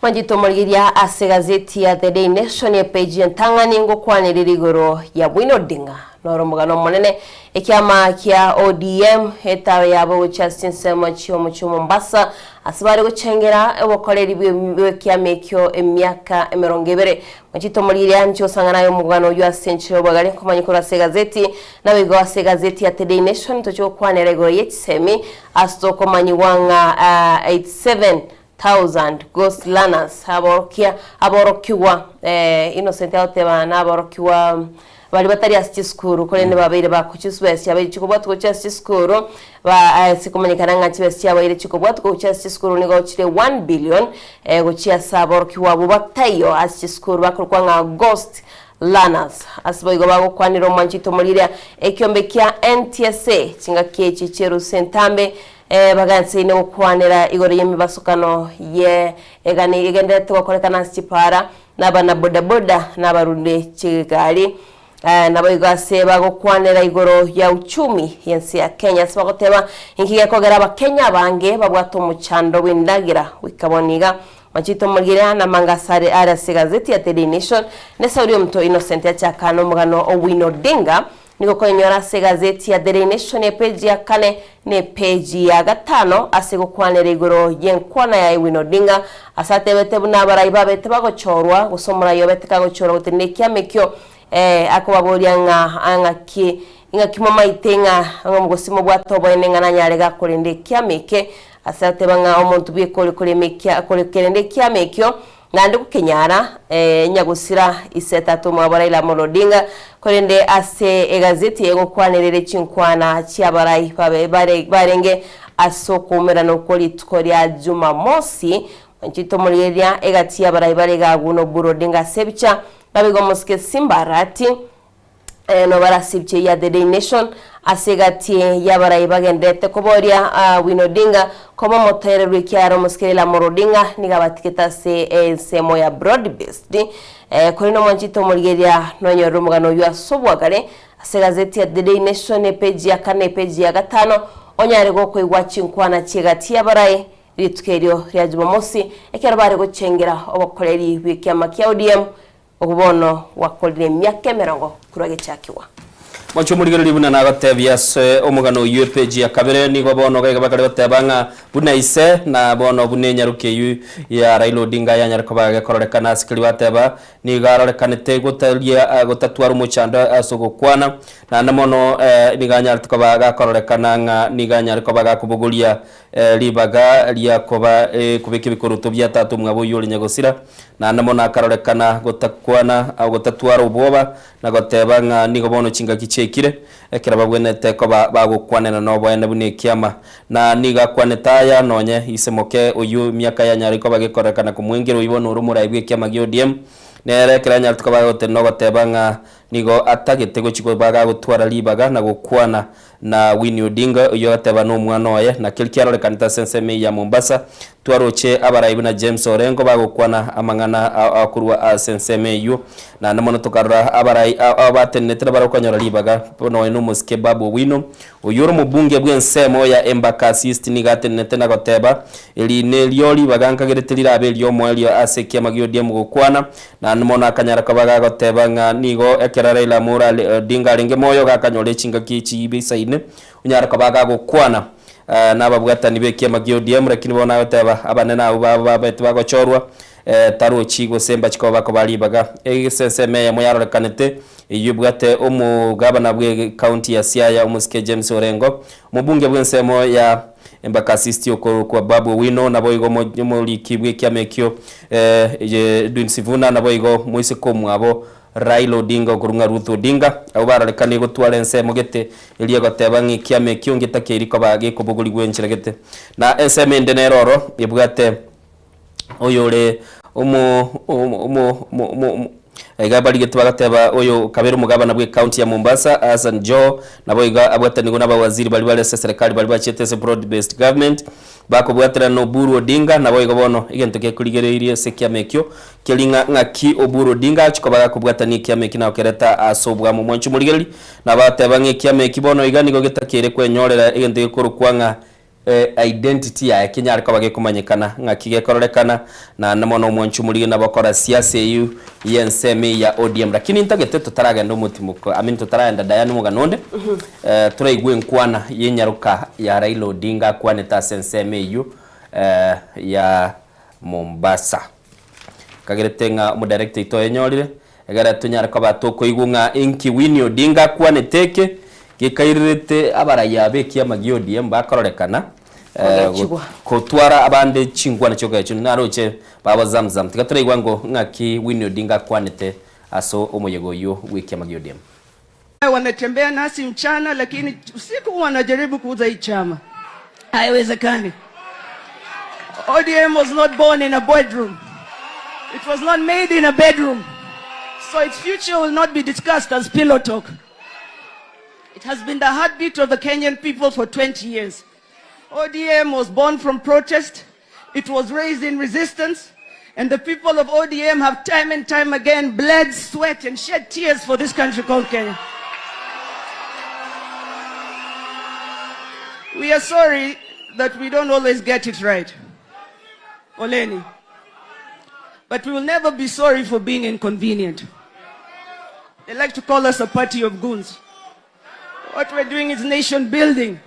Manjito moligiria ase gazeti ya The Daily Nation ya page ya ntangani ngo kwanirira igoro ya Bwino Odinga noro mugano monene ekyama kya ODM hetawe yabo cyasinsemo cyo mu Mombasa asibare gucengera obokoreri bw'ekyamekyo emyaka 20 Manjito moligiria ncho sangana yo mugano yo asencho bagale komanyikora se gazeti nabigo ase gazeti ya The Daily Nation tocho kwanirira igoro yetsemi asto komanyiwanga 87,000 ghost learners aborokiwa innocent outeba naborokiwa bali batari asiti skuru kolende babire bakuchiswesi abaye chikobwatu ko chasi skuru ba sikomanyikana nga chibesi abaye chikobwatu ko chasi skuru nigo chire 1 billion gochia saborokiwa bubatayo asiti skuru bakurwa nga ghost learners asiboigo bago kwaniro Manchito mulira ekyombe kya NTSA chinga kechi cheru sentambe baganse ine ukwanira igoro yemibasukano ye egani igende tukokolekana sipara nabana bodaboda nabarunde chigali nabaigase bagokwanira igoro ya uchumi yensi ya Kenya sibagoteba inkiye kogera abakenya bange babwato muchando windagira wikaboniga Manchito mulira na mangasare ara gazeti ya The Daily Nation nesauri mto innocent ya chakano mugano Bwino Odinga niko kwenyora se gazeti ya The Daily Nation page ya kane ne page ya gatano asego kwanere igoro yenkwana ya Bwino Odinga asate bete buna baraiba bete bagochorwa gusomura yo bete kagochorwa gutene kyamekyo akobabulya angaki ingakimoma itenga ngomugosimo bwatobo enenga nanyale gakolende kyameke asate banga omuntu bikole mekya kolekende kyamekyo nande kukenyara nyagusira isetatu mwabara ila Odinga kolende ase gazeti yego kwanirire chinkwana chiabarai barenge asokumera no koli tukoria Jumamosi Manchito muliria egati yabarai barega guno Odinga sebicha babigo muske simbarati no barasibche ya The Daily Nation asegati yabarai bagendete koboria Bwino Odinga komo motere rwikyaro muske la Odinga nigabatiketa se semo ya broad based kolino Manchito muliria nonyo rumugano ywa sobwagale asegazeti ya The Daily Nation page ya kane page ya gatano onyare go kwigwa chinkwana chigati yabarai ritukerio rya Jumamosi ekero bare gucengera obokoreri bw'ikyama kya ODM okubono wakolire myaka 70 kurage chakiwa Mwacho muligero libuna na batebya se omugano UPG ya kabere ni gobono ga bakare batebanga buna ise na bono bunenya rukeyu ya Raila Odinga ya nyarko baga kororekana askili bateba ni garorekanete gotalia gotatwara umuchanda asogokwana na namono ni ganyar tukabaga kororekana nga ni ganyar ko baga kubugulia libaga lya koba kubike bikoruto bya tatu mwabo yuli nyagosira na namono akarorekana gotakwana au gotatwara uboba na gotebanga ni gobono chinga kichekire ekera babwenete ko bagukwanena no bwene bune kiama na niga kwanetaya nonye isemoke uyu myaka ya nyari ko bagikorekana kumwingiro ibona urumura ibwe kiama gyo ODM nere kera nyari tuko bagote no gotebanga nigo atagete chiko baga gutwara libaga na gukwana na Bwino Odinga uyo ateba no mwana oye na kilkiaro le kanita senseme ya Mombasa twaroche abaraibu na James Orengo bagukwana amangana akurwa senseme yu na namono tokarra abarai abatenetera barokonyora libaga no eno muske babu wino uyoro mubunge bwensemo ya Embakasi East nigatenete na goteba eli nelyo libaga geretelira abelyo mwelyo asekia magyo dia mugukwana na namono akanyara kabaga goteba nga nigo ekera Raila Odinga lenge moyo gakanyole chinga kichi ibisaine unyara kabaga gukwana nababwatani bekia magyo DM rakini bona yoteba abanena aba bagochorwa tarochi gosemba chikoba ko balibaga senseme ya moyaro kanete yubwate umugabana bwe county ya Siaya umuske James Orengo mubunge bwensemo ya Embakasi East kwa babu wino naboigo muri kibwe kyamekyo Dunsivuna naboigo mwise ko mwabo Raila Odinga kurunga Ruth Odinga abo bararekane gutwara ensemo gete eliye gotebangi kiame kyongeta keriko bage kubuguli gwenchira gete na ensemo ndeneroro yebwate oyore iga baligete bagateba oyo Kaberu mugabana bwe county ya Mombasa Hassan Joe nabo iga abwatani gona abawaziri bali bale serikali bali bachete broad based government bako bwatira no Oburu Odinga nabo iga bono igento ke kuligereirie sekiamekyo kelinga ngaki Oburu Odinga chikobaga kubwatani kiameki na okereta asobwa mu mwanchu muligeri nabateba ngekiameki bono iga nigo getakere kwenyorera igento gekuru kwanga identity ya Kenya ariko bagekumanyekana ngakigekororekana na namono mwanchu muri na bakora siasa yu yenseme ya ODM lakini ntagete tutaragenda umutimuko tutaragenda Diana Muganonde turaigwe nkwana yenyaruka ya Raila Odinga kwane ta senseme yu ya Mombasa kageretenga mu director ito yenyorire egara tunyarako batoko igunga inki Winnie Odinga kwane teke gikairete abaraya beki ya magio ODM bakororekana kotwara abande chingwa na choga cyo naroche baba zamzam tigatura igwango ngaki Winnie Odinga kwanete aso omoyego yo wiki ya magio ODM wanatembea nasi mchana lakini usiku wanajaribu kuuza hii chama. Haiwezekani. ODM was not born in a bedroom. It was not made in a bedroom. So its future will not be discussed as pillow talk. It has been the heartbeat of the Kenyan people for 20 years. ODM was born from protest. It was raised in resistance. And the people of ODM have time and time again bled, sweat, and shed tears for this country called Kenya. We are sorry that we don't always get it right. Oleni. But we will never be sorry for being inconvenient. They like to call us a party of goons. What we're doing is nation building.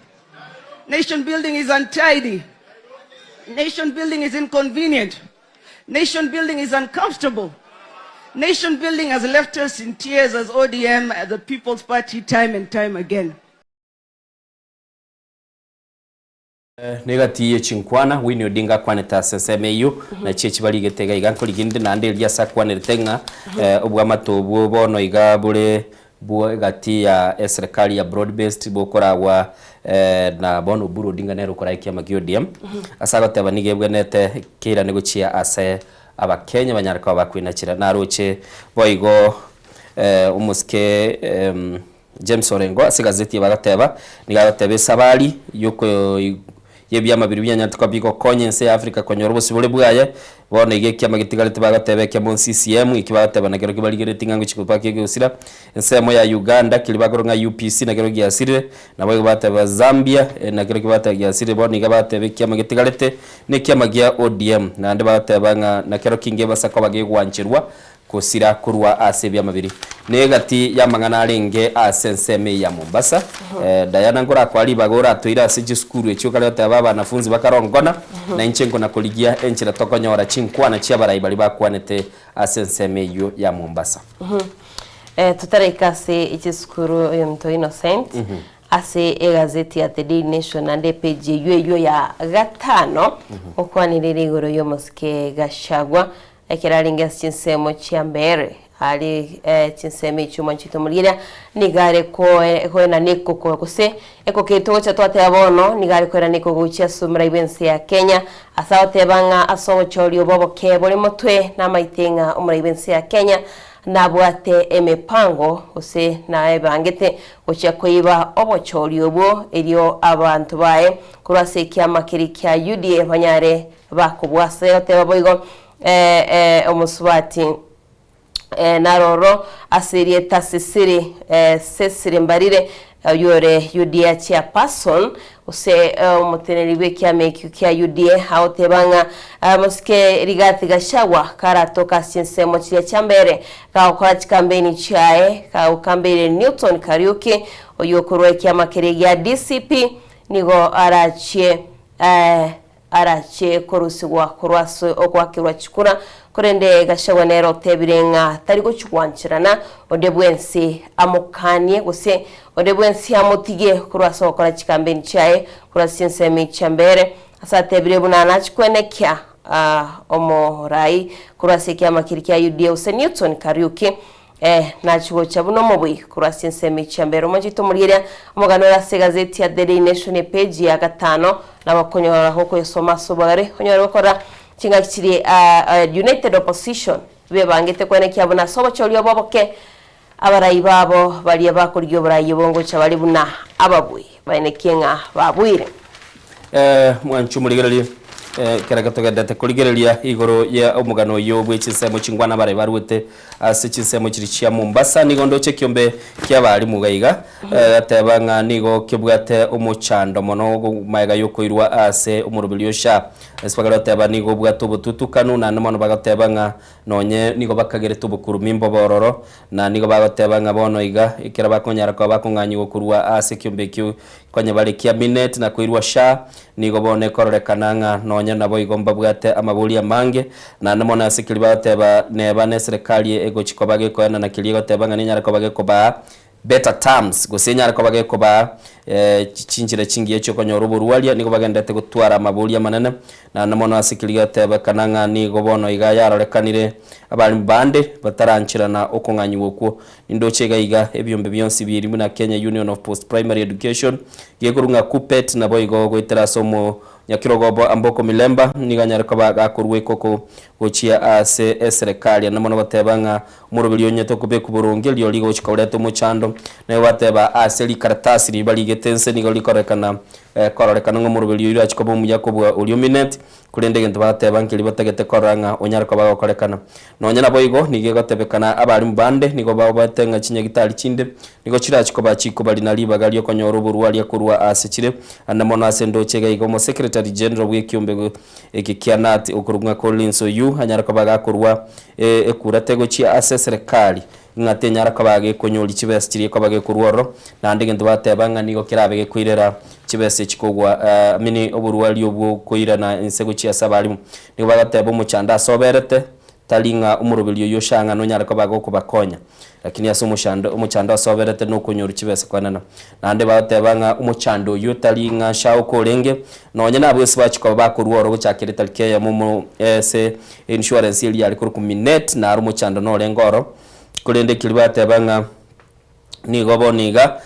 Nation building is untidy. Nation building is inconvenient. Nation building is uncomfortable. Nation building has left us in tears as ODM, as the People's Party, time and time again. Negati chinkwana Winnie Odinga kwaneta seseme yu na chechi bali getega iganko liginde na ande liya sakwane tenga obwamato bono igabule buo gati ya serikali ya broad based bokora wa na bono Oburu Odinga nero kora ikia magio ODM asaga tabanige bwenete kira negochia ase abakenya banyaraka bakwina chira naroche boigo umuske James Orengo asigazeti bagateba nigatebe sabali yoko yebyama biru byanyatuka biko konyense Africa konyoro bosibole bwaye bona igekya magitigalete bagatebeke mu CCM ikibateba nagero kibaligereti ngango chikupake gusira ensemo ya Uganda kilibagoro nga UPC nagero gyasire nabo bateba Zambia nagero kibata gyasire bona igabatebeke magitigalete nekyamagia ODM nande bateba nga nakero kinge basako bagegwanchirwa kusira kurwa asebya mabiri negati yamangana arenge asenseme ya Mombasa Diana ngora kwali bagora toira asije skuru ekyo kale baba banafunzi bakarongona na inchengo na koligia enchira tokonyora chinkwana chiabarayi bali bakwanete asenseme yo ya Mombasa tutareka iki skuru yo mto Innocent ase egazeti ya The Daily Nation ande page yo ya gatano okwanirira igoro yo Muske Gashagwa ekiralinga chinsemo chiambere ali chinsemo chuma chitumulira nigare ko na niko ko kose eko keto cha twate abono nigare ko na niko guchia sumra ibense ya Kenya asaote banga asomo chori obobo ke bole motwe na maitenga umra ibense ya Kenya na bwate emepango ose na ebangete guchia koiba obo chori obo elio abantu bae kurase kiamakiri kya UDA banyare bakubwase ote baboigo omuswati naroro asirie tasisiri sesire mbarire yore UDA chairperson use umuteneri beki ameki kya UDA haotebanga Muske Rigathi Gachagua karatoka sinsemo chya chambere ka ukora chikambeni chae ka ukambere Newton Kariuki oyokorwe kya makerege ya DCP nigo arache korusigwa kurwaso okwakirwa chikura kurende Gachagua nero tebirenga tariko chukwanchirana odebwensi amukanie guse odebwensi amutige kurwaso okora chikambeni chae kurasinsemi chambere asa tebire bunana chikwenekya omorai kurasikia makirikia UDA use Newton Kariuki na chuo cha buno mobui kurasinsemi chambere mojito mulira omugano ya segazeti ya The Daily Nation page ya gatano na bakonyora hoko yosoma sobare onyora gukora kinga kiri United Opposition bebangite kwene kia buna sobo chori oboboke abarai babo bali abakoryo burayi bongo chabali buna ababui baine kenga babwire mwanchu muligereri keraga togendete kurigereria igoro ya omugano yo bw'ekisemo kingwana bare barwete ase kisemo kiri cia Mombasa nigondo chekiombe kia bari mugaiga atebanga nigo kibwate omuchando mono maiga yokoirwa ase omurubiri osha espagaro teba nigo bwato bututukanu na nomono bagatebanga nonye nigo bakagere tubukuru mimbo bororo na nigo bagatebanga bono iga ikira bakonyara kwa bakunganyi gokurwa ase kiombe kyu kwanye bari kia minet na koirwa sha nigo bone kororekananga nonye nabo igomba bwate amabuli amange na namona asikiri bateba neba ne serikali ego chikobage koena na kiligo tebanga ninyara kobage koba better terms gusenyara kobage koba chinjire chingiye cyo konyoro buruwalia nigo bagendete gutwara amabuli amanene na namona asikiri teba kananga nigo bono iga yarorekanire abali bande bataranchirana okunganyi wokuo indochega iga ebyombe byonsi biri muna Kenya Union of Post Primary Education gekurunga kupet na boigo goitera somo nyakirogobo amboko milemba niganyara kabaga kurwe koko gochia ase serikali na mono batebanga murubiri onyeto kube kuburunge lyo ligo chikoleto muchando na bateba ase likaratasi libaligetense nigo likorekana kororekana ngo murubiri yiro achikobo muyakobwa uliominate kulende gento bateba nkili bategete koranga onyara kabaga korekana nonyana boigo nige gotebekana abali mbande nigo babatenga chinya gitali chinde nigo chira chikoba chikobali na libaga lyo konyoro buruali kurwa ase chire anamona ase ndo chega igo mo Secretary General w'ikiombe ekikianati okurunga Collins Oyu hanyara kabaga kurwa ekuratego chi ase serikali ngate nyara kabaga konyoli chibese chiri kabaga kurworo na ndege ndo batebanga nigo kirabe kwirera chibese chikogwa mini oburuali obwo koirana insego chi asabalimu nigo bagatebo muchanda soberete talinga umurubiri yoshanga no nyara kabaga kubakonya lakini aso umuchando asoberete no kunyura kibese kwanana nande batebanga umuchando yo talinga shao kolenge nonye nabwese bachiko bakurworo gucyakire talike ya mumu se insurance ili yali kuri minet na ari umuchando no lengoro kulende kilibatebanga nigo boniga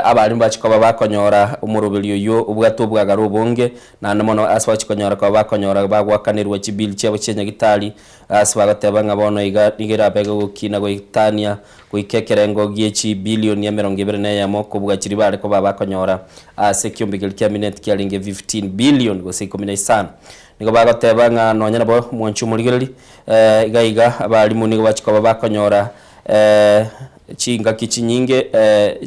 abali bachiko bakonyora umurubiri yo ubwato bwagara ubonge na namono aswa chikonyora kwa bakonyora bagwakanirwa chibili cyabo cyenya gitali aswa gatebanga bono iga nigera bega gukina go Itania go ikekerengo gieci billion ya 20 ya moko bwa kiri bale ko bakonyora ase kiombe kya minute kyalinge 15 billion go 15 nigo bagatebanga nonyana bo mwanchu muligereri iga abali munigo bachiko bakonyora chinga kichinyinge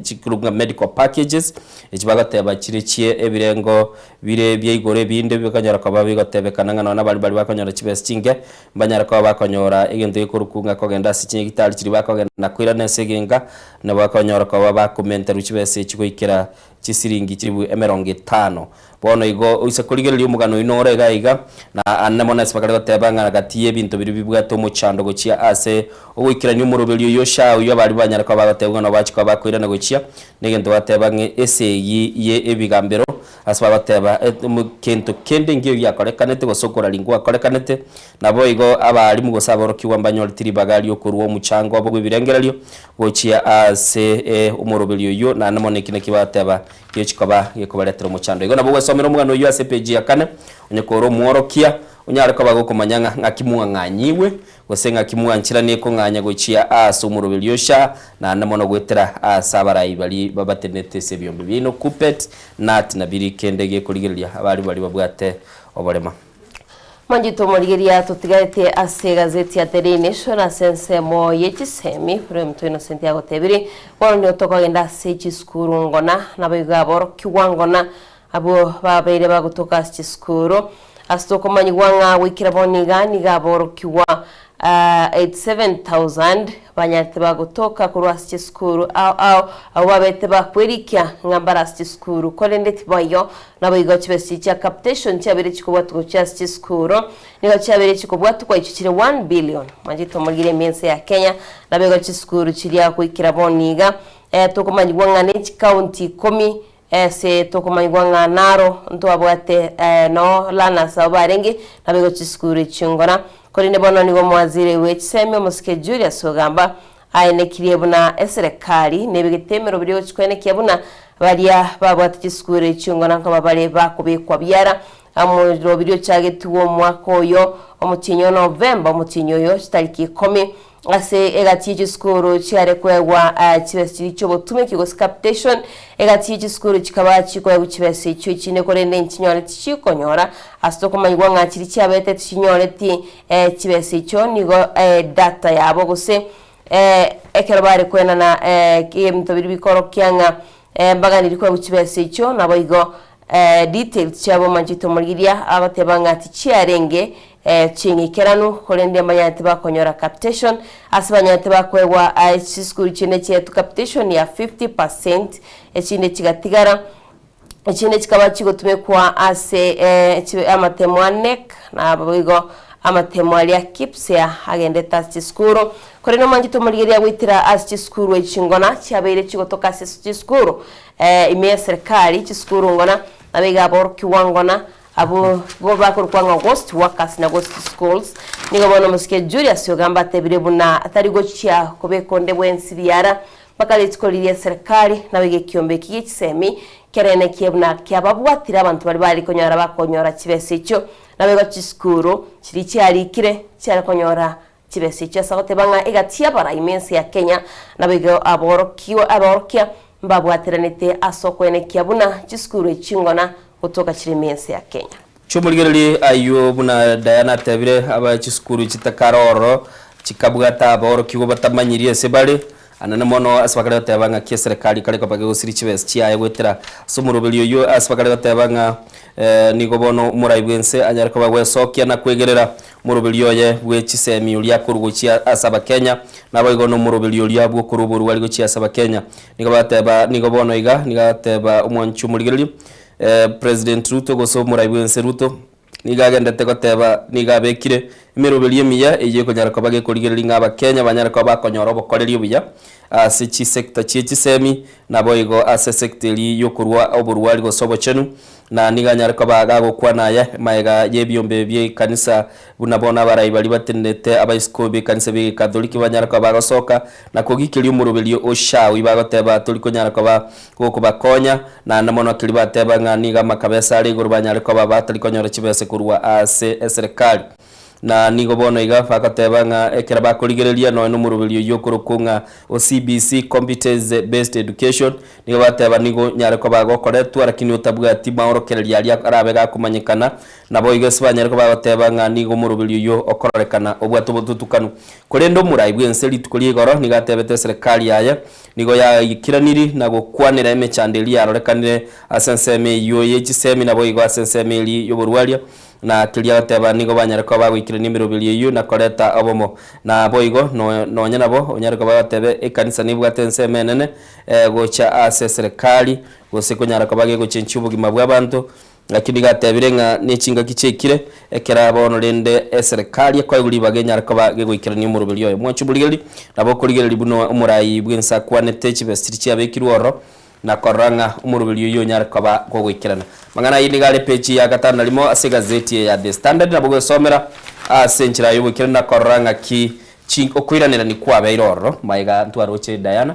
chikurunga medical packages ekibagateba kirikie ebirengo bire byeigore binde bikanyara kwa bigatebekana nona bali bakonyora chibese chinge mbanyara kwa bakonyora egento ikurukunga kogenda sichinge gitali kiri bakogenda nakwira nesegenga na bakonyora kwa bakomenta chibese chikoikira chisiringi kiribu 50 bono igo uise kurigereri umugano inore gaiga na anamona sipakara gatebanga gatiye bintu biri bibwato muchando gochia ase owikiranye umurubiri yosha uyo bali banyara kwa bagatebwa no bachiko bakwira na gochia negento batebange eseyi ye ebigambero asaba bateba mukento kende ngiyo yakorekanete gosokora lingwa korekanete nabo igo abali mu gosaboro kiwambanyol tiri bagali okuruwo muchango abo birengeralyo gochia ase umurubiri yo na namone kine kibateba kiyo chikoba yekobaletero muchando igo nabo somero mugano yo ase page yakane onyekoro muorokia unyara ko bagokomanyanga ngakimwanganyiwe gosenga kimwanchira ne ko nganya gochia ase umurubiri yosha na namono gwetera asabarayi bali babatenete se byombe bino kupet nat na biri kendege kurigeria abali bali babwate oborema Manjito morigeria tutigate ase gazeti ya Daily Nation asense mo yechisemi Premto Innocent yago tebiri wano otokogenda se chiskuru ngona nabiga boro kiwangona abo babeire bagutoka chiskuru astoko manyigwanga wikira boniga niga boro kiwa 87,000 banyate bagutoka kurwa chiskuru au babete bakwirikia ngambara chiskuru kolende tibayo nabo igo chibesi cha captation cyabere chikobwa tugocha chiskuru nigo cyabere chikobwa tukwa ichikire 1 billion manjito mugire mense ya Kenya nabo igo chiskuru chiria kwikira boniga tokomanyigwanga ne county 10 se tokomanyigwanga naro nto abwate no lana sabarenge nabo igo chiskuru chingona Korine bono nigo mwazire wechiseme musike Julius Ogamba aine kiriyebuna eserekali nebigetemero biriyo chikwene kiyebuna baria babwata chiskure chingona nkaba bare bakubikwa byara amurobirio chagetuo mwaka oyo omutinyo November omutinyo yo tariki 10 ase egati skuru cyare kwegwa kibesi cyo botume kigosi capitation egati skuru kikaba kikwegwa kibesi cyo kine korende ntinyore tikikonyora asito kumanywa ngakiri cyabete tinyore ti kibesi cyo nigo data yabo gose ekero bare kwena na kimto biri bikoro kyanga bagani rikwa kibesi cyo nabo igo details cyabo manjito muriria abatebanga ati cyarenge chingikeranu kolende manyati bakonyora capitation asibanyati bakwegwa school chine chetu capitation ya 50% echine chigatigara echine chikaba chigotume kwa ase amatemwanek na bigo amatemwali ya kipsia agende tasi skuru koreno manjito muriria gwitira ase skuru echingona cyabeire chigotoka ase skuru ime serikali chiskuru ngona abiga bor kiwangona abo bo bakorwanga ghost workers na ghost schools nigo bono musike Julius yogamba tebirebuna atari gochya kobekonde bwensi byara bakale tsikolirie serikali na bige kiombe kigitsemi kerene kiebuna kyababwatira abantu bari bari konyora bakonyora kibese cyo nabego chiskuru kiri cyarikire cyara konyora kibese cyo sagote banga igatia bara imensi ya Kenya nabego aborokia mbabwatiranite asokwene kiabuna chiskuru chingona kutoka chirimensi ya Kenya. Chumuligereli ayo buna Diana Tebire aba chiskuru chitakaroro chikabwata aboro kigo batamanyirie sebale anana mono aswakale tabanga ke serikali kale kopage usiri chibes chiaye gwetera sumurubelio yo aswakale tabanga nigo bono muraibwense anyariko bagwe sokia na kwegerera murubelio ye bwe chisemi uli akuruguchia asaba Kenya nabo igono murubelio uli abwo kuruburu wali guchia asaba Kenya nigo bateba nigo bono iga nigateba umwanchu muligereli President Ruto goso muraibwense Ruto nigagenda tekoteba nigabekire imerobelie miya eye konyara ko bage kurigereri ngaba Kenya banyara ko bakonyora bokoreri buya ase chi sector chi semi nabo igo ase sector yokurwa oburwari go sobo chenu na niganyara ko baga gukwana ya maega yebyombe bye kanisa bunabona barayi bali batendete abayiskobe kanisa be katoliki banyara ko bagosoka na kogikiri umurobelio oshawi bagoteba tuli konyara ko ba bakonya na namono kili bateba nganiga makabesa ari gurbanyara ko batali konyora kibese kurwa ase serikali na nigo bono iga fakateba nga ekera bakoligerelia no numurubelio yokurukunga o CBC competence based education nigo bateba nigo nyare ko bagokoretwa lakini utabwa tima orokerelia ali arabega kumanyikana nabo iga sibanyare ko bateba nga nigo murubelio yo okororekana obwato bututukanu kolendo muraibwense litukoliye goro nigatebete serikali yaya nigo ya ikiraniri nago kwanira emechandeli arorekanire asenseme yo yechisemi nabo igo asenseme li yoborwalia na kilia teba nigo banyara ko bagwikire nimero biliyo na koleta abomo na boigo no nyana bo onyara ko batebe ekanisa nibwatense menene gocha ase serikali gose konyara ko bage gochenchubugi mabwabantu lakini gatebirenga nechinga kichekire ekera bono lende serikali ko iguli bage nyara ko bage gwikire nimero biliyo mwanchubuligeli nabo kuligeli buno umurayi bwensa kwanete chibestiri abekirworo na koranga umurubelio yo nyara kwa gwikirana mangana yini gale page ya gatana limo ase gazeti ya The Standard na bugwe somera asenchira yo gwikirana na koranga ki okwiranira ni kwa beiroro maiga ntwaroche Diana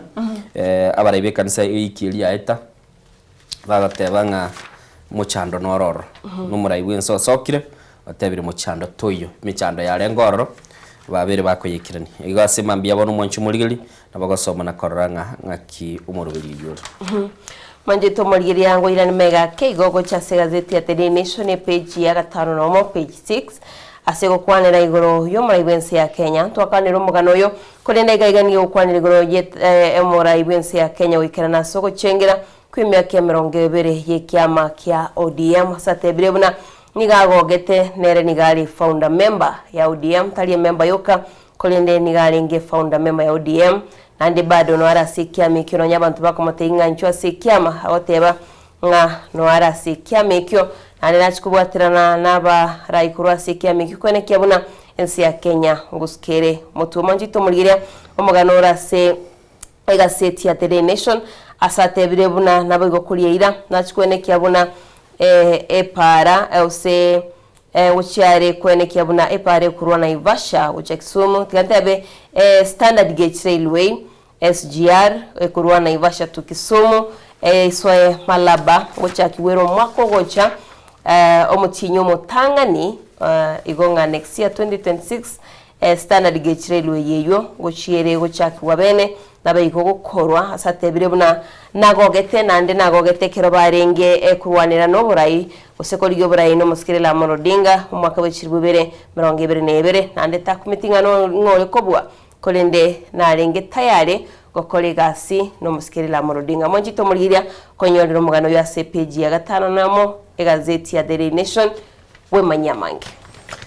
abarebe kanisa ikilia eta bagatebanga muchando nororo numura ibwenso sokire batebire muchando toyo michando ya lengoro babere bakoyikirani igase mambia bono mwanchu muligeli nabagosoma na koranga ngaki umurubeli yoro manjito muligeli yango irani mega keigogo cha gazeti ya The Nation page ya 5 no page 6 asego kwanira igoro yo muraibense ya Kenya twakanira umugano yo kolenda igaiganiye ukwanira igoro yet muraibense ya Kenya wikirana soko chengera kwimya kya 20 yekyama kya ODM satebire buna nigagogete nere nigali founder member ya ODM tali member yoka kolende nigali nge founder member ya ODM nandi bado no arasikia mikiro nyabantu bakomoteinga nchwa sikiama awoteba nga no arasikia mikyo nandi nachikubwatirana naba raikurwa sikia mikyo kwene kyabuna ensi ya Kenya nguskere mutu manjito muligiria omuganora se egazeti ya The Nation asatebire buna nabo kuliira nachikwene kyabuna epara ose uchiare kwene kyabuna epare kurwa na Ivasha ucheksumu tigatebe Standard Gauge Railway SGR kurwa na Ivasha tukisumu soe malaba ucha kiwero mwako gocha omutinyo mutangani igonga next year 2026 standard gauge railway yeyo gochiere gochakwa bene nabaiko gukorwa asatebire buna nagogete nande nagogete kero barenge kurwanira no burayi usekoryo burayi no musikire la Odinga umwaka wa 2022 nande takumitinga no ngore kobwa kolende narenge tayare gokore gasi no musikire la Odinga monjito muliria konyorero mugano ya CPG ya gatano namo egazeti ya Daily Nation we manyamange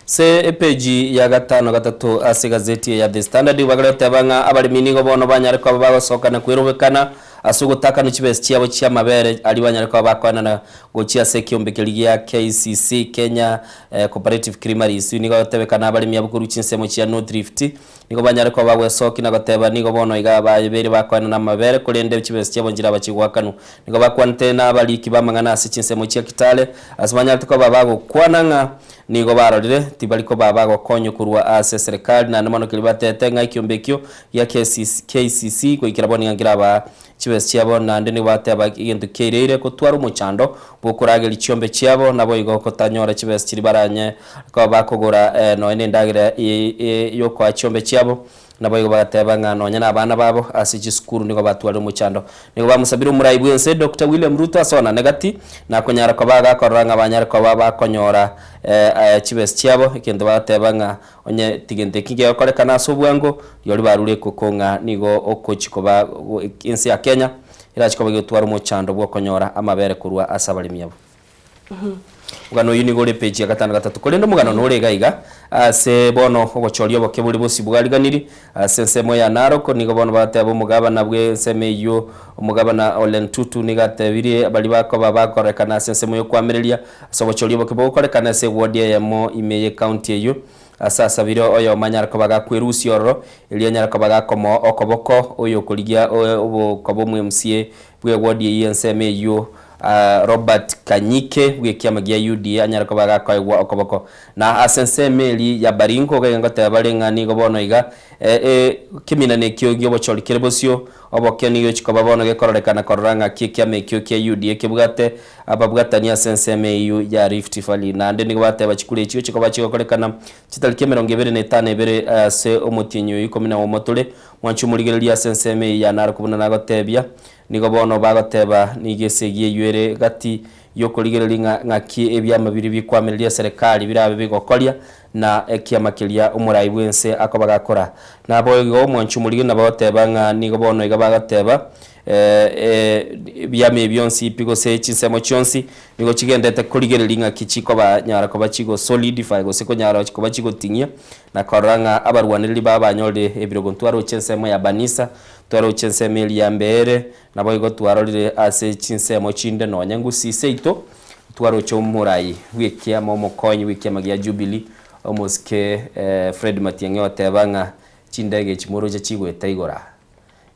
se page ya gatano gatatu ase gazeti ya The Standard bagarete banga abarimini go bono banyare ko bagosoka na kwirubekana asugutaka no chibesi cyabo cyamabere ali banyare ko bakwana na gochia se kiyombekeli ya KCC Kenya Cooperative Creameries nigo tebekana abarimi abukuru chinsemo cya No Drift nigo banyare ko bagwesoka na goteba nigo bono iga bayebere bakwana na mabere kurende chibesi cyabo ngira bakigwakanu nigo bakwante na abaliki bamangana ase chinsemo cya Kitale asbanyare ko babago kwananga nigo barorire tibaliko babago konyo kurwa ase serikali na namano kilibatete nga ikyombekyo ya KCC ko ikiraboni ngira ba chibesi cyabo nande ni bateba igintu kerere ko twara umucando bukuragira icyombe cyabo nabo igo ko tanyora chibesi kiri baranye ko bakogora no ene ndagira yo kwa cyombe cyabo nabo igo bateba ngano nya nabana babo asiji skuru nigo batwara umucando nigo bamusabira umurayi bwense Dr. William Ruto asona negati na konyara ko baga koranga banyara ko baba konyora chibesi cyabo ikendo bateba nga onye tigende kige korekana sobwango yori barure kukonga nigo okochiko ba insi ya Kenya irachiko bagitwara umucando bwo konyora amabere kurwa asabalimi yabo ugano yini gore page ya gatano gatatu kolendo mugano norega iga se bono ogochorio bokebuli bosi bugariganiri sensemo ya Narok nigo bono batebo mugabana bwe semeyo umugabana Olen Tutu nigatebiri abali bako babakorekana sensemo yo kwamerelia sogochorio bokebo korekana se wodi ya mo imeye county eyo asasa biro oyo manyara ko bagakwerusi oro ili nyara ko bagakomo okoboko oyo kuligia obo mu MCA bwe wodi yenseme yo Robert Kanyike bwekiama gya UD anyara ko bagakoywa okoboko na asense meli ya Baringo gengo tabarenga nigo bono iga kimina ne kyo gyobo choli kerebosio oboke niyo chikoba bono gekororekana koranga kikiame kyo kya UD kebugate ababwatania asense meyu ya Rift Valley na ande nigo bateba chikule chiyo chikoba chikorekana chitalike 25 ebere se omutinyo ikomina omotole mwanchumuligerelia asense meyu ya Narok buna nagotebia nigo bono bagoteba nigesegie yuere gati yokoligerelinga ngaki ebyamabiri bikwamerelia serikali birabe bigokolia na ekiamakilia umurayi bwense ako bagakora nabo igo mwanchumulige naboteba nga nigo bono iga bagoteba byame byonsi pigo se chinsemo chonsi nigo chigendete koligerelinga kichiko ba nyara ko bachigo solidify go seko nyara ko bachigo tinya na koranga abarwanirili baba nyolde ebirogo ntwaro chinsemo ya Banisa twaro chinsemo ya mbere nabo igo twarorire ase chinsemo chinde no nyangu siseito twaro chomurayi wikia momo konyi wikia magia Jubilee omoske Fred Matiang'i otebanga chindege chimoro cha chigwe taigora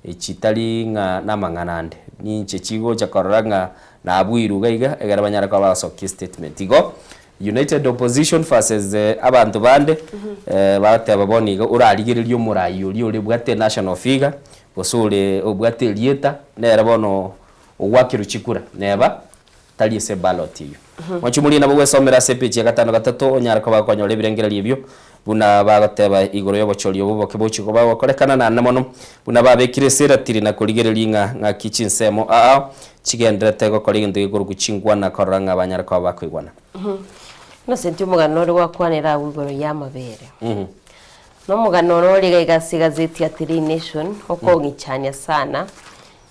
echitali nga namanganande ninche chigo chakoranga na abwiru gaiga egara banyara kwa basoki statement igo United Opposition versus abantu bande bateba boniga urarigirira umurayi uri bwate national figure bosule obwate lieta nera bono ogwakiru chikura neba tali se ballot iyo mwachumuli nabo wesomera CPG ya gatano gatatu onyara ko bakonyole birengera libyo buna bagoteba igoro yobocholi obuboke bochiko bakorekana na namono buna babekire seratiri na kuligerelinga nga kichinsemo chigendrete go kolinga igoro guchingwa na koranga banyara ko bakwigwana no senti mugano ri wakwanira igoro ya mabere no mugano ri gasiga zeti ya Daily Nation okongichanya sana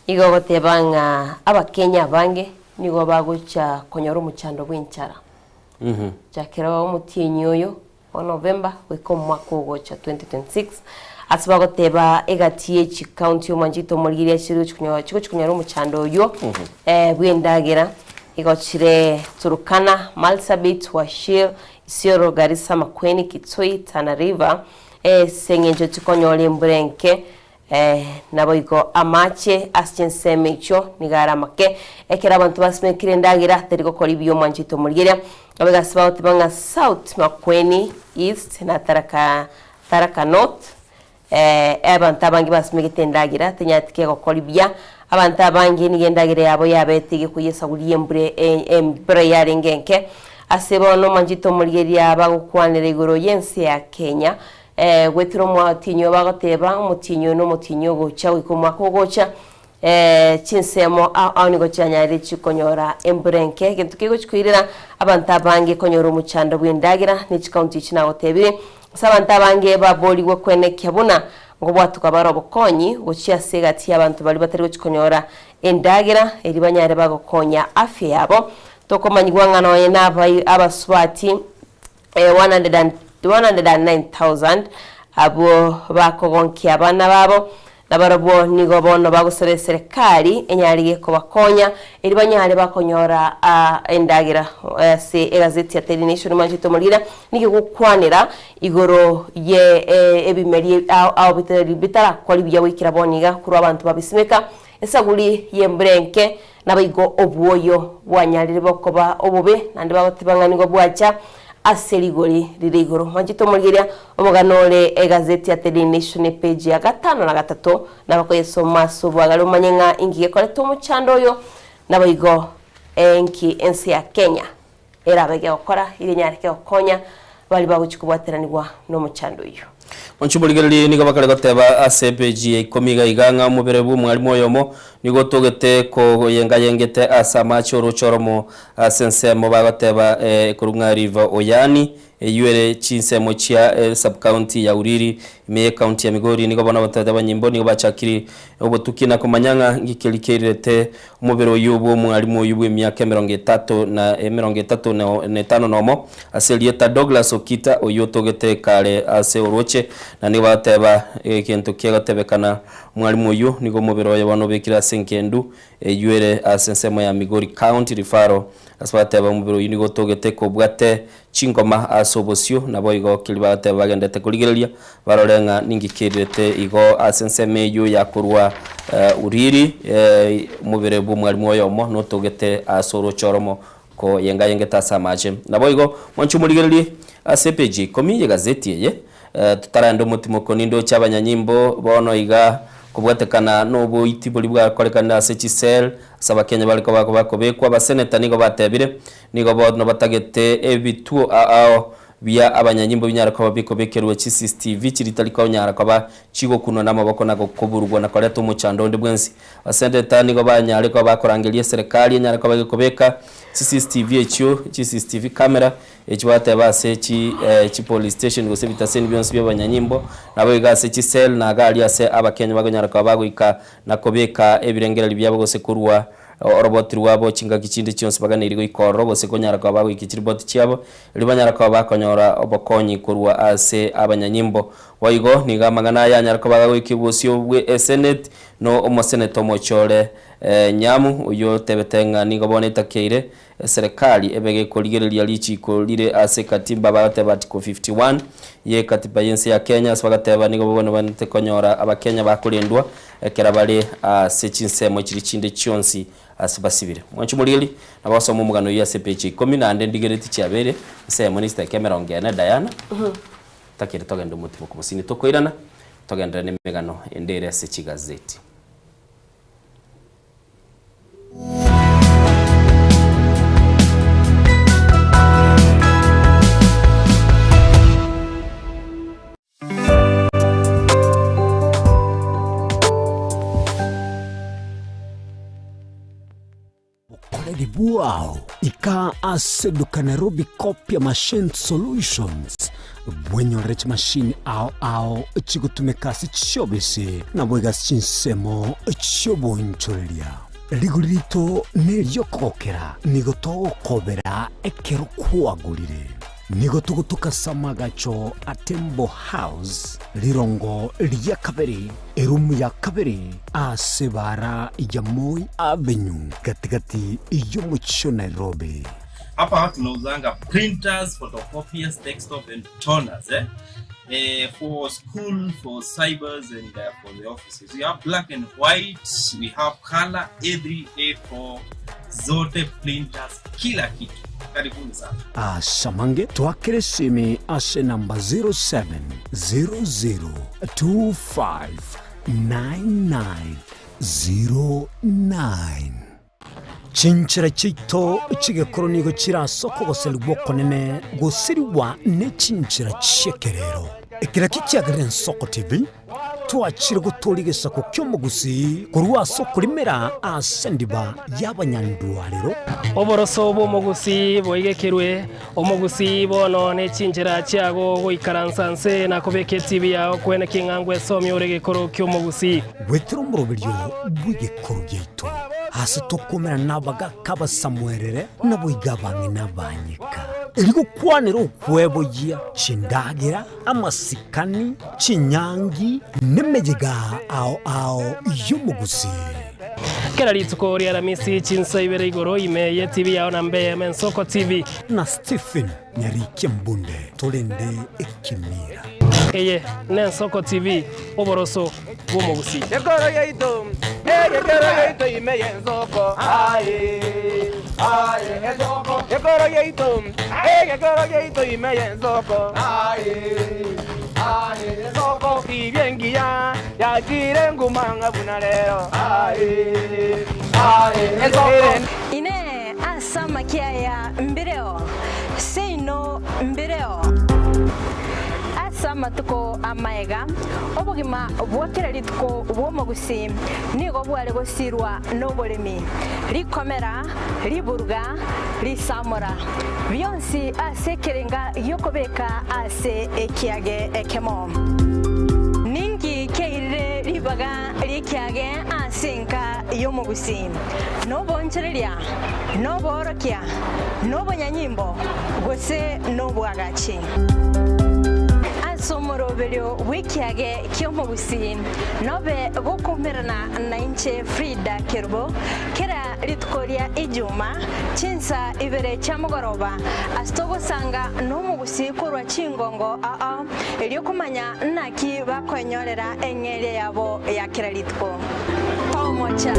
igogotebanga abakenya bange nigo bagucha konyora umuchando bw'inchara jakera umutinyi oyo wa November weko mwaka ugocha 2026 asibagoteba egatie chi county omanjito muligiria chiru chikunyora umuchando oyo bw'endagera igochire Turukana Marsabit Washir Isiolo Garissa Makueni Kitui Tana River sengenjo chikonyora mburenke nabo iko amache aschensemecho nigara make ekera abantu basmekire ndagira teriko kolibyo manchito muligeria abega south banga South Makueni East na Taraka North abantu abangi basmekite ndagira tenyatike ko kolibya abantu abangi nigendagira yabo yabetege kuyesa guliye mbure embure yarengenke asebono manjito murigeria bagukwanira iguru yense ya Kenya gwetiro mwatinyo bagoteba mutinyo no mutinyo gocha wikomwa kogocha chinsemo auni gochanyari chikonyora emburenke kintu kigochikwirira abantu abange konyora umuchando bw'indagira ni county china gotebire sabanta abange baboli gwe kwenekya buna ngo bwatuka baro bokonyi gochia segati abantu bali batari gochikonyora endagira eri banyare bagokonya afya yabo tokomanyigwa ngano yenaba abaswati 109,000 abo bakogonkia abana babo nabarabo nigo bono bagusere serikali enyariye ko bakonya eri banyare bakonyora endagira se gazeti ya Daily Nation manjito mulira nige gukwanira igoro ye ebimeri au bitara kwali bya wikira boniga kuri abantu babisimeka esaguli yembrenke nabigo obwoyo bwanyarire bokoba obube nandi bagotibanganigo bwacha aseligoli ririgoro manjito mulira omuganole egazeti ya Daily Nation page ya 5 na 3 nabakoyesoma subagalo manyenga ingiye koleto muchando yo nabigo enki ensi ya Kenya era bege okora ile nyarike okonya bali baguchikubwateranirwa no muchando yo Onchumuligeli nigo bakale goteba ACPG komiga iganga mubere bu mwalimu yomo nigo togete ko yengete asama choro choromo sensemo bagoteba kurunga river oyani yuere chinsemo chia sub county ya Uriri me county ya Migori nigo bona batata banyimbo nigo bachakiri obotukina komanyanga ngikelikirete umubero yubo mwalimu yubo emyaka 30 na 35 nomo aselieta Douglas Okita oyotogete kale ase oroche na nigo bateba kintu kiegatebekana mwalimu uyu nigo mubero yabano bekira senkendu yuere asensemo ya Migori county rifaro asbateba mubero uyu nigo togete ko bwate chingoma asobosio nabo igo kilibate bagendete kuligereria barorenga ningikirete igo asenseme yu yakurwa Uriri mubere bu mwalimu oyomo no togete asoro choromo ko yengeta samaje nabo igo mwanchumuligereria ACPG komiye gazeti ye tutarando mutimo konindo cyabanyanyimbo bono iga kubwatekana no itibuli bwa korekana sechisel saba Kenya baliko bakobekwa baseneta nigo batebire nigo bodno batagete ebitu ao bya abanyanyimbo binyara ko babiko bekerwe CCTV kiritaliko nyara ko ba chigo kuno namaboko nako kuburugwa na koleto muchando ndi bwensi baseneta nigo banyare ko bakorangelie serikali nyara ko bakobeka CCTV echo CCTV camera echwate base chi police station go sebita sen byonse by'abanyanyimbo nabo igase chi cell na gali ase abakenya bagonyara ko bagwika nakobeka ebirengerali byabo gose kurwa robot rwabo chinga kichinde cyonse baganirigo ikoro gose konyara ko bagwika chiribot cyabo libanyara ko bakonyora obokonyi kurwa ase abanyanyimbo waigo niga magana yanyara ko bagwika bosio bwe Senate no omoseneto mochore nyamu uyo tebetenga nigo boneta keire serikali ebege koligerelia lichi ko lire ase katiba bateba article 51 ye katiba yense ya Kenya swagateba nigo bono banete konyora abakenya bakulindwa kerabale sechinsemo chirichinde chionsi asibasibire mwanchumulili nabasomo mugano ya CPG 10 ndigereti cyabere se minister Cameron Gena Diana takire togenda umutima ku musini tokoirana togenda nemegano endere se chigazeti Wow, ika aseduka Nairobi Copy Machine Solutions bwenyo rech machine ao chigutumekasi chobese na bwega chinsemo chobonchoreria ligurito neriokokera nigotokobera ekero kwagurire nigotugutuka samagacho atembo house lirongo lya kabiri erumu ya kabiri asebara ya Moi Avenue katikati iyo mucho Nairobi. Hapa tunauzanga printers, photocopiers, desktop and toners for school, for cybers and for the offices. We have black and white, we have color, every A4 zote printers, kila kitu. Karibuni sana. Samange twakire simi ase namba 0700259909. Chinchira chito chigekoro nigo chirasoko goselwa konene gosiriwa ne chinchira chekerero. Ekira kikiagarira Nsoko TV twachire gutorigesa ku kyomugusi kurwa soko limera asendiba y'abanyandwariro oboroso bw'omugusi boigekerwe omugusi bono ne chinchira chiago goikaransanse nakobeke TV yawe kwene kingangwe somi oregekoro kyomugusi wetero murobiryo bw'igekoro gyeito hasi tokomera nabaga kaba Samuelere naboiga bange nabanyika eriko kwanira okwebogia chindagira amasikani chinyangi nemejega ao y'omugusi kera litsuko ria ramisi chinsa ibere igoro ime TV yawe na mbe Nsoko TV na Stephen Nyarike Mbunde tolende ekimira eye Nsoko TV oboroso bw'omugusi Ekoro yeito ime Nsoko Nsoko Ekoro yeito ime Nsoko Nsoko ibyengia yakire ngumanga bunalero ine asama kiaya mbireo seino mbireo asama tuko amaega obugima bwakira litko bwomugusi nigo bwale gosirwa nobolemi likomera liburga lisamora byonsi asekerenga yokobeka ase ekiage ekemo ningi keire libaga likiage asinka yomugusi nobonchereria noborokia nobonyanyimbo gose nobwagachi somoroberio wikiage kyomugusi nobe gokumerana na inche Frida Kerbo kera litkoria ijuma chinsa ibere chamugoroba astogo sanga nomugusi kurwa chingongo eliokumanya naki bakwenyorera engere yabo ya kera litko pomocha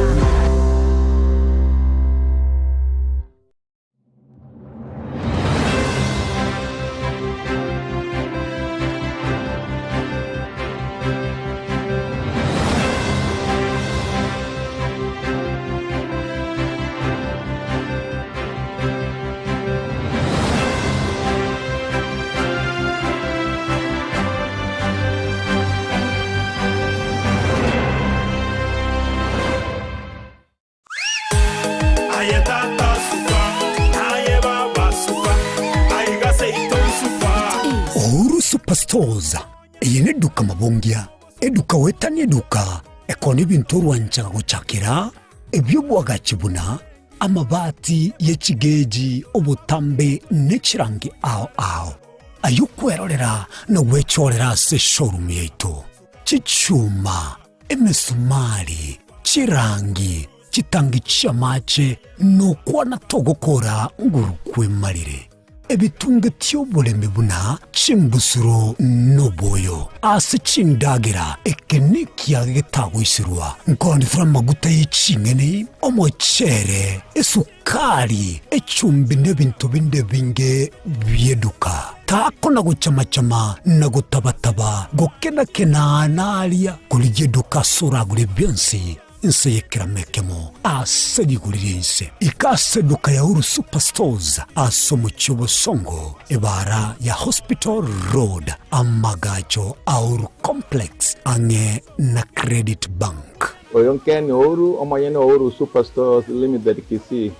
Superstores yene duka mabongia eduka wetani eduka ekoni bintu rwanchaga gucakira ebyo bwagachibuna amabati yechigeji obutambe nechirangi ao ayukwerorera no wechorera se showroom yeito chichuma emesumari chirangi chitangi chamache no kwana togokora ngurukwe marire ebitunge tyobolemi buna chimbusuro noboyo ase chindagira ekenikia getagoisirwa nkondifura maguta y'icingene omochere esukari echumbi n'ebintu binde binge byeduka tako na gucamacama na gutabataba gokenakena nalia kulijeduka suragure byonsi inse yekiramekemo asedigurire inse ikaseduka ya Uru Superstores aso mu Cyobosongo ibara ya Hospital Road amagacho Uru Complex ange na Credit Bank Oyonkeni Uru omanyene Uru Superstores Limited Kisii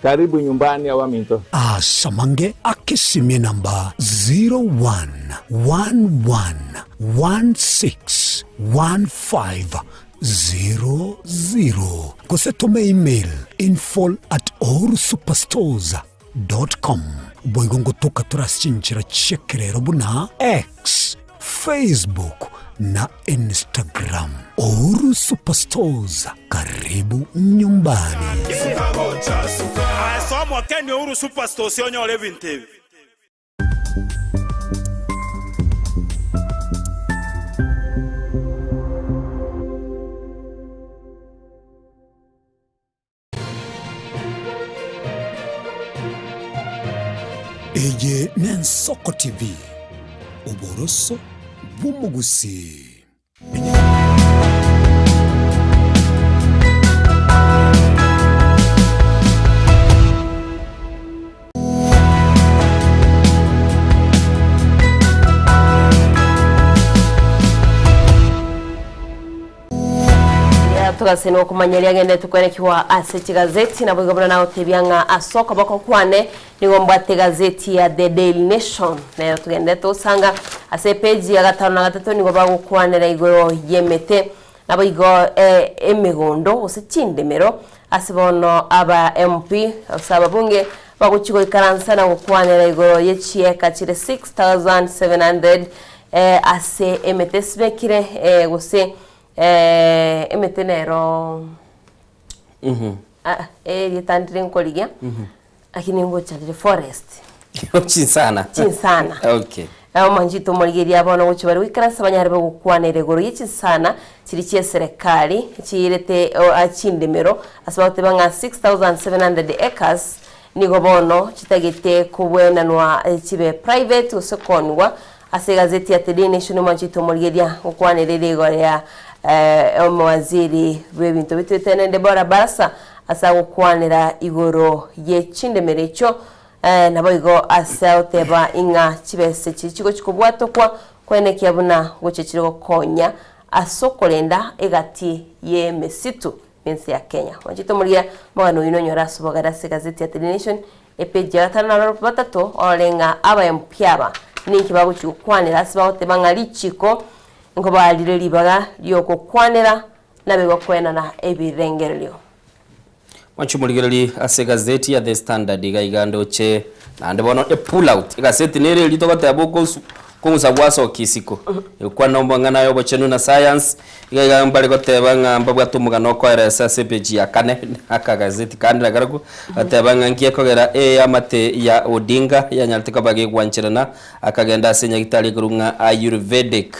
karibu nyumbani ya Waminto asamange akisimie namba 0111161500 kusetome email info@orusuperstores.com boigongo toka turashinchira chekerero buna X Facebook na Instagram Uru Superstores karibu nyumbani Somo Keni Uru Superstores yonyole vintevi Eye Nsoko TV oboroso bw'omugusi tugaseno kumanyaria gende tukwerekiwa ase gazeti na bugabura nawo tebyanga asoko bako kwane nigomba te gazeti ya The Daily Nation na tugende tusanga ase page ya 5 na 3 nigoba gukwanira igoro yemete nabo igo emigondo usicindemero asibono aba MP usaba bunge baguchiko ikaransa na gukwanira igoro yechieka chire 6700 ase emetesbekire guse emetenero yetandire nkoligia lakini ngocha forest chinsana okay manjito moligeria abono gocho bari wikarasa banyarebe gukwanere goro yichinsana kiri cie serikali kirete achindemero asabate banga 6700 acres nigo bono kitagete kubwenanwa kibe private usokonwa ase gazeti ya The Daily Nation manjito moligeria gukwanere igoro ya omwaziri webintu bitwetene Deborah Barasa asa gukwanira igoro yechindemero nabo igo asauteba inga chibese chichigo chikubwatokwa kwene kyabuna gochechiro konya asokolenda egati ye mesitu minsi ya Kenya wanjito mulia mwana ino nyora subagara se gazeti ya The Nation epeje atana batatu olenga aba mpyaba ninki bago chukwanira sibauteba ngalichiko ngo balire libaga lyoko kwanira nabego kwena na ebirengeryo Machumuligeli ase gazeti ya The Standard igaiga che na ndebono pull out gazeti nere litogota yaboko kumusabwaso kisiko kwa nombo ngana yobo chenu na science igaiga mbali goteba ngamba bwatumuga no kwera page ya 4 aka gazeti kandi nagaragu ateba ngiye kogera amate ya Odinga ya nyaltika bage gwanchirana akagenda asenya gitali gurunga Ayurvedic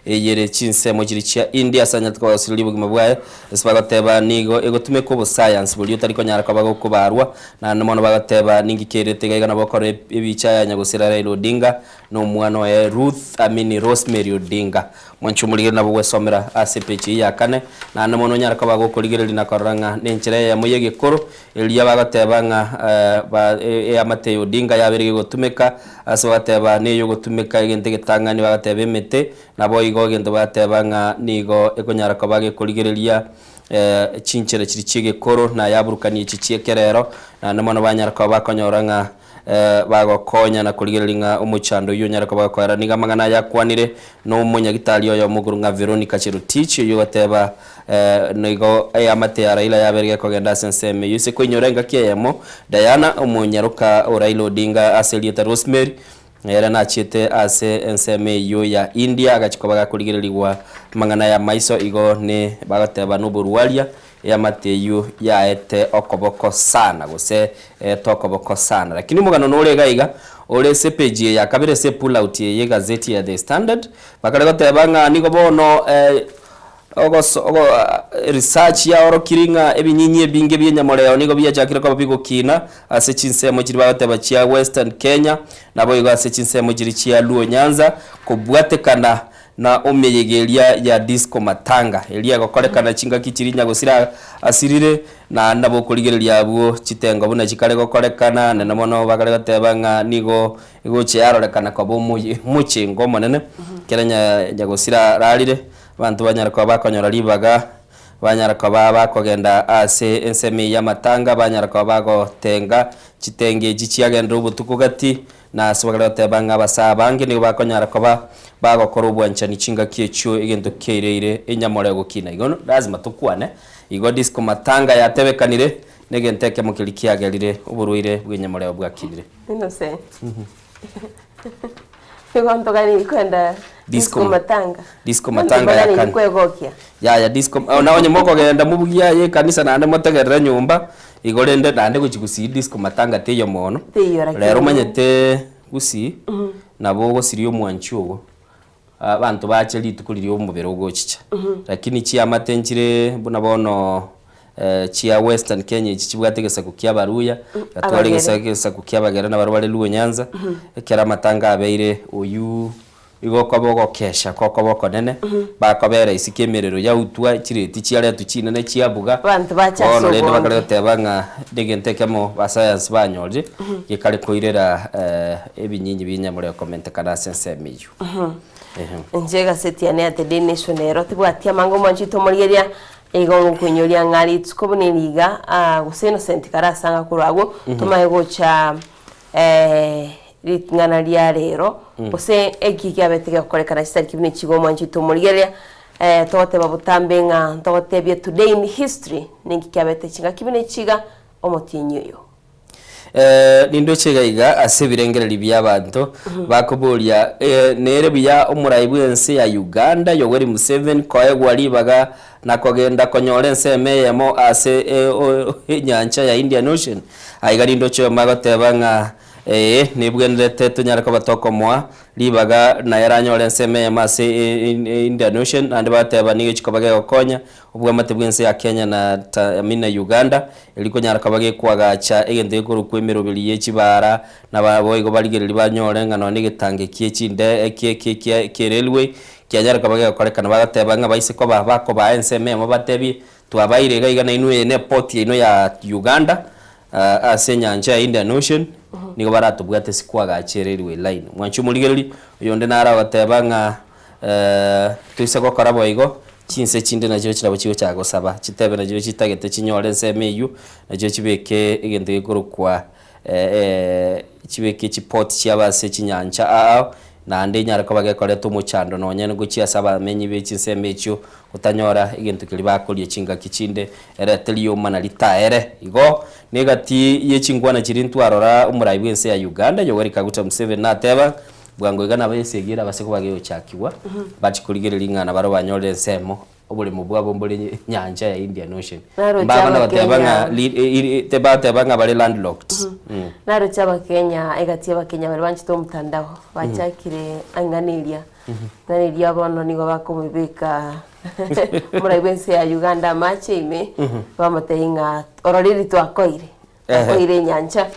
yere chinse mojiri chia India sanyatka wasili bugima bwaye sibagoteba nigo egotume ko science buli utariko nyaraka bago kubarwa na nomono bagateba ningikerete gaiga nabokore ebicha ya nyagusira Raila Odinga no mwana wa Ruth Amini Rosemary Odinga mwanchumuligeli nabo wesomera page ya 4 na nomono nyaraka bago kuligereli na koranga nenchire ya moyege koro eliya bagatebanga amate Odinga yaberege gotumeka asobateba neyo gotumeka igente gitangani bagatebe mete nabo igo gendo batebanga nigo ekonyaraka bage kuligerelia chinchere chirichige koro na yaburukani chichiekerero na nomono banyaraka bakonyoranga bagokonya na kuligerelinga umuchando yo nyaraka bakwara niga mangana yakwanire no munyagitali yo mugurunga Veronica Cherotich yo gateba nigo amate ya Raila yaberege kogenda senseme yuse kwenyorenga kiyemo Diana umunyaruka Raila Odinga aselieta Rosemary era na chete ase enseme yo ya India agachikobaga kuligereliwa mangana ya maiso igo ne bagateba no buruwalia ya mateyu ya ete okoboko sana gose tokoboko sana lakini mugano nole gaiga ole page ya kabire se pull out ye gazeti ya The Standard bakale gotebanga nigo bono research ya orokiringa ebinyinyi binge byenyamoleo nigo byachakira ko bigo kina ase chinsemo kiri bagateba chia Western Kenya nabo igo ase chinsemo kiri chia Luo Nyanza kubwatekana na omeyegelia ya disco matanga elia gokorekana chinga kichirinya gosira asirire na nabo kuligerelia abo chitengo buna chikale gokorekana na namono bagale gatebanga nigo igoche yarorekana kwa bomu muchingo monene keranya nyagosira ralire bantu banyarako bakonyora libaga banyarako bakogenda ase ensemi ya matanga banyarako bago tenga chitenge chichiagenda ubutuku gati na subagala tebanga basabange ni bakonyarako bagokora ubwanchani chinga kiecho igendo kereire enyamore gukina igono lazima tukwane igo disco matanga yatebekanire negenteke mukilikiagerire uburuire bw'enyamore bwakirire inose Figonto gani kwenda disco matanga ya kan kwegokia ya disco na onye moko genda mubugia ye kanisa na motegerera nyumba igorende nande guchigusi disco matanga teyo mono rero manyete gusi nabo gosirio mwanchi ugo abantu bacheli tukulirio mubero gochicha lakini chia matenkire buna bono chia Western Kenya chichibwategesa kukia baruya atwaregesa kukia bagera na barwale Luo Nyanza ekera matanga abeire uyu igokobogo kesha kokoboko nene bakobera isikemerero ya utwa chireti chiare tuchina ne chiabuga bantu bacha so lende bakaretebanga digentekemo ba science banyolje yekale koirera ebinyinyi binyamure comment kana sense miyu njega setiane ate The Nation ero tibwatia mango manchito moligeria ego kunyoria ngari tukobone liga guse Innocent karasanga kurago tumaye gocha ritngana lya rero guse ekiki abetege korekana kitari kibine kigomo nchito murigeria tote babutambe nga tote bye today in history ningi kyabete kinga kibine kiga omotinyoyo nindo chegaiga ase birengereri by'abantu bakoboria nere bya omuraibu ense ya Uganda Yoweri Museveni koye gwalibaga nakogenda konyora enseme yemo ase enyancha ya Indian Ocean aigari ndo cyo magoteba nga nibwendete tunyara ko batokomwa libaga na yaranyora enseme yemo ase Indian Ocean ande bateba niyo chikobage okonya ubwo matebwense ya Kenya na amina Uganda iliko nyara kabage kwagacha egende yekuru kwemerobiri yekibara nababoyigo baligereri banyore ngano nigitange kiekinde ke railway kyanyara kabage korekana bagateba nga baise ko babako ba enseme mo batebi twabaire gaiga na inu ne port ino ya Uganda ase nyanja Indian Ocean nigo baratubwate sikwagacha railway line mwanchu muligereri yonde nara bateba nga tuise ko karaboyigo chinse chinde najo kirabo kiyo cyagosaba kitebe najo kitagete kinyore nsemeyu najo kibeke igende gikuru kwa kibeke kiport cyabase kinyancha na ande nyara ko bagekore tumuchando nonyene go cyasaba menyi be kinsemecyo kutanyora igende kili bakoliye kinga kicinde era teliyo mana litaere igo negati yekingwana kirintu arora umurayi bwense ya Uganda Yoweri Kaguta Museveni nateba bwango igana bayesegira baseko bageyo cyakiwa bati kurigerera ingana baro banyore nsemo obuli mu bwabo mbole nyanja ya Indian Ocean mbabana batebanga tebanga bale landlocked naro cyaba Kenya egati y'abakenya bari banchito mutandao bachakire anganilia nanilia abono nigo bakomubika muraibense ya Uganda mache ime bamateinga ororiri twakoire koire nyanja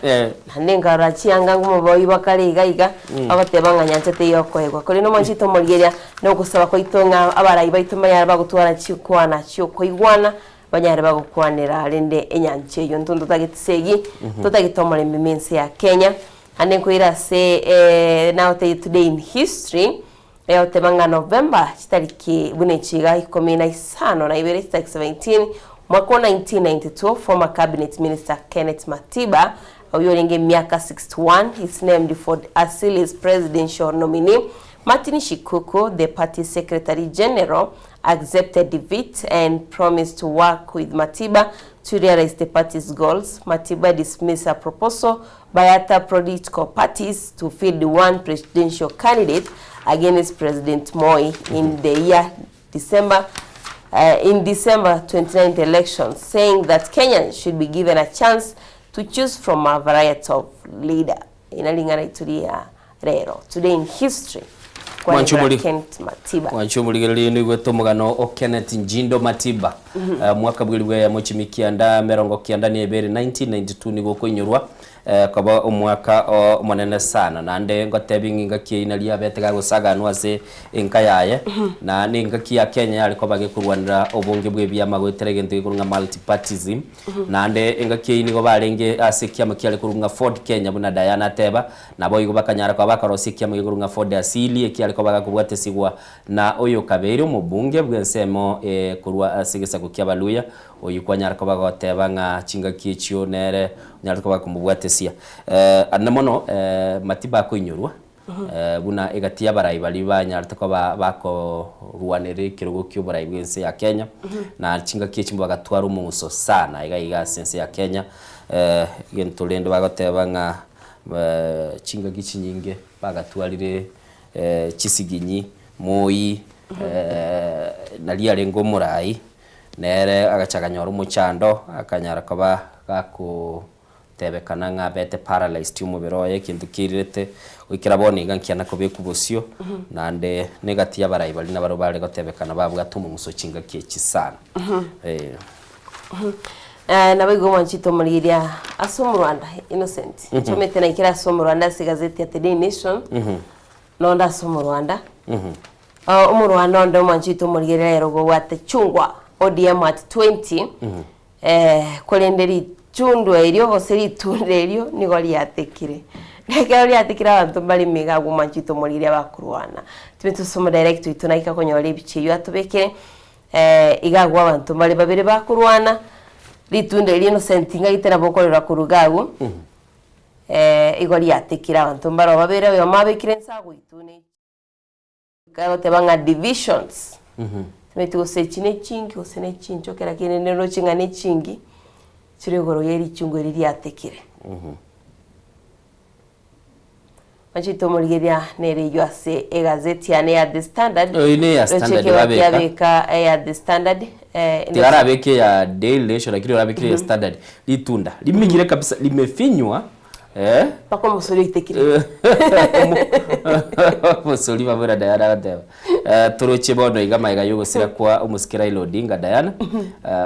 nanenga rachianga ngumo boyi bakari gaiga abatebanga nyanja teyokoegwa kuri no manchito murigeria no gusaba ko itonga abarayi baituma yara bagutwara chikwana chyokoigwana banyare bagukwanira rende enyanja yo ntondo tagitisegi totagitomore mimense ya Kenya ane koira se now today in history tebanga November chitariki bunechiga 15 na ibere 17 mwaka 1992 former cabinet minister Kenneth Matiba oyorenge miaka 61 is named for Asili's presidential nominee. Martin Shikuku, the party secretary general, accepted defeat and promised to work with Matiba to realize the party's goals. Matiba dismissed a proposal by other political parties to field one presidential candidate against President Moi in the year December 29th elections, saying that Kenyans should be given a chance to choose from a variety of leader. Inalingana itulia rero. Today in history. Kenneth Matiba. Wanchumuli ni mugano o Kenneth Njindo Matiba. Mwaka bwilibwe ya mochimikianda merongo kianda ni ebere 1992 ni goko inyorwa. Kaba omwaka o monene sana nande ngotebingi ngaki inalia betega gusaga nwase inkayaye na ningaki ya Kenya yali ko bagekurwanira obunge bwe byama gweteregente kurunga multipartyism nande ingaki ni go barenge asekia makiale kurunga Ford Kenya buna Diana Teba nabo yigo bakanyara kwa bakarosikia kurunga Ford asili ekiale ko bagakubwate sigwa na oyo kabere mu bunge bwensemo kurwa asigisa kukiabaluya oyikwanyara ko bagoteba nga chinga kichyo nere nyara ko bakumubwatesia anamono Matiba ko inyorwa buna egatia barayi bali banyara ko bako ruwanere kirogo kyo barayi bwense ya Kenya na chinga kichimbo bagatwara umuso sana iga sense ya Kenya gentolendo bagoteba nga chinga kichinyinge bagatwarire Chisiginyi Moi nalia lengo murayi nere agachaganyora umuchando akanyara kaba gako tebekana nga bete paralyzed umuberoye kintu kirete wikiraboni gankiana ko bekubosyo nande negati yabarayi bali nabaro bale gotebekana babwa tumu musocinga kieci sana nabigo manchito muriria asomu Rwanda Innocent chomete na ikira asomu Rwanda si gazeti ya Today Nation nonda asomu Rwanda umu Rwanda ndo manchito muriria erogo wate chungwa ODM at 20 kolenderi chundu elio hoseri tunde elio nigoli yatekire nekali yatekira abantu bali mega gumanchito muriria bakurwana tumetusoma direct tunaika konyole bichiyo atubekere igagwa abantu bari babiri bakurwana Litunda ili Innocent ngagitera bokorera kurugagu igori yatekira abantu mbaro babere yo mabekire nsago itune garote banga divisions metu gose chine chingi gose ne chincho kera kine nero chinga ne chingi chiregoro yeri chungo riri yatekire Machito murigeria nere yose egazeti ya ne The Standard ine ya Standard babeka ya The Standard tigara beke ya Daily Nation lakini rabeke ya Standard Litunda limigire kabisa limefinywa pako musori itekire musori babura Diana gateba turoche bono igama igayo sira kwa umusikira Odinga Diana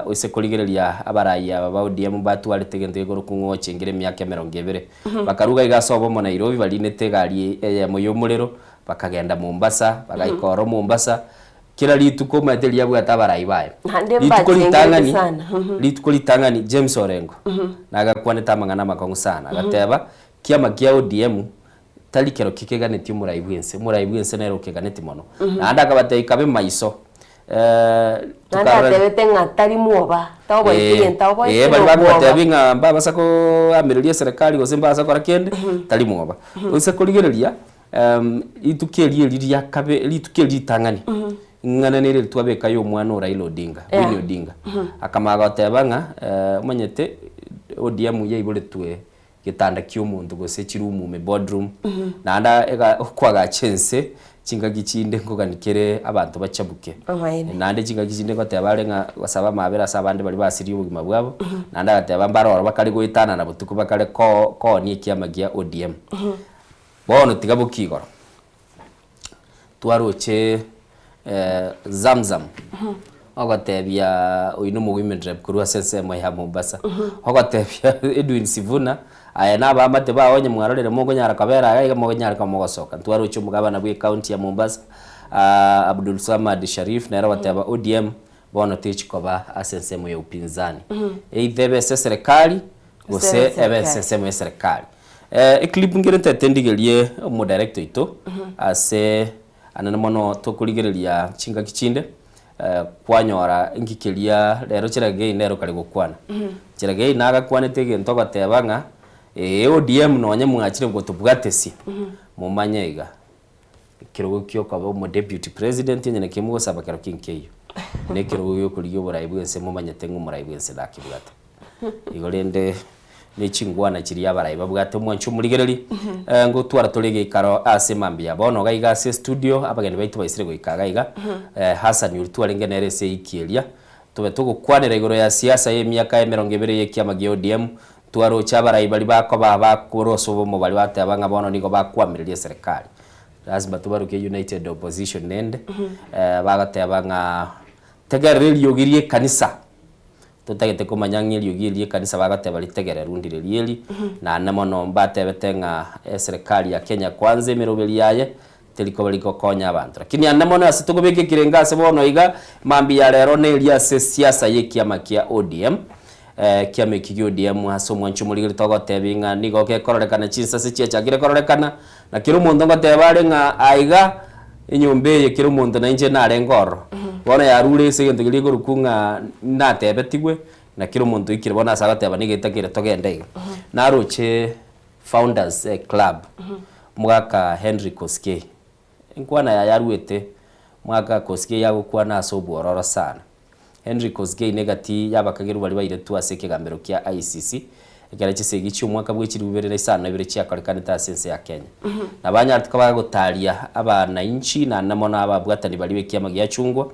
ose kuligereria abaraya baba ODM batu ali tegende igoro kungoche ngire myaka 20 bakaruga igasobo mo Nairobi balinete gari ya moyomurero bakagenda Mombasa bagaikoro Mombasa kila lituko materia bwa tabarayi baye lituko litangani James Orengo nagakwane tamangana makongo sana gateba kiama kia ODM talikero kikeganeti murayibwense nero keganeti mono nanda kabate ikabe maiso nanda tebete ngatari muoba tabo ikiyenta oba bali bagwatebinga babasako amiriria serikali gozimba asakora kende tali muoba use kuligereria itukelie liria kabe litukelie tangani ngana nere twabeka yo mwana Raila Odinga Winnie Odinga akamaga tebanga manyete ODM yeyibole twe gitanda cy'umuntu gose kirumu me boardroom nanda ega kwaga chance chinga gichinde ngoganikere abantu bacabuke nande chinga gichinde ko tebarenga basaba mabera sabande bali basiri ubugima bwabo nanda gateba mbaro bakali goitana na butuku bakale ko ni kiamagia ODM bono tigabukigoro twaroche Zamzam ogatebya oyino mu women rep kurwa sense mo ya Mombasa ogatebya Edwin Sivuna aya naba amate ba onye mwarorere mongo nyara kabera aga mongo nyara kamogosoka twaroche mugabana bwe county ya Mombasa Abdul Samad Sharif na rawateba ODM bono tichikoba asense mo ya upinzani eithebe serikali gose ebe sense mo ya serikali clip ngire tetendigelie mo director ito ase anana mono tokuligereria chinga kichinde kwanyora ngikelia lero kirage nero kali gukwana kirage naga kwane tege ntoka tebanga ODM nonye mwakire ngo tubwatesi mu manyega kirugo kyo kabo mu deputy president nyene kimugo sabakero kinkeyo ne kirugo yo kuliyo burayibwense mu manyete ngumurayibwense dakibwata igolende nechingwana kiri yabarayi babwate mwanchu muligereri ngo twara tolege ikaro ase mambia bono gaiga se studio abageni baitu baisire go ikagaiga Hassan yurutwalenge nerese ikielia tube tugukwanira igoro ya siasa ye myaka 20 yekiama gi ODM twaro chabarayi bali bako baba kuroso bo bali bate abanga bono niko bakwamiriria serikali lazima tubaruke United Opposition nende bagate abanga tegareri yogirie kanisa tutagete kumanyang'iri yogirie kanisa bagate bali tegere rundire lieli na namono mbate betenga serikali ya Kenya kwanze mirobeli yaye teliko baliko konya abantu lakini anamono asitugubike kirengase bono iga mambi ya lero ne elia se siasa yekiama kia ODM kiame kigi ODM haso mwanchu muligiri togotebinga nigo ke kororekana chinsa se checha gire kororekana na kiro mondo ngotebare nga aiga inyombe ye kiro mondo na inje na rengoro bona yarure se gento giri gurukunga na tebetigwe na kiro mondo ikire bona sagateba nigetakire togende na roche founders club mwaka Henry Koskei nkwana yaruete mwaka Koskei yagukwa na sobororo sana Henry Koskei negati yabakagiru bali baire tu aseke gambero kia ICC ekara chisegi cyo mwaka bwekiri bubere sana bibere cya karekane ta sense ya Kenya nabanya tukaba gutaria abana inchi na namona ababwatani bali bekia magi yacungwa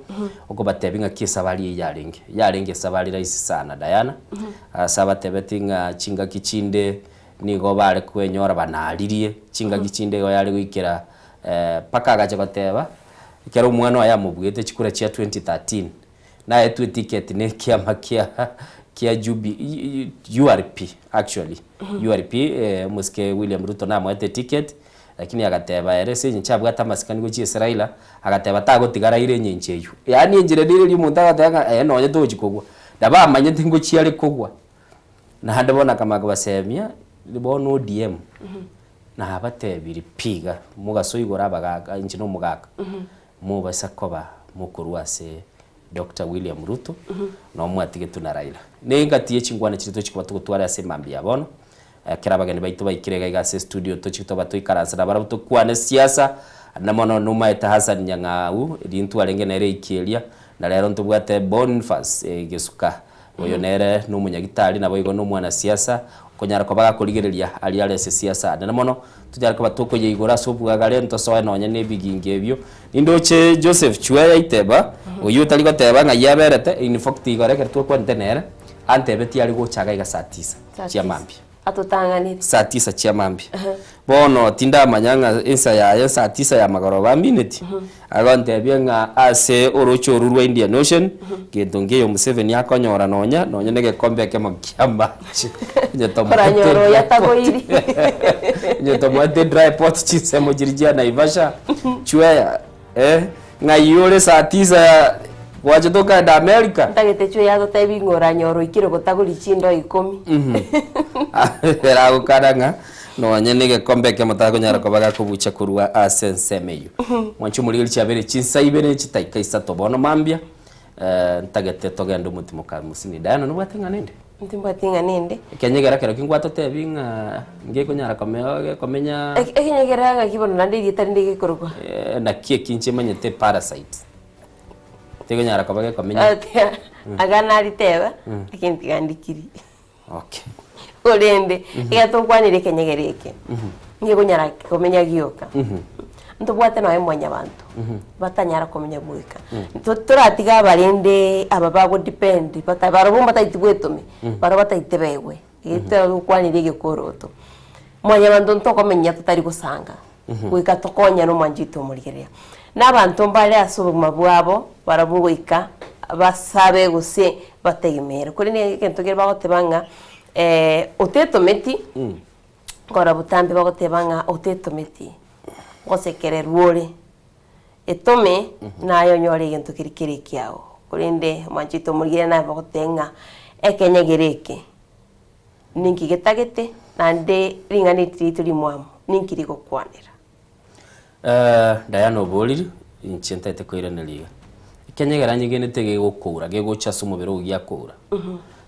uko batebinga kisa bali yarenge sabali raisi sana Diana asaba tebetinga chinga kichinde nigo bale kwenyora banalirie chinga kichinde go yali gwikira paka gaje bateba ikero umwana wa yamubwete chikura cia 2013 na etu ticket ne kia makia kia Jubi URP actually URP muske William Ruto na mwete ticket lakini agateba RC nchabwa tamasikani go chie Raila agateba tago tigara ire nyencheyu yani njire dire li muntu agatega nonye tojikogwa daba amanye tingo chiale kogwa na handabona kama gabasemia libono ODM na abatebiri piga mugaso igora baga injino mugaka mu basakoba mukuru wase Dr. William Ruto no mwatigetu na Raila ningatie chingwana chito chikuba tugutwara ase mambia bono kirabagani baitu baikirega igase studio to chito batuikaransa na barabuto kwane siasa na mono numa eta Hassan Nyang'au rintu arenge nere ikielia na rero ntubwate Boniface Gisuka oyo nere n'umunyagitari nabo igo n'umwana siasa konyara ko bagakurigereria ali arese siasa na mono tujara ko batoko ye igora sobwaga rento soe nonye ne biginge ebyo nindoche Joseph Chweya iteba oyo tali goteba nga yaberete in fact igore kertu ko ntenere antebeti ali gochaga iga saa 9 cia mambi atutanganire saa 9 cia mambi bono tinda manyanga insa ya saa 9 ya magoroba minute agontebia nga ase orocho rurwa Indian Ocean gedonge yo Museveni akonyora nonya nege kombe ke makiamba nyoro yatagoiri nyotomate dry pot chise mojirija na Ivasha Chweya nga yore saa 9 waje toka da America ndagete Chweya gotebi ngora nyoro ikiro gotaguri chindo 10 era ukaranga no nyenege kombe ke matago nyara ko baga kubucha kurwa asensemeyo mwanchu muri chabere chinsa ibere chitaika isato bono mambia ntagete togendo mutimo ka musini dano no batenga nende ntimbatinga nende kenyegera kero kingwato tebinga ngeko nyara komenya ekenyegera ga kibono nande itari ndege korwa na kie kinche manyete parasite tego nyara ko baga komenya agana aliteba akinti gandikiri okay orende igatokwanire kenyegereke ngego nyara komenya gioka ntubwate no emwanya bantu batanyara komenya gwika turatiga barende ababago depend batabarabumba taitibwetome barabata itebewe ito kwanire gekoroto mwanya bantu ntokomenya tutari gusanga gwika tokonya no manjito murigerea n'abantu mbale asubuma bwabo barabugwika basabe guse bategimera kuri ne kentogera bagotebanga otetometi kora butambe bagotebanga otetometi gosekere ruore etome nayo nyore gento kirikiri kiao kurinde manchito murigire na bagotenga ekenyegereke ninki getagete nande ringani tituli mwamu ninki rigokwanira Diana Oboliri inchenta tekoira neliga kenyegera nyigene tege gukura gegocha sumubero ugiakura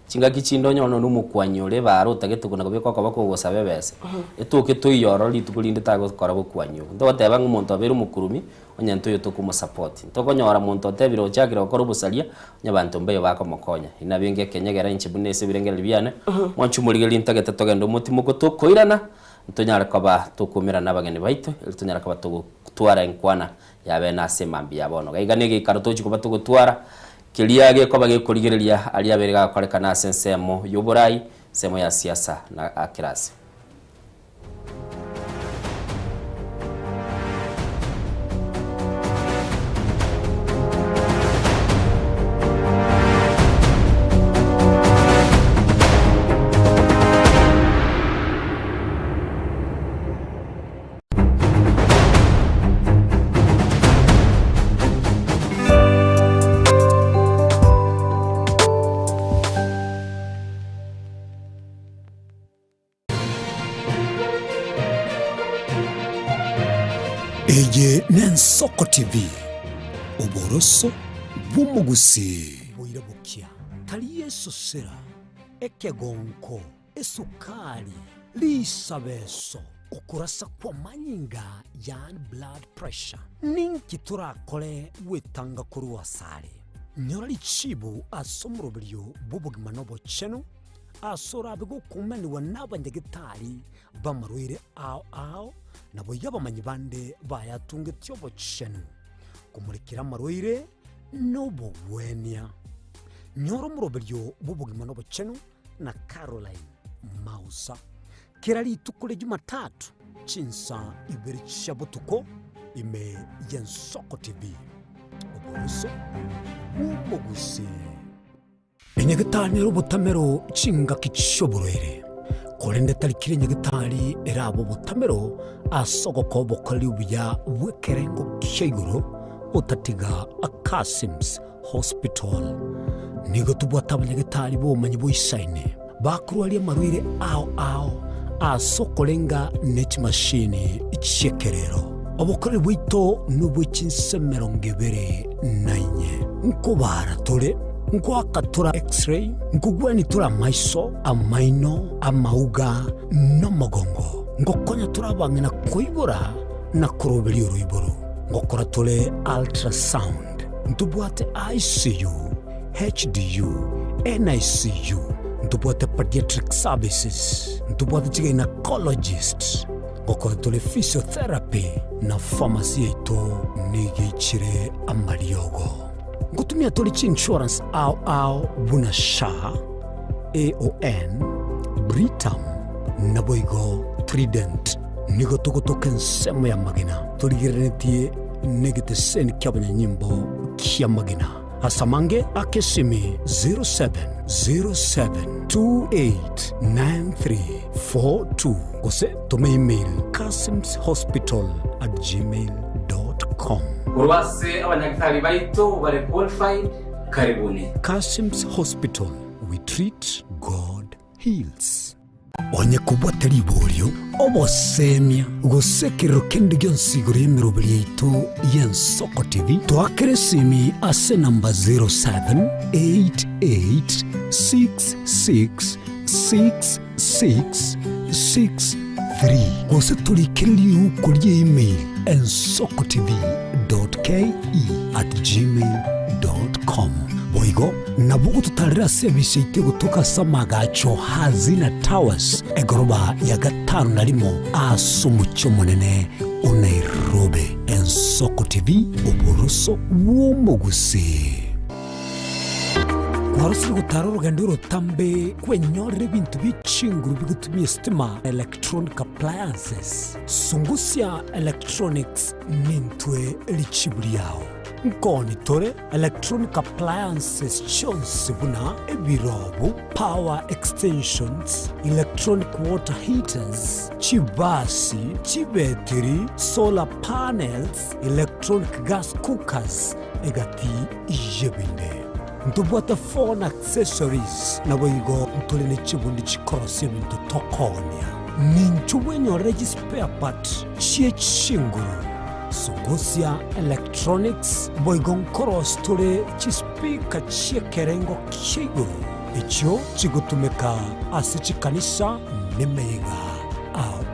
chinga kichindo nyono numukwanyore baro tagetuguna gobeko akabako gosabe bese etuke tuyoro litukulinde tago kora bokwanyo ndoteba ngumuntu abere umukurumi onyanto yo tukumo support ntokonyora muntu otebiro chakira okora busalia nyabantu mbeyo bakomokonya inabenge kenyegera inchibunese birengera libyane mwanchu muligeli ntagete togendo mutimo gotokoirana ntonyara kaba tukumira nabageni baitu ilitonyara kaba tugutwara inkwana yabe na semambi yabono gaiganege karotochi kuba tugutwara kiliage ko bage kurigereria ali aberega kwarekana sensemo yoborai semo ya siasa na akirasi Eye Nensoko TV uboroso bumugusi boira bukia tali yeso sera ekegonko esukari lisabeso ukurasa kwa manyinga yan blood pressure ninki turakole wetanga kuruwa sare nyorali chibu asomrobilyo bubugima nobo cheno asora bigo kumani wanabanyagitari bamarwire ao nabo yabamanyi bande bayatunge tyobo chenu kumurikira marwire nobo wenia nyoro murobelyo bubugima nobo chenu na Caroline Mausa kirali tukule Jumatatu chinsa iberi chabutuko ime Nensoko TV oboroso umugusi enyagitani robotamero chinga kichoborere kolende talikire nyagitari erabo botamero asogoko bokali ubiya wekerengo kisheguro utatiga Akasims Hospital nigo tubwata nyagitari bo manyi boisaine bakurwali marwire ao asokolenga net machine ichekerero obokore bwito nubw'ekinsemero ngebere nainye nkubara tole nkwakatura x-ray nkugwenitura amaiso amaino amauga n'omugongo ngokonya turabang'ina kuibura na kuroberi uruiburu ngokora tole ultrasound ntubwate ICU HDU NICU ntubwate pediatric services ntubwate gynecologist ngokora tole physiotherapy na pharmacy yeito nigicire amariogo ngutumia tole insurance au buna SHA AON Britam na boigo Trident nigo tugutoka nsemo ya magina tuligirenetie negete seni kyabanya nyimbo kya magina asamange akesimi 0707289342 kose tume email kasimshospital@gmail.com urwase abanyagitari baito bare qualified karibuni. Kasim's Hospital, we treat, God heals. Onye kubwata libolyo obosemya gusekero kende gyonsiguro yemirobiri yaitu y'Ensoko TV twakeresimi ase namba 0788666663 gose tulikiriri kuri email ensokotv.ke@gmail.com boigo nabugo tutarira service ite gutoka samagacho hazina towers egoroba ya gatanu narimo asumucyo munene Nairobi. Ensoko TV uboroso w'umuguse Warusiri gutara urugendo rutambe kwenyorera ibintu bicinguru bigutumye stima electronic appliances sungusya electronics nintwe lichiburi yao nkoni tore electronic appliances chonse buna ebirobu power extensions electronic water heaters chibasi chibetiri solar panels electronic gas cookers egati ijebinde ntubwata phone accessories na boigo ntulene chibundi chikorose bintu tokonya ninchuwenyorera spare part chiechinguru Sugusia Electronics boigon koros tule chispika chiekerengo kiguru icho chigutumeka asichikanisa nemega au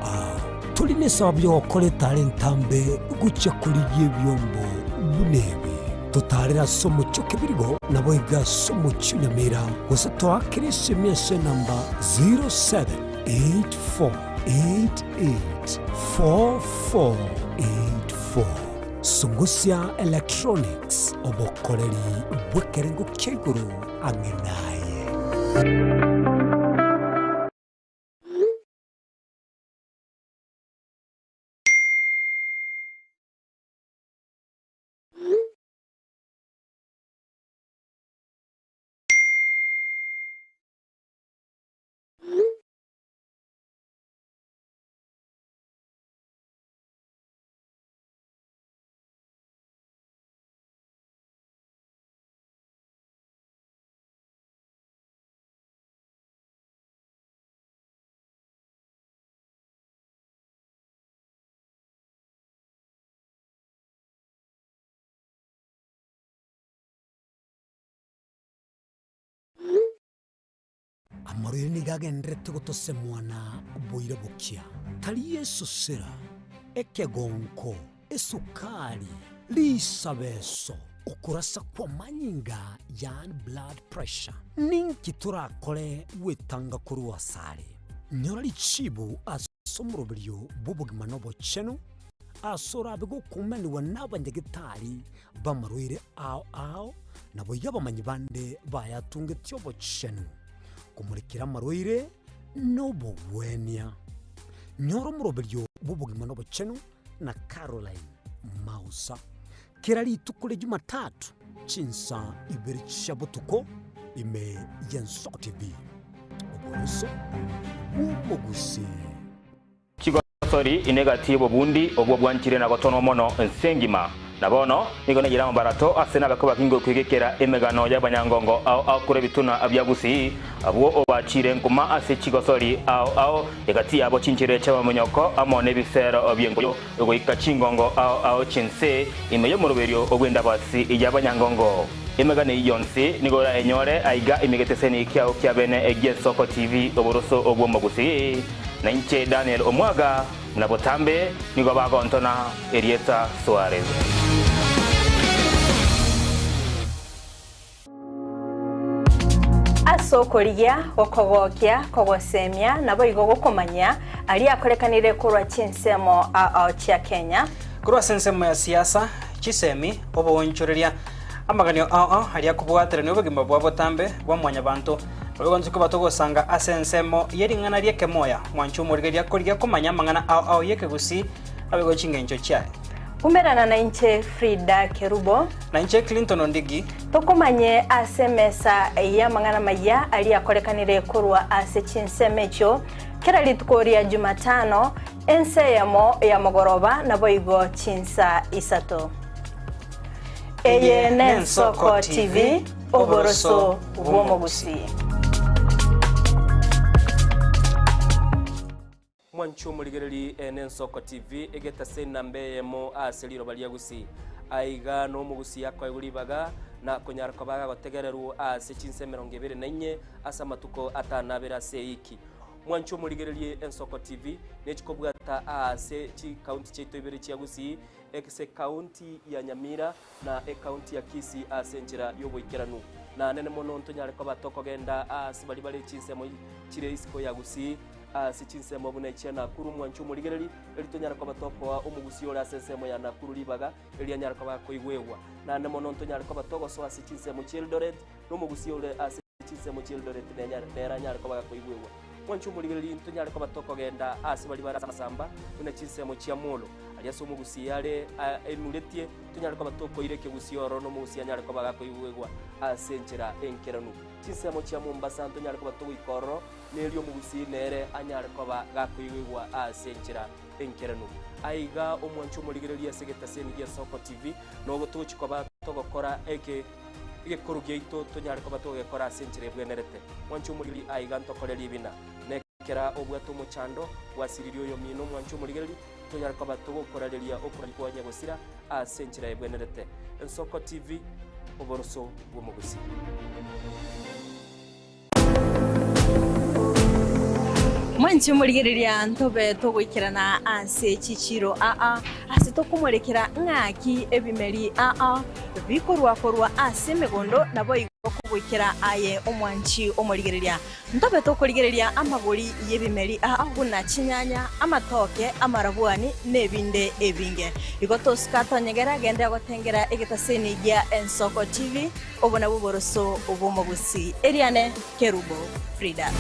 tuline sabyo okole talentambe gucha kuliye byombo bunebe tutarira somo chokebirigo na boiga somo chunyamira gusato akirisi mese namba 0784884484 Sungusia Electronics obokoleri bwekerengo keguru angenaye Amorire nigagendrete gutose mwana boire bukia tali Yesu sera ekegonko esukari lisabeso ukurasa kwa manyinga yan blood pressure ninki turakore wetanga kuru wasare nyorali chibu asomurobiryo bubugima nobo cheno asora bego kumeni wanabanyegitari bamarwire ao nabo yabamanyi bande bayatunge tyobo cheno kumurikira marwire nobo wenia nyoro murobiryo bubugima nobo cheno na Caroline Mausa kirali tukule Jumatatu chinsa ibiri chabutuko ime Ensoko TV oboroso umugusi Kigotori inegatibo bundi obwo bwanchire na gotono mono ensengima na bono niko negira mabarato asena bakoba kingo kwigekera emegano y'abanyangongo au kure bituna abyagusi abo obachire nkuma ase chigosori au yagati abo chinchire cy'abamonyoko amone bifero obyengo ugo ikachingongo au chinse imeyo muruberio ogwenda basi y'abanyangongo emegane yonse nigora enyore aiga imegeteseni kyao kyabene egie Soko TV oboroso ogwomogusi na inche Daniel Omwaga na botambe nigo bagontona Erieta Suarez. Asokorigia okogokia kogosemia nabo igogo komanya ali akorekanire kurwa chinsemo chia Kenya kurwa sensemo ya siasa chisemi obonchoreria amaganio ali akubwatira nibo gimba bwa botambe bwa mwanya bantu Ogonzi ko batogosanga asensemo yeringana rieke moya mwanchu murigeria korigia komanya mangana yeke gusi abego chingencho chae umerana na inche Frida Kerubo na inche Clinton Ondigi tokomanye asemesa ya mangana maya ali akorekanire kurwa ase chinsemecho kera litukoria Jumatano enseyamo ya mogoroba na boigo chinsa isato eye Nensoko TV oboroso bwomogusi Mwanchu muligereri Nensoko TV egeta sena mbeyemo aseliro baliagusi aiga no mugusi yakwa iguribaga na konyarako baga gotegereru ase chinse 24 asa matuko atanabera seiki Mwanchu muligereri Nensoko TV nechikobwata ase chi county cheto ibere chiagusi ekse county ya Nyamira na county ya Kisii ase njira yoboikeranu na nene mono ntonyareko batoko genda ase bali chinse mo chire isiko yagusi sichinsemo bune chena kuru Mwanchu muligereri elitonyara kwa batoko wa umugusi ora sensemo ya nakuru libaga elianyara kwa koigwewa na nemo nontonyara kwa batoko so sichinsemo Childoret no mugusi ora sichinsemo Childoret nera nyara kwa koigwewa Mwanchu muligereri ntonyara kwa batoko genda bali bara samba bune chinsemo chia molo aliaso mugusi yale enuletie tonyara kwa batoko ireke gusi oro no mugusi anyara kwa koigwewa asenchera enkeranu chinsemo chia Mombasa ntonyara kwa batoko ikoro nelio mugusi nere anyara koba gakwigwa asenchira enkeranu aiga omwanchu muligereria segeta seni ya Soko TV no gotuchi koba togokora ege korugia ito tonyara koba togekora asenchire bwenerete mwanchu muligeri aiga ntokoreri bina nekera obwato muchando wasiririo yo mino mwanchu muligeri tonyara koba togokoreria okurikwa nyagosira asenchire bwenerete Soko TV oboroso bwomugusi Mwanchu muligereria ntobe togwikirana ase chichiro ase tokumwerekera ng'aki ebimeri bikorwa ase megondo nabo igokubwikira aye omwanchi omuligereria ntobe tokoligereria amagori yebimeri guna chinyanya amatoke amarabwani nebinde ebinge igotoska tonyegera gende gotengera egetaseni ya Ensoko TV obona buboroso obomogusi Eriane Kerubo Frida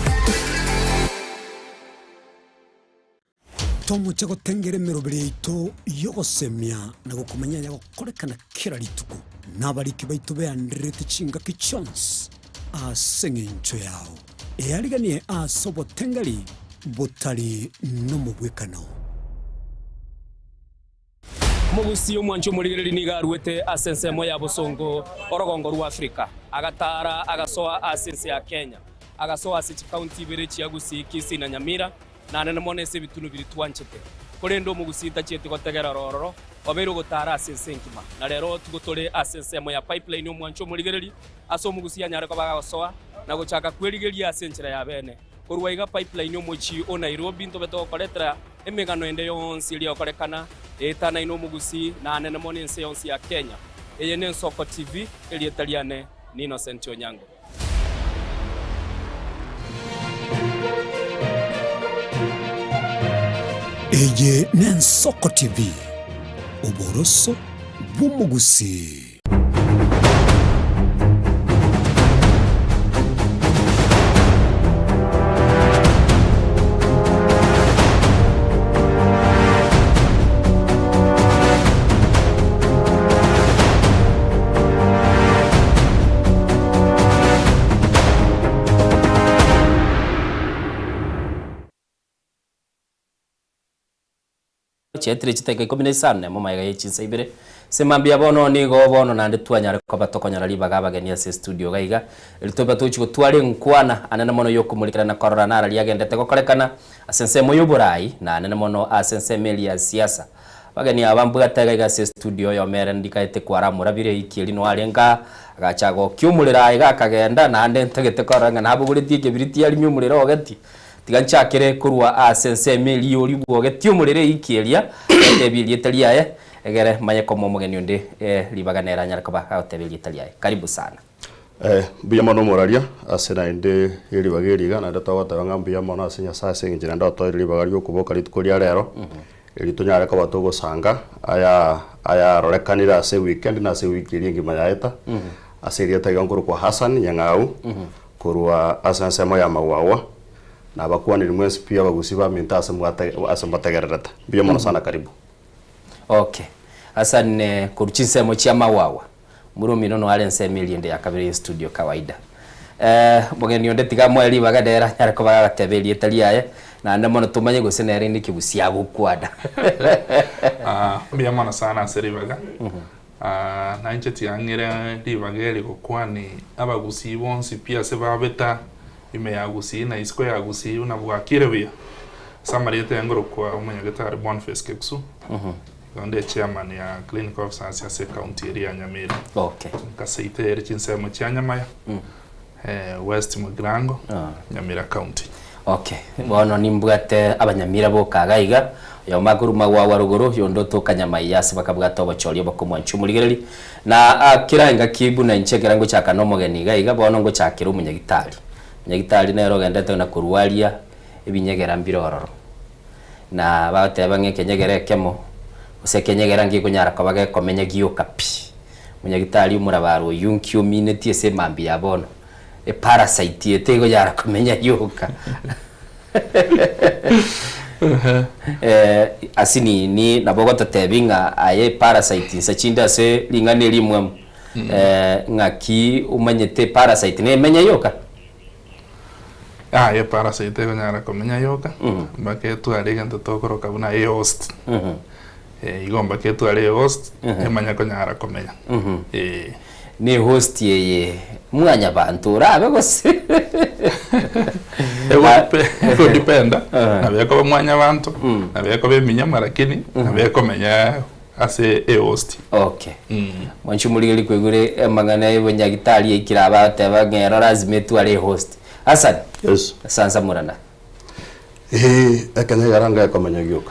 Tomu chako tengere merobere ito yogosemia na gukumenya ya gukorekana kira rituko nabariki baitu beandrete chinga kichons asengencho yao eariganie asobo tengari botari no mubwekano mugusi omwanchu muligereri nigarwete asensemo ya bosongo orogongo rwa Afrika agatara agasoa asense ya Kenya agasoa ase county ibere chiagusi Kisii na Nyamira na nene monese bitunu biritwanchete korendo mugusita chete gotegera rororo obero gotara asensenkima na rero tugotore asensemo ya pipeline omwancho muligereri aso mugusia nyare ko bagasoa na gochaka kwerigeria asenchira ya bene korwa iga pipeline omochi o Nairobi ntobe to koletra emegano ende yonsi iri okorekana etana ino mugusi na nene monese yonsi ya Kenya eye Nensoko TV eri etaliane ni Innocent Onyango eye Nensoko TV oboroso bumugusi chetire chiteka 15 nemo maiga yechinsa ibere semambia bono ni go bono nande twanyare ko batokonyara libaga bageni ase studio gaiga elitoba tuchi gutware nkwana anene mono yokumurikana na korora nara liagendete gokorekana asense moyo burai na anene mono asense meli ya siasa bageni abambugata gaiga ase studio yo mere ndikaite kwara murabire ikiri no arenga agachago kyumurira iga akagenda nande ntegete koranga nabuguritie kibiriti ari myumurira ogati tiganchakire kurwa asense meli yori bwogeti umurire ikiria etebirie taliaye egere manye komo mugeni undi libaganera nyaraka ba atebirie taliaye karibu sana biya mono moraria asena inde libageriga na data wata ngambi ya mono asenya sase ngira ndo to libagario kuboka litukoria rero elitunyare ko batogo sanga aya rorekanira ase weekend na ase week iri ngima yaeta aseria taiganguru kwa Hassan Nyang'au kurwa asansemo ya mawawa na bakwani rimwesi pia bagusiba mintase asembategerereta biya mono sana karibu. Okay. Hassan kuruchinsemo chia mawawa murumi nono alense miliende ya kabiri studio kawaida mugeni onde tiga mweli bagadera nyarako bagatebelie taliaye na ndamono tumanye gusenere ndi kibusia bukwada biya mono sana seribaga na incheti angire libageli gokwani abagusi bonsi pia se babeta ime yagusi na isko yagusi una bwakire bia samariete ngoro kwa umunyagatari Boniface Keksu onde chairman ya clinical officers ya se county area Nyamira. Okay. Kaseite erichinsemo cha Nyamaya. West Mugrango, Nyamira County. Okay. Bono nimbwate abanyamira bokagaiga yo maguru magwa ruguru yondo to Kanyamaya se bakabwata obachorio bakomwanchu muligereri na kiranga kibu na inchegera ngo chaka no mugeni gaiga bono ngo chakira umunyagitari. Munyagitari nero gendete na kurwalia ibinyegera mbirororo. Na bateba ngekenyegere kemo usekenyegera ngi kunyara kabage komenya giyo kapi munyagitari umurabaro yunkyo mineti ese mambi yabono parasite yetego yara komenya yoka asini ni nabogo tatebinga aye parasite sachinda se lingane limwe ngaki umanyete parasite ne menya yoka ye parasite kunyara komenya yoka mbake tu aliganda tokoro kabuna host igomba ketu ari host emanya ko nyara komenya ni host yeye mwanya bantu rabe gose ko dependa nabeko mwanya bantu nabeko beminya marakini nabeko menya ase host. Okay. Mwanchu muligeli kwegure emangana y'abanyagitari ikiraba tabagera razimetu ari host Hassan. Yes. Sansa murana akanya yaranga komenya gyoka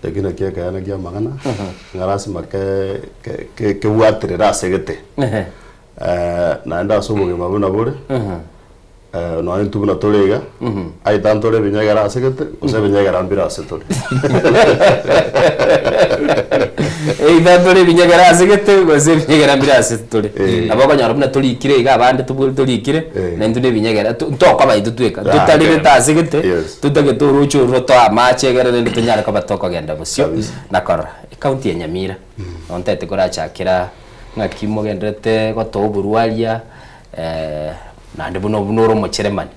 tegina kia kana kia magana ngarasi make ke watire rasegete na nda soboge mabuna bore no antu buna tolega ai tanto le vinya rasegete ose vinya garambira setole tanto le vinya rasegete ose vinya garambira setole abako nyarabuna toli kire iga abande tubul toli kire na ndu ne vinya gara ntoko baitu tweka tutali betasegete tutage turucho roto amache gara ne tunyara ka batoko genda busyo nakora county ya Nyamira ontete kora chakira ngakimo gendete gotoburualia nande buno bunoro mocheremani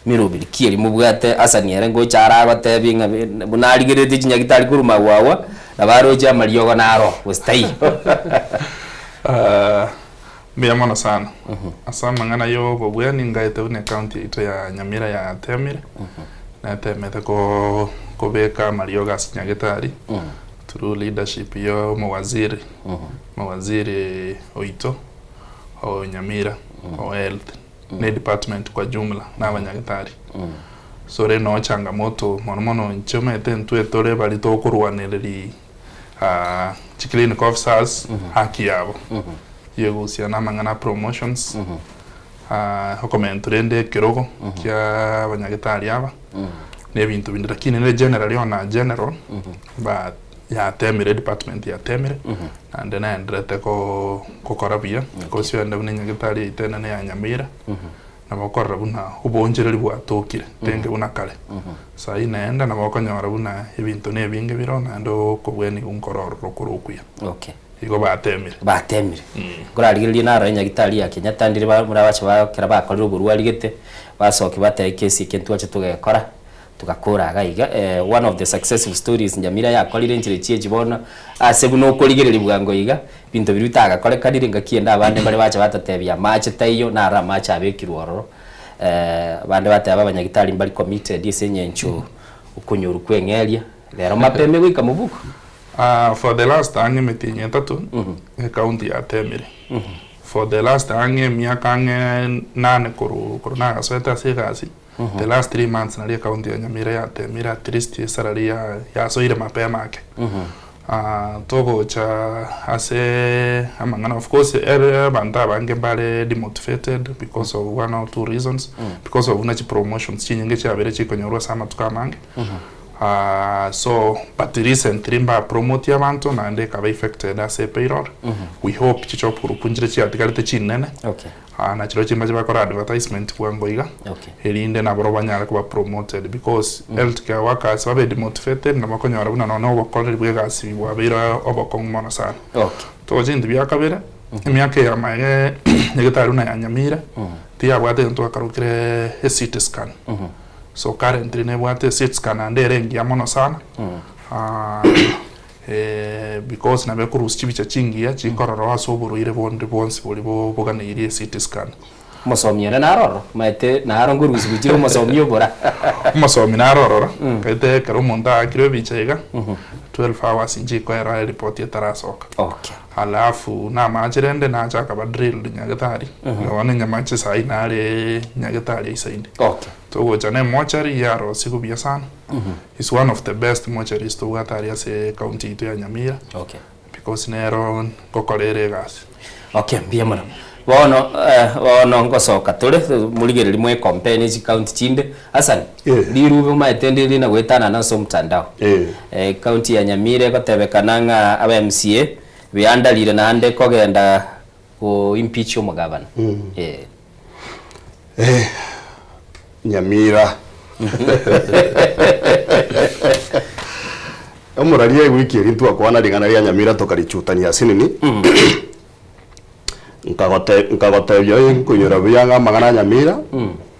mirubiri kiri mubwate asaniere ngo cyara batebinga bunarigirete kinyagitari kuruma wawa nabaroje amaliyogo naro ustai biya mono sana asama ngana yo bobweni ngaite une county ito ya Nyamira ya Temire na temete ko beka maliyogo asinyagitari through leadership yo mawaziri oito o Nyamira o health ne department kwa jumla na abanyagitari sore no changamoto mono nchomete ntwe tore bali to kurwaniriri clinical officers haki yabo yegusiana mangana promotions hokomentrende kirogo kya abanyagitari aba ne bintu bindira kinene generally on general but ya Temire department ya Temire and then andrete ko korabia ko sienda bunyagitari itena ne ya Nyamira na bakora buna ubongereri bwa tokire tenge buna kale sa inaenda na bakonyora buna ibintu ne binge birona ndo ko bweni unkororo kurukuya. Okay. Igo batemire gorarigirira naro Nyagitari ya Kenyatandire murabacha bakira bakorera uburwari gete basoke bateye kesi kentu ace tugekora tugakora gaiga one of the successful stories Nyamira yakorire njire cie jibona ase buno korigereri bwango iga bintu birutaga korekanire ngakienda abande bari bacha batatebia match tayo na ara match abekirworo bande bataba abanyagitari bari committed isenyencho ukunyuru kwengeria lero mapeme gwika mubuko for the last ange metinye tatu county ya Temere for the last ange miaka ange 8 kuru na sweta sigasi the last 3 months na county ya Nyamira ya Temere at least salary ya soire mapema yake togo cha ase amangana of course banda bange bale demotivated because of one or two reasons because of unachi promotions chinyenge cha bere chikonyorwa sama tukamange so but recently mba promote ya bantu na ande kaba affected as a payroll we hope chicho puru punjire chi atikalite chinene na chiro chimba bakora advertisement bwango iga elinde na bro banyara kuba promoted because healthcare workers babe demotivated na bakonyora buna no bakorera bwegasi bwabira obokong mono sana to jindi byakabere emyaka ya maye nyegetaru na ya Nyamira tia bwate nto akarukire a CT scan so currently ne bwate CT scan ande rengi ya mono sana because na bekurus chibicha chingi ya chikororo asoburu ile bonde bonsi bolibo bogana ile CT scan musomyera naroro maite naro nguruzi bujiro musomyo bora musomi naroro kaite karo monda akiro bichega 12 hours inji ko era report ya tarasoka halafu na majirende na chaka ba drill nyagatari ngabane nyamache sai nare nyagatari isainde to gojane mochari yaro sikubia sana is one of the best mortuaries to gatari as a county to ya Nyamira because nero kokorere gas mbia mara wono ngosoka tole muligereri mwe campaign ji county chinde Hassan liruve maitendeli na gwetana na so mtandao county ya Nyamira gotebekananga aba MCA biandalire na ande kogenda ku impeach umugabana Nyamira omurarie wiki rintu akwana ringana ria Nyamira tokarichutania sinini nkagote byo inkunyura byanga magana Nyamira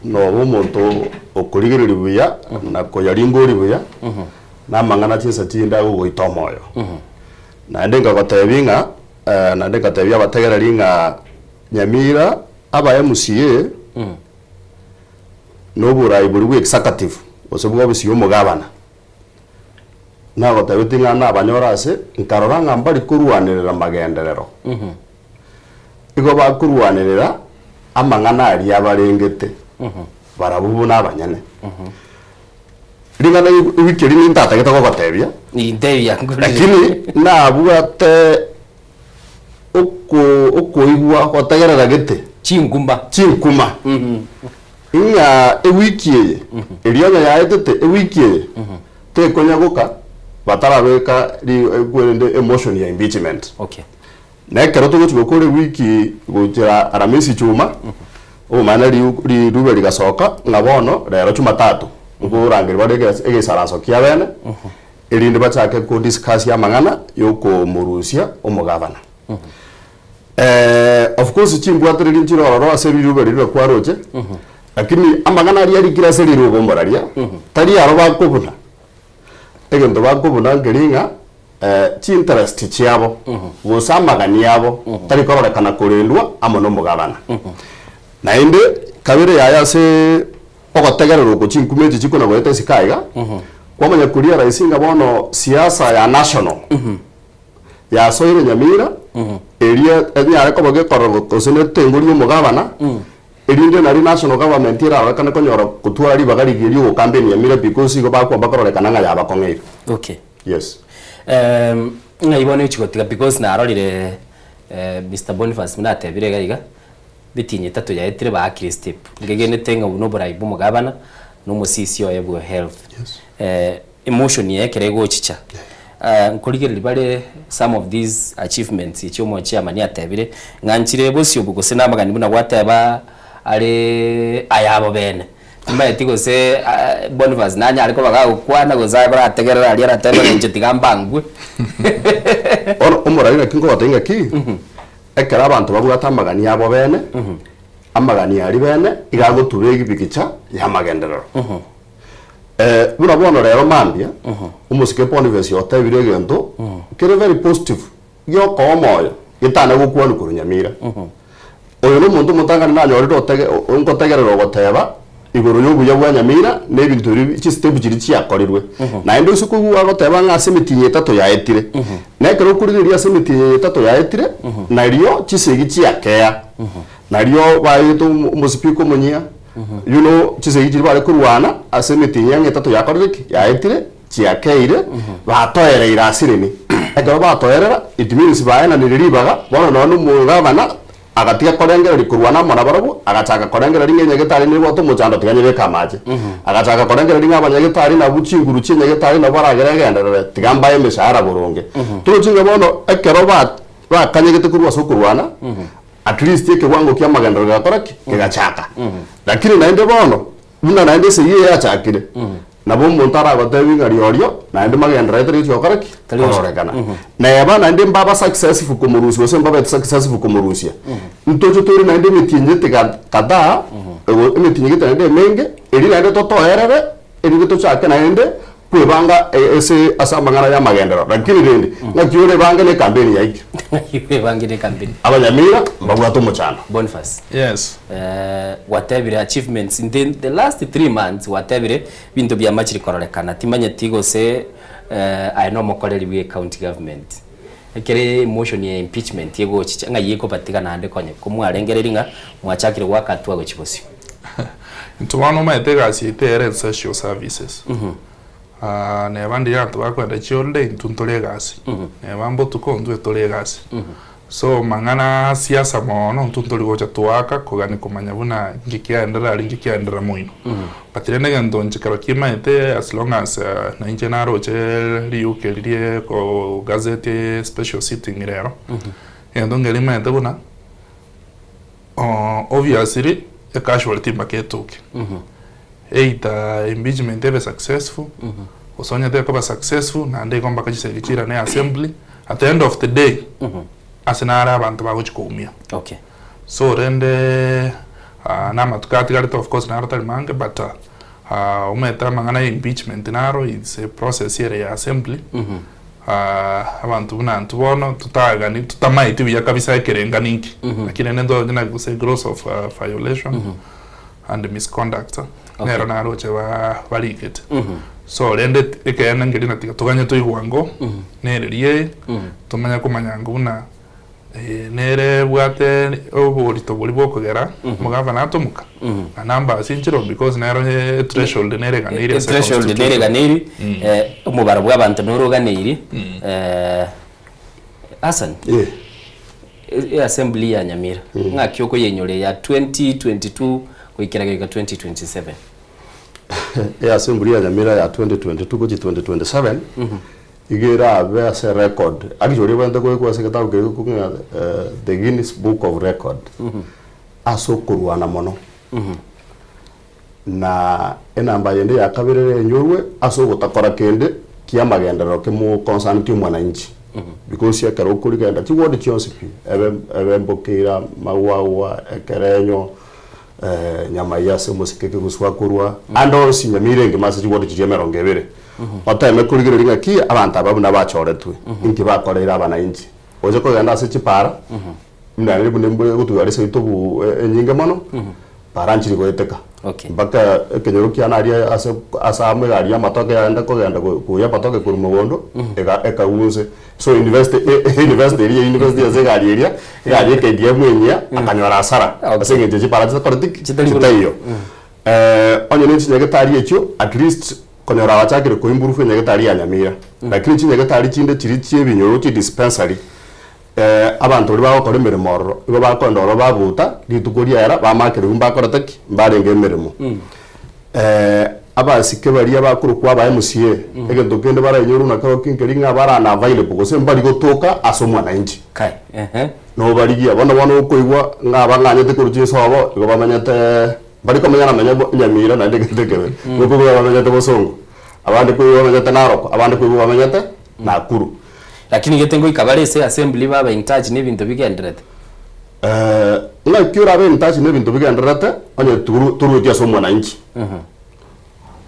no bumuntu okurigereri buya na koyaringori buya na mangana chisa tinda gugoita moyo na ndengagote binga na ndengate bya bategera ringa Nyamira aba MCA no burai buri executive osebwa bisiyo mugabana na gotabitinga na abanyorase nkarora ngambari kuruanirira magenderero igo bakuruanirira amangana ari abarengete barabubu nabanyane ringana wikiri ni ntata gitako gotebia ni ndebia lakini na bugate okoigwa gotegerera gete chinguma inga ewikie elionya yaetete ewikie te konyagoka batarabeka kwende emotion ya impeachment na kero to gutwe kore wiki gutira aramisi chuma o mana ri rube ligasoka ngabono rero chuma tatu ngurangiri barege egesaraso kia bene elinde bachake ko discuss ya mangana yoko murusia omugabana of course chimbwatire linchiro roro aseri rube rire kwaroje lakini amagana ari ari kira seri rugo moraria tari aro bakubuna egento bakubuna ngeringa chi interest chiabo gosamagani yabo tari korore kana kurindwa amono mugabana na inde kabire yaya se ogotegerero ko chinkumeti chikona goete sikaiga kwamanya kuria raisinga bono siasa ya national ya soire Nyamira eria enyare ko bage kororo ko senete nguri mugabana erinde nari national government ira kana konyora kutwara ri bagari giri go campaign ya Nyamira because go bakwa bakorore kana nga yaba kongeiro yes ngaibone chikotika because na arorire Mr Boniface munatebire gaiga bitinye tatu ya etire ba Kristip ngegene tenga uno buraibu mugabana no musisi oyebwe health emotion yekere go chicha nkurigere libare some of these achievements ichomo chairman yatebire nganchire bosio bugose namagani buna gwateba ale ayabo bene mba etiko se Boniface nanya ariko bagakwana gozagora ategerera ali arateba nje tigambangwe omurarira kingo batenga ki ekera abantu babugata amagani yabo bene amagani ari bene igagutubega ibigica ya magenderero buna bono rero mambia umusike Boniface otebire gento kere very positive yo ko moyo gitana gukwani kuru Nyamira oyo no muntu mutangana nanyorire otege ongotegerero goteba iguru y'ubuya bwa Nyamira n'ebintu biri cy'istep kiri cyakorirwe na endo suko guwa goteba nga semitinye 3 ya etire na kero kuriria semitinye 3 ya etire na rio kisigi cyakea na rio bayitu umusipiko munyia you know kisigi kiri bare kurwana asemitinye 3 yakorirwe ya etire cyakeire batoyere irasireni ego batoyerera it means baena niriribaga bono no mugabana agatiga korengera rikurwana mona barabu agachaka korengera ringenye getari ni boto muchando tiganye beka maje agachaka korengera ringa abanyagetari na buchinguru chinye getari na barageragenda tigamba yemeshara burunge turuchinga bono ekero ba kanyegete kurwa sokurwana at least yeke wango kya maganda gakoraki kegachaka lakini naende bono buna naende seye yachakire nabo montara abatevinga riorio naende magenda retri cyokoraki talorekana neba naende mbaba successful kumurusi wose mbaba successful kumurusia ntojo tori naende mitinye kada mitinye naende menge eri naende totoerere eri tochake naende kwebanga ese asambangana ya magendero lakini rende ngakiore banga ne campaign yaiki banga ne campaign Abanyamira babwato muchana Boniface. Yes. Whatever achievements in the last 3 months whatever bintu bya machiri kororekana timanye tigo se I know mokoreri we county government ekere motion ya impeachment yego chichanga yiko patikana ande konye kumwarengereringa mwachakire wakatwa gochibosi ntubano maitega asitere social services ne bandi yantu bakwenda chionde ntuntole gasi ne bambo tukondwe tole gasi so mangana siasa mono ntuntole gocha tuaka kogani kumanya buna ngikiendera muino patirene gando nchikaro kimaite as long as na injenaro che liuke lirie ko gazette special sitting rero endo ngelima ente buna obviously a casualty maketuke eita impeachment ebe successful osonya te koba successful na ndeko mbaka chisegikira ne assembly at the end of the day asenara abantu bagochikumia okay so rende na matukati galito of course na rota mange but umeta mangana impeachment naro it's a process here ya assembly abantu bunantu bono tutagani tutamaiti bya kabisa ekerenga ninki lakini nendo jina guse gross of violation and misconduct nero na roche balikete so rende ekena ngeli na tuganye tuywango nererie tumanya kumanya nguna nere bwate oborito boli bokogera mugava natumuka na namba sinchiro because nero threshold nere ganiri threshold nere ganiri umubara bw'abantu noroganiri Hassan assembly ya Nyamira ngakyoko yenyore ya 2022 kuikiragika 2027 assembly ya Nyamira ya 2022 kuji 2027 igera abe as a record actually wanda kwa sekretari kwa the Guinness Book of Record aso kurwana mono na enamba yende yakabirere nyorwe aso gutakora kende kia magendero ke mu concern tu mwananchi because ya karo kuri genda ti wodi chionsipi ebe mbokira mawawa ekerenyo nyama yase musikeke guswa kurwa ando sinyamire ngemaze ti wodi chijemero ngebere oteme kurigire ringa ki abantu ababu nabachoretwe inki bakorera abananchi oje ko genda se chipara ndani bunembe gutugare se itobu enyinge mono paranchiri goeteka okay baka kenyoro kiana aria asamwe garia matoke yanda ko genda kuya patoke kuri mugondo eka unse so university ya zegari area gari ke die mwenya akanyora asara asengeje chipara chitayo onye nchi nyagetari echo at least konyora wachakire ko imburufu nyagetari ya Nyamira lakini chi nyagetari chinde chiri chiebinyo chi dispensary abantu bari bakora imirimo ibo bakondoro babuta litukuria era bamakire bakora taki mbarenge imirimo abasike bari abakuru kwa ba MCA egento kende baranyuru na karo kinkeringa barana available gose mbari gotoka asomwa na inji kai no barigia bona ukoigwa ngabanganye tekuruje sobo igo bamanyate bari komenya namenya Nyamira na ndegetekebe nuko bamanyate bosongo abandi ko bamanyate Narok abandi ko bamanyate Nakuru lakini getengo ikabarese assembly baba in touch n'ibintu bigenderete na kyura be in touch n'ibintu bigenderete onye turu tia somwa na inchi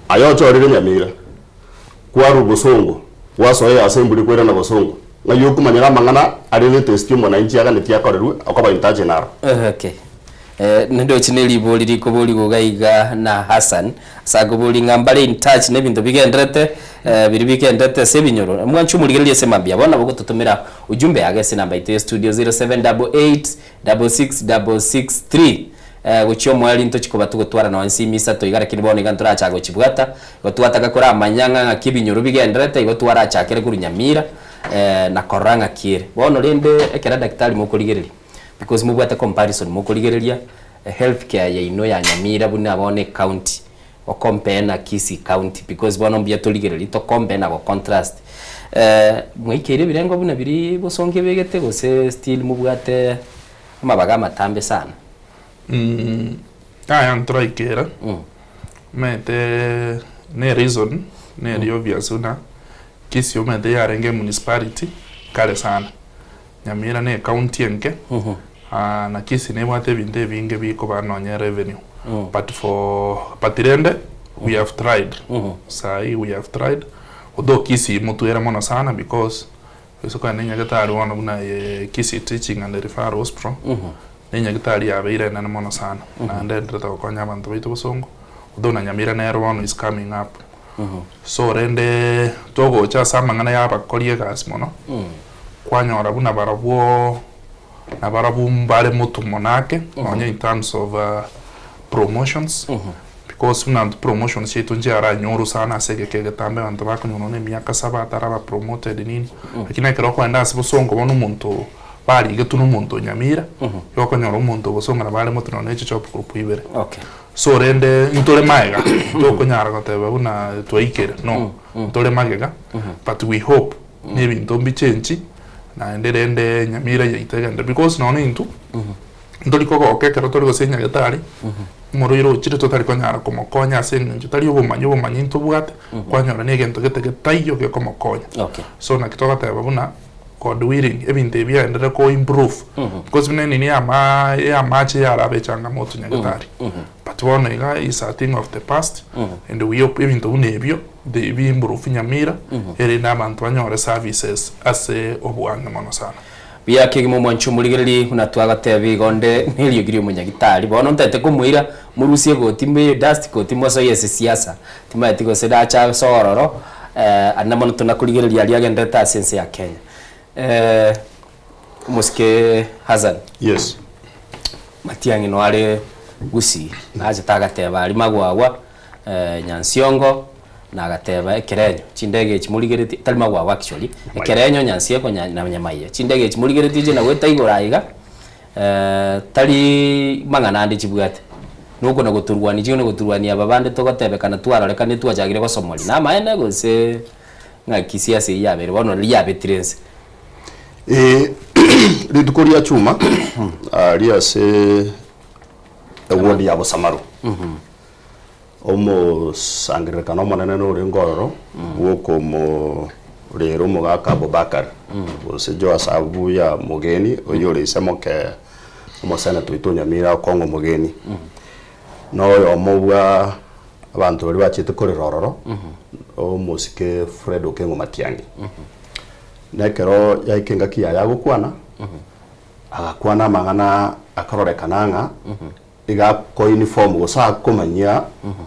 ayo chorire Nyamira kwaru Bosongo wasoya assembly kwera na Bosongo ngayo kumanyira mangana ari ne test yo mwana inchi agane tia koreru akoba intaje naro. Okay. Nendo chineli boli liko boli gogaiga na Hassan sago boli ngambale in touch ne bintu bigendrete biribigendrete sebinyoro mwanchu muligerelie semambia bona bogotutumira ujumbe agese namba ite studio 0788666663 guchyo mwali nto chikoba tugutwara na wansi misato igara kinibone gantura chago chibwata gotwata gakora amanyanga ngakibinyoro bigendrete igotwara chakere kuri Nyamira na koranga kire bono rende ekera daktari mukurigerelia because mubwata comparison mukurigerelia healthcare ya ino ya Nyamira buna abone county o compare na Kisii county because bono mbia toligerelia to compare na contrast mwikire birengo buna biri Bosonge begete gose still mubwate amabaga matambe sana. Aya ntraikera mete ne reason ne obvious una Kisii mete yarenge municipality kale sana Nyamira ne county enke na Kisii ne wate binde binge biko banonye revenue but for patirende we have tried we have tried although Kisii mutuera mono sana because wesoka nenya gatari wana buna Kisii teaching and referral hospital nenya gatari abeire na mono sana na ndendre to konya abantu baitu Bosongo although na Nyamira ne one is coming up so rende togo cha samangana yaba kolie gas mono kwanyora buna barabuo na barabu mbale mutu monake onye in terms of promotions because una promotions yetu nje ara nyoro sana segeke tambe abantu bakunone myaka 7 taraba promoted nini lakini kero kwa ndasi Bosongo bono muntu bali getu no muntu Nyamira yoko nyoro muntu Bosongo na bale mutu none chop group ibere okay so rende ntole maiga toko nyara goteba una twaikere no ntole magega but we hope maybe ntombi change na nderende Nyamira yaitaganda because no nintu ndoliko goke kero tori gosenya gatari muriro chire totari konyara como konya sen chitari ubumanyi ntu bwate kwanyora ne gento gete tayo ke como konya okay so na kitoka teba buna God willing ebinte bia endere ko improve because mene ni ya machi ya rabe changa moto nyagatari but one is a thing of the past and we hope ebintu unebyo de bi improve Nyamira ere na bantu anyore services ase obwanga mono sana bia kigimo mwanchu muligereri unatwaga tebi gonde nilio giri munyagitari bono ntete kumwira murusie gotimbe dust gotimbo so yese siasa timaiti go seda cha sororo anamono tunakuligereria ali agendeta sense ya Kenya muske Hassan yes Matiang'i no ale Gusii naje tagateba ali magwawa Nyansiongo na gateba Ekerenyo chindege chimuligereti tali magwawa actually Ekerenyo Nyansieko na Nyamaiya chindege chimuligereti je na weta igoraiga tali mangana chibwate nuko na guturwani je no guturwani ababande togotebe kana twarareka ni twajagire go Somali na maene go se nga kisiasa yabere bono liabe trense Ritukoria chuma aria se award ya Bosamaru omo sangire kana monene no ringororo woko mo rero mo gaka Abubakar ose jo asabu ya mugeni oyore semoke mo sana tuito Nyamira Kongo mugeni no yo mobwa abantu bari bachite kuri rororo o musike Fred Okengo Matiang'i nekero yaikenga kia ya gukwana agakwana mangana akarorekananga iga ko uniform gosa komanya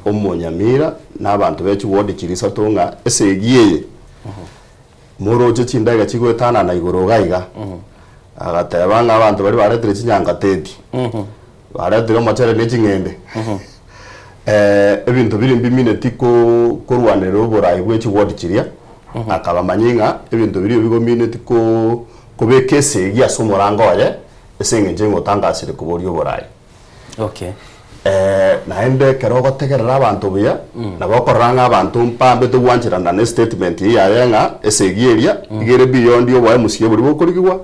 omonyamira n'abantu bechi wodi kirisa tonga esegiye moro je chindaga chigwetana na igoro gaiga agatebanga abantu bari baretere chinyanga tedi baretere machere n'echingende ebintu biri minute ko kurwanero borai bwechi wodi kiria akaba manyinga ebintu biri bigo minute ko kubekese ya somorango ye esenge njengo tangasire kuborio borai okay na ende kero gotegerera abantu bia na bokoranga abantu mpambe tugwanjira na statement ya yenga esegieria igere beyond yo bwa musie buri bokorigwa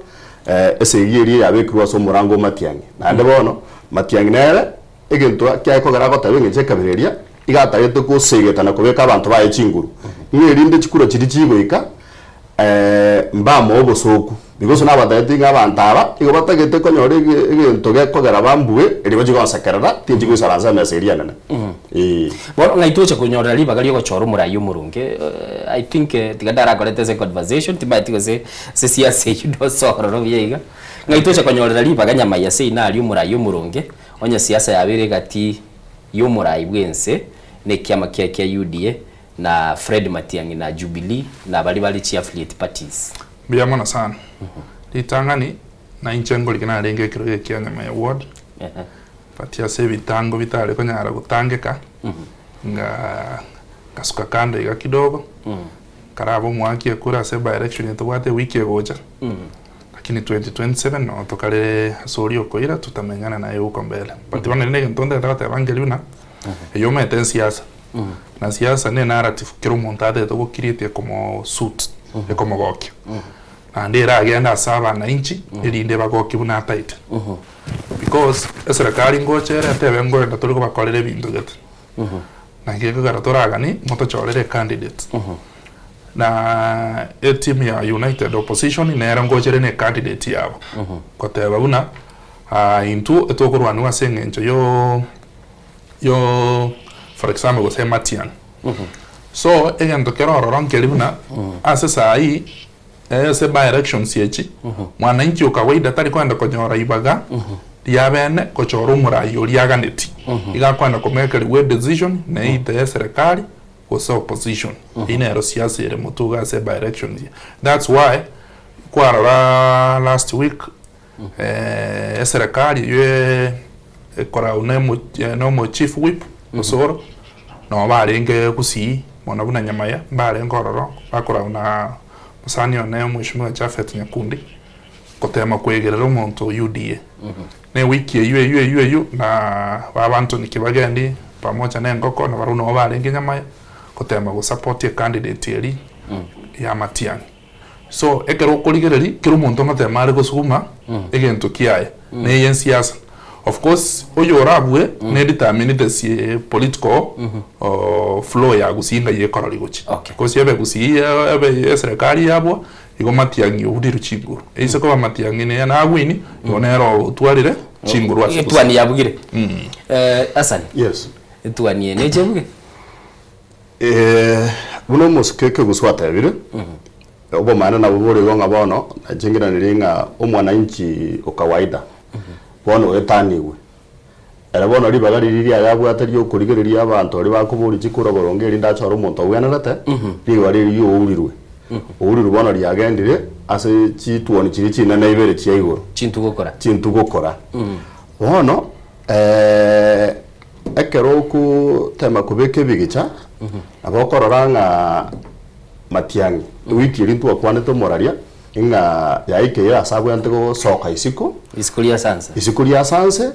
esegieria yabekirwa somorango Matiang'i na ende bono Matiang'i nere egento kyako garago tabenga chekabireria igata yeto ko segeta na kubeka abantu baye chinguru ngerinde chikuro chiri chigoika mbamo obosoku because na batete ngabantaba igo batagete konyore egento gekogera bambue eri bajigonsekerera tinji gwisaranza meseria nene bono ngaitoche kunyora liba gali gochora murayo murunge I think tigadara kolete se conversation timati gose se siasa yudo sororo biega ngaitoche kunyora liba ganyama ya se ina ali murayo murunge onya siasa yabere gati yo murayi bwense ne kiama kia UDA na Fred Matiang'i na Jubilee na bali chi affiliate parties biyamona sana litangani na inchengo likana renge kirege kia nyama ya ward patia se bitango bitale ko nyara gutangeka nga kasuka kando iga kidogo karabo mwaki akura se by election yetwate wiki egoja lakini 2027 no tokale sori okoira tutamenyana naye uko mbele pati bana nene ntonde takata evangeliuna yo meten siasa na siasa ne narrative kero montate to create como suit como gokyo andira agenda saba na inchi elinde bagokyo buna tight because serikali ngochere tebe ngoenda tuliko bakolere bintu gete na ngeke garatora ni moto chorere candidate na team ya United Opposition inera ngochere ne candidate yabo koteba una into etokorwanwa sengencho yo for example go say Matiang'i so egento kero roron kelibuna asesa ai ese by election sieci mwananchi ukawaida tari kwenda konyora ibaga yabene kochoro murayo lyaganeti igakwenda kumekeri we decision na ite serikali was opposition inero siasa ere mutuga se by election that's why kwa last week serikali ye kora no chief whip osoro no barenge kusi mona buna nyamaya barenge ororo bakora una musani one mheshimiwa Japhet Nyakundi kotema kwegerera umuntu UDA ne wiki yu na babantu nikibagendi pamoja na ngoko na baruno barenge nyamaya kotema go support ya candidate eri ya Matiang'i so ekero kurigereri kiro umuntu ngatema ari gusuma egento kiaye ne yensiasa of course oyo rabwe ne determine the political flow ya gusinga yekorori guchi because yebe gusi yebe serikali yabo igo Matiang'i udiru chinguru ise ko Matiang'i ne na agwini yonero twalire chinguru wa twani yabugire Hassan yes twani ne jebuge buno muskeke guswata bire obo mana na bubore gonga bono ajingira niringa umwananchi okawaida bono etaniwe era bono libagari liria yabwatari okurigereria abantu ari bakuburi chikura borongeri ndachoro umuntu wenarate liwa riri ourirwe ourirwe bono liagendire ase chituoni chiri china na ibere chiaigoro chintu gukora bono ekero ku tema kubeke bigicha abokororanga Matiang'i wiki rintu akwanete moraria inga yaike ya sabu antego soka isikulia sanse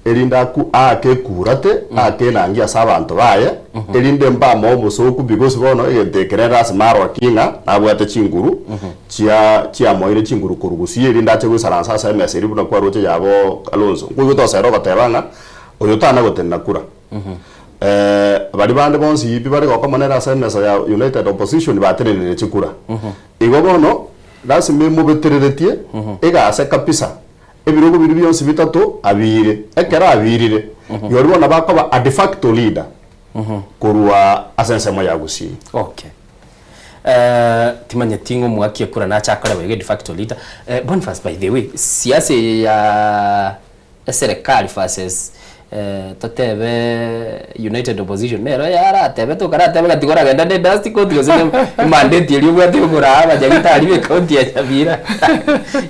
erinda ku ake kurate ake nangia sabantu baye erinde mba mo soku because bono egentekerera smaro kinga nabwate chinguru chia moire chinguru kurugusi erinda che gusaransa sa meseri buna kwa roche yabo Alonso kuyo to sero batebanga oyo tana gotenna kura bari bande bonsi ipi bari gokomanera sa mesa ya United Opposition batenene chikura igo bono lasi memo betereretie ega kapisa ebirogo biri byonse bitatu abire ekera abirire yori bona bakoba a de facto leader kurwa asensemo ya gusi okay timanya tingo mwaki kura na chakara wege de facto leader Boniface by the way siasa ya serikali versus totebe United Opposition nero yara tebe to kara tebe katigora genda de dusty code gose mandate yeli bwate ngura abajagita ari be county ya Chabira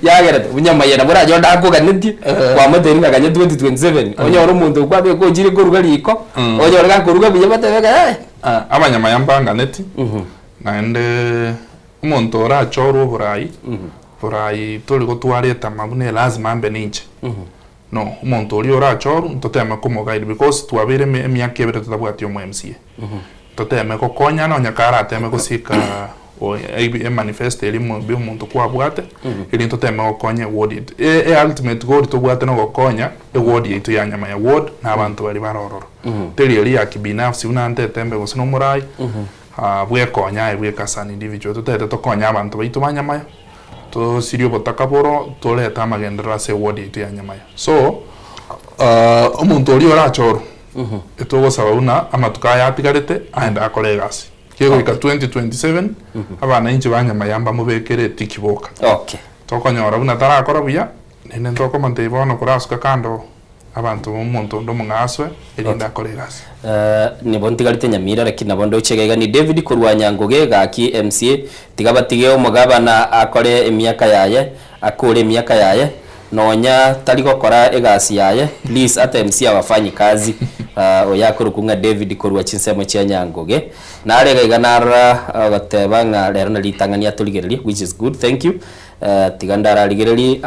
yagera unyama yena bora jo ndako ganiti kwa materi ngaganye 2027 onyoro umuntu kwabe ko jiri ko rugariko onyoro ga ko rugabiye batebe ga abanyama yambanga neti naende umuntu ora choro burayi toli ko twareta mabune lazima ambe ninche no umuntu uri orachoro ntotema como guide because twabire emyaka ebere tutabwati omu MCA totema ko konya no nyakara teme ko sika o manifest eri mu bi umuntu kwabwate eri ntotema ko konya ward ultimate goal to bwate no konya ward yitu ya nyama ya ward na abantu bari barororo teri eri ya kibinafsi unante tembe go sino murai bwe konya bwe kasani individual tutete tokonya abantu baitu banyamaya to sirio botaka boro toleta magendera se wodi itu ya nyamaya so omuntu oli orachoro etogo sabuna amatuka ya tigarete aenda kolegasi kego ika 2027 abana inchi banyamaya amba mubekere tikiboka okay tokonyora buna tarakora buya nene ntoko manteibono kurasuka kando abantu omuntu ndo mungaswe erinda kolegasi nibo ntigarite Nyamira lakini nabo ndochegega ni David Kurwanyangoge gaki MCA tigabatige omugabana akore emyaka yaye akore emyaka yaye nonya tali gukora egasi yaye please ata MC abafanyi kazi oyakuru kunga David Kurwa Chinsemo cha Nyangoge narega iganara gateba nga lero nalitangania tuligereri which is good thank you tigandara ligereri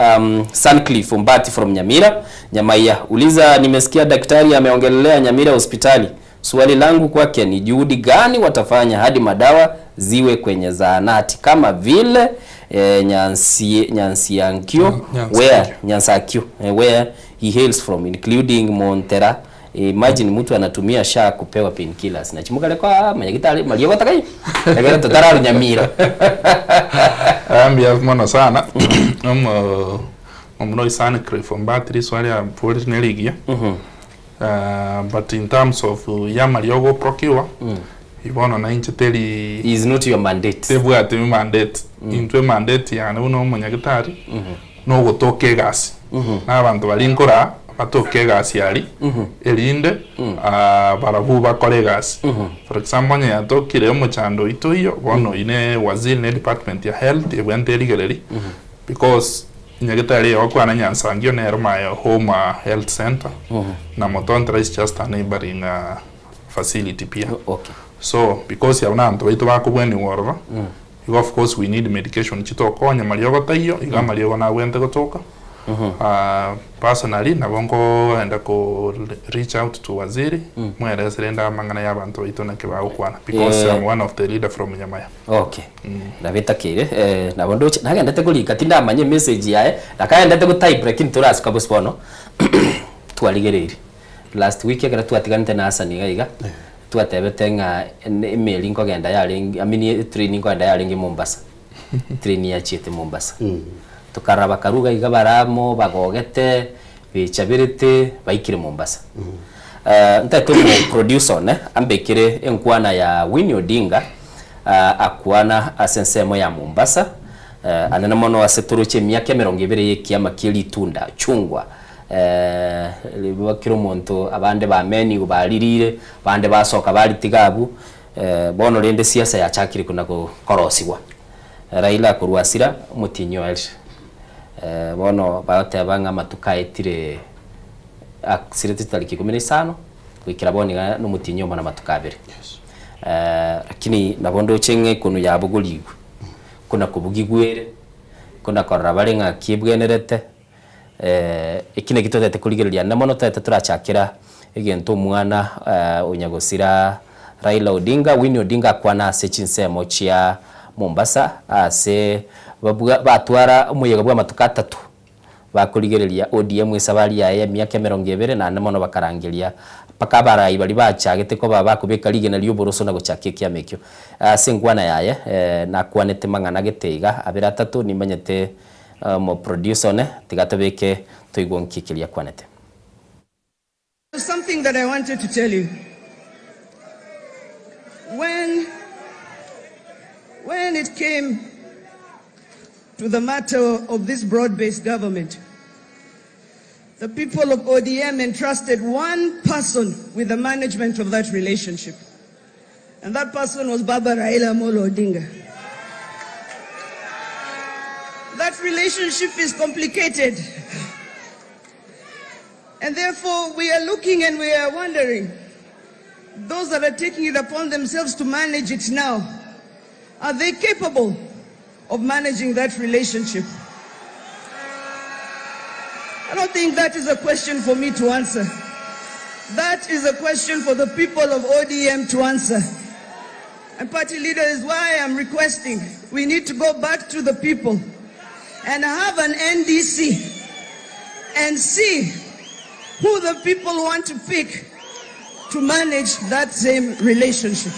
Suncliff Mbati from Nyamira Nyamaya uliza nimesikia daktari ameongelelea Nyamira hospitali swali langu kwake ni juhudi gani watafanya hadi madawa ziwe kwenye zahanati kama vile Nyansiankyo where he hails from including Montera. Imagine mtu anatumia sha kupewa painkillers na chimuka kwa manyagitari maliyo takai lakini tutara Nyamira ambia mwana sana mno isana from battery swali ya police neligia but in terms of yamaliogo procure ibono na inchiteli is not your mandate tebu ati mandate into mandate yana uno manyagitari no gotoke gas na abantu balinkora batoke gas yali elinde barabu bakore gas for example nya tokire omuchando ito iyo bono ine waziri ne department ya health ebwanteri gereri because nyagitari okwana Nyansangyo ne Ermayo home health center na Motontra is just a neighboring facility pia okay so because ya unanto baitu bakubweni worwa of course we need medication chitokonya maliogo tayo igamaliyo na wente gotoka personally nabongo enda ko reach out to waziri mwere serenda mangana ya bantu baitu na kibao kwana because I'm one of the leader from Nyamaya okay nabeta kire nabondo nagenda tegulika tinda amanye message yae nakaenda tego type lakini turasuka bospono twaligereri last week yakara twatiganite na Hassan gaiga twatebete nga email inko genda yali amini training ko genda yali ngi Mombasa training ya chete Mombasa tukaraba karuga igabaramo bagogete bichabirite baikire Mombasa ntatu producer ne ambekire enkwana ya Winnie Odinga akwana asensemo ya Mombasa anana mono aseturuche myaka 20 yekiama kili tunda chungwa libakiro monto abande ba meni ubalirire bande basoka bali tigabu bono lende siasa ya chakiri kuna ko korosiwa Raila kurwasira mutinyo elsh bono batebanga matukaitire aksirete tariki 15 kwikira boni no mutinyo mana matukabere lakini nabondo chenge kunu yabuguligu kuna kubugigwere kuna korabarenga kibwenerete ikine gitotete kurigereria na mono tete turachakira egento mwana unyagosira Raila Odinga Winnie Odinga kwana ase Chinsemo chia Mombasa ase batwara umuyega bwa matuka 3 bakurigereria ODM isabari ya myaka 20 na mono bakarangiria paka barayi bali bachagete ko baba kubeka lige na liyo boroso na gochakia kiamekyo ase ngwana yaye na kwanete mangana geteiga abira 3 nimanyete mo producer ne tigatobeke toigonkikilia kwanete. Something that I wanted to tell you. When it came to the matter of this broad-based government, the people of ODM entrusted one person with the management of that relationship. And that person was Baba Raila Amolo Odinga. That relationship is complicated. And therefore, we are looking and we are wondering, those that are taking it upon themselves to manage it now, are they capable of managing that relationship? I don't think that is a question for me to answer. That is a question for the people of ODM to answer. And party leader is why I'm requesting we need to go back to the people and have an NDC and see who the people want to pick to manage that same relationship.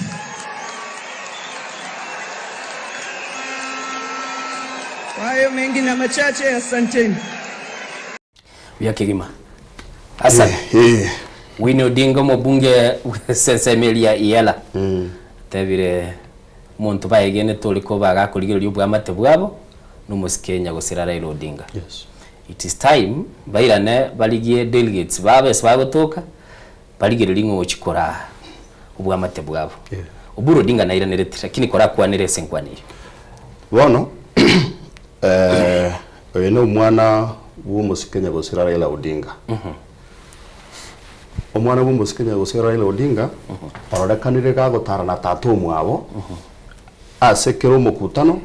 Kwa hayo mengi na machache, asanteni. Bia Kigima. Hassan. Winnie Odinga mubunge sensemelia Iela. Tebire muntu baegene toliko baga kuligiria ubwamate bwabo numusikenya gusira Raila Odinga. Yes. It is time bairane baligie delegates babe swagotoka baligirira ingo chikora ubwamate bwabo. Oburu Odinga naira neretira kini kora kwanire senkwanire. Bono oyo no mwana w'umusikenya gusira Raila Odinga. Omwana w'umusikenya gusira Raila Odinga ororekanire gagotarana tatu mwabo asekero mukutano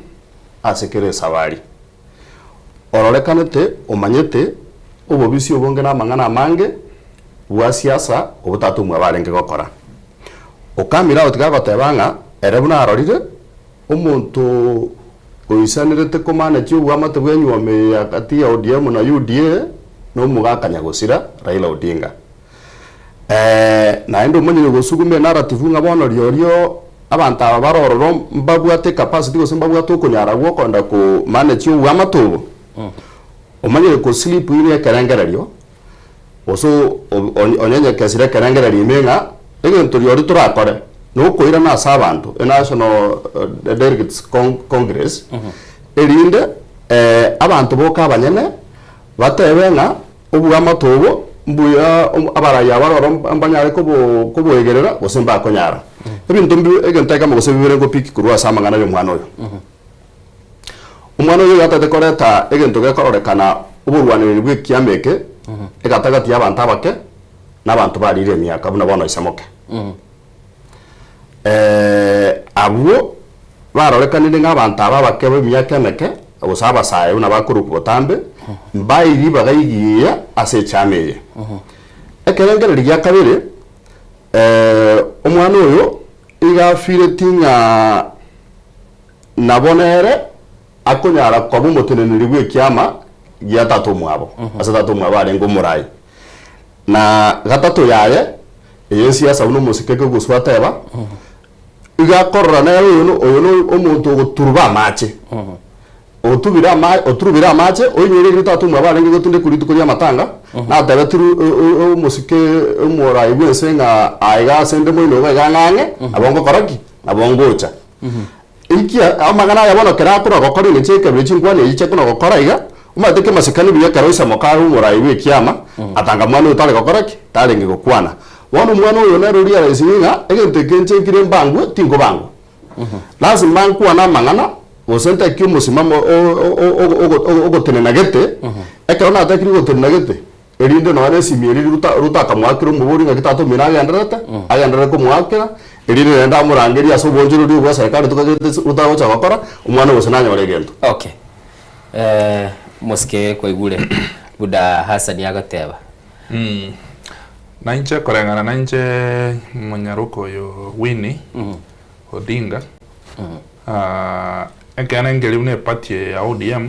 asekere sabari ororekanete omanyete obobisi obonge na mangana mange bwa siasa obutatu mwabarenge gokora okamira otigagotebanga erebuna arorire omuntu oisanirete komane cyo bwamate bwenyuome akati ya ODM na UDA no mugakanya gusira Raila Odinga na endo mwenye gosugume narrative ngabona ryo abantu abarororo mbabwate capacity go simbabwate kunyara gwokonda ku manage bwamatubo omanyire ko sleep ile karangararyo oso onyenye kasira karangarari menga egento ryo turakore no koira na sabantu National Delegates Congress erinde abantu boka abanyene batebenga obwamatubo mbuya abaraya baroro ambanyare ko bwegerera gosemba konyara ebintu mbi egenteka mo gosebibere ngo piki kurwa samangana yo mwana oyo umwana oyo yatate koreta egento gekororekana uburwaniriri bw'ikiameke egatagati y'abantu abake n'abantu barire myaka buna bono isamoke abo barorekanire ng'abantu ababake b'emyaka emeke obusaba saye una bakuru kubotambe mbayiri bagayigiya ase chameye ekerengere rya kabiri omwana oyo igafire tinga nabonere akonyara kwa bumuteneniri bw'ikyama ya tatu mwabo asa tatu mwabo arengo murai na gatatu yaye siasa uno musikeke guswateba igakorora nayo oyo omuntu guturba mache otubira mache oyere ritatu mwabarenge gotunde kuritu kuri amatanga na tabaturu musike umurai bwesenga aiga sende moino gagangange abongo koraki abongocha ikia amagana yabona kerakura gokora ni cheke bwe chinkwane yiche kuno gokora iga umateke masikani biya karoisa mokaru umurai bwe kiama atanga mwana utale gokoraki talenge gokwana wano mwana oyo na ruria resinga egente kenche kire mbangwe tingo bangu lazima nkuwa na mangana osenta kyo musimamo ogotenenagete ekerona atakiri gotenenagete erinde no aresi mieri ruta kamwakiro muburi ngakitato minaga agendera ko mwakira erinde nenda murangeria so bonjiro ri bwa serikali tukagete utagocha bakora umwana wose nanya oregento. Okay. Moske kwa igule buda Hassan yagateba. Nainche korengana nainche munyaruko yo Winnie Odinga. Ekana ngeli une party ya ODM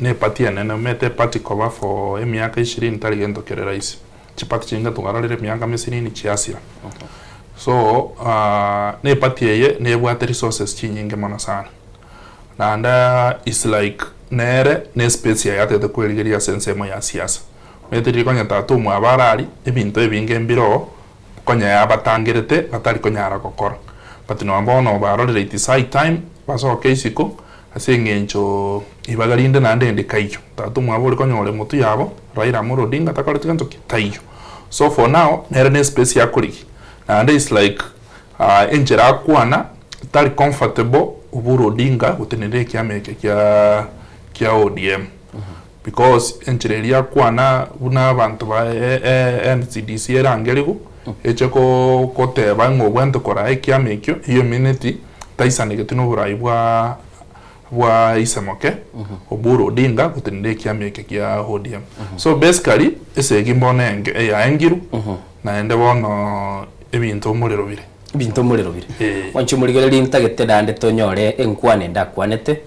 ne party ya nene mete party cover for emiaka 20 taligendo kere rais. Chipati chinga tungaralire miaka 20 chiasira. So ne party ye ne bwate resources chinyinge mana sana. Na anda is like nere ne space ya yate kweligeria sensemo ya siasa. Mete rikonya tatu mwabarari ebintu ebinge mbiro konya yabatangirete batari konya arakokora. But no ambono barore it is high time paso keisiko asengencho ibagarinde nande ndekaiyo tatu mwabole konyole mutu yabo Raila Amolo Odinga takoletika ntoki taiyo. So for now nere space ya kuliki and it's like enjera kwana tari comfortable Oburu Odinga utenere kiameke kia ODM because enjereria kwana una abantu ba NCDC erangeligo echeko koteba ngobwento kora ekiamekyo iyo minute taisane no burai bwa isamoke Oburu Odinga kutenere kiameke kia ODM. So basically esegi mbone ya engiru na ende bono ebintu mulero bire bintu mulero bire wanchu muligereri ntagete dande tonyore enkwane ndakwanete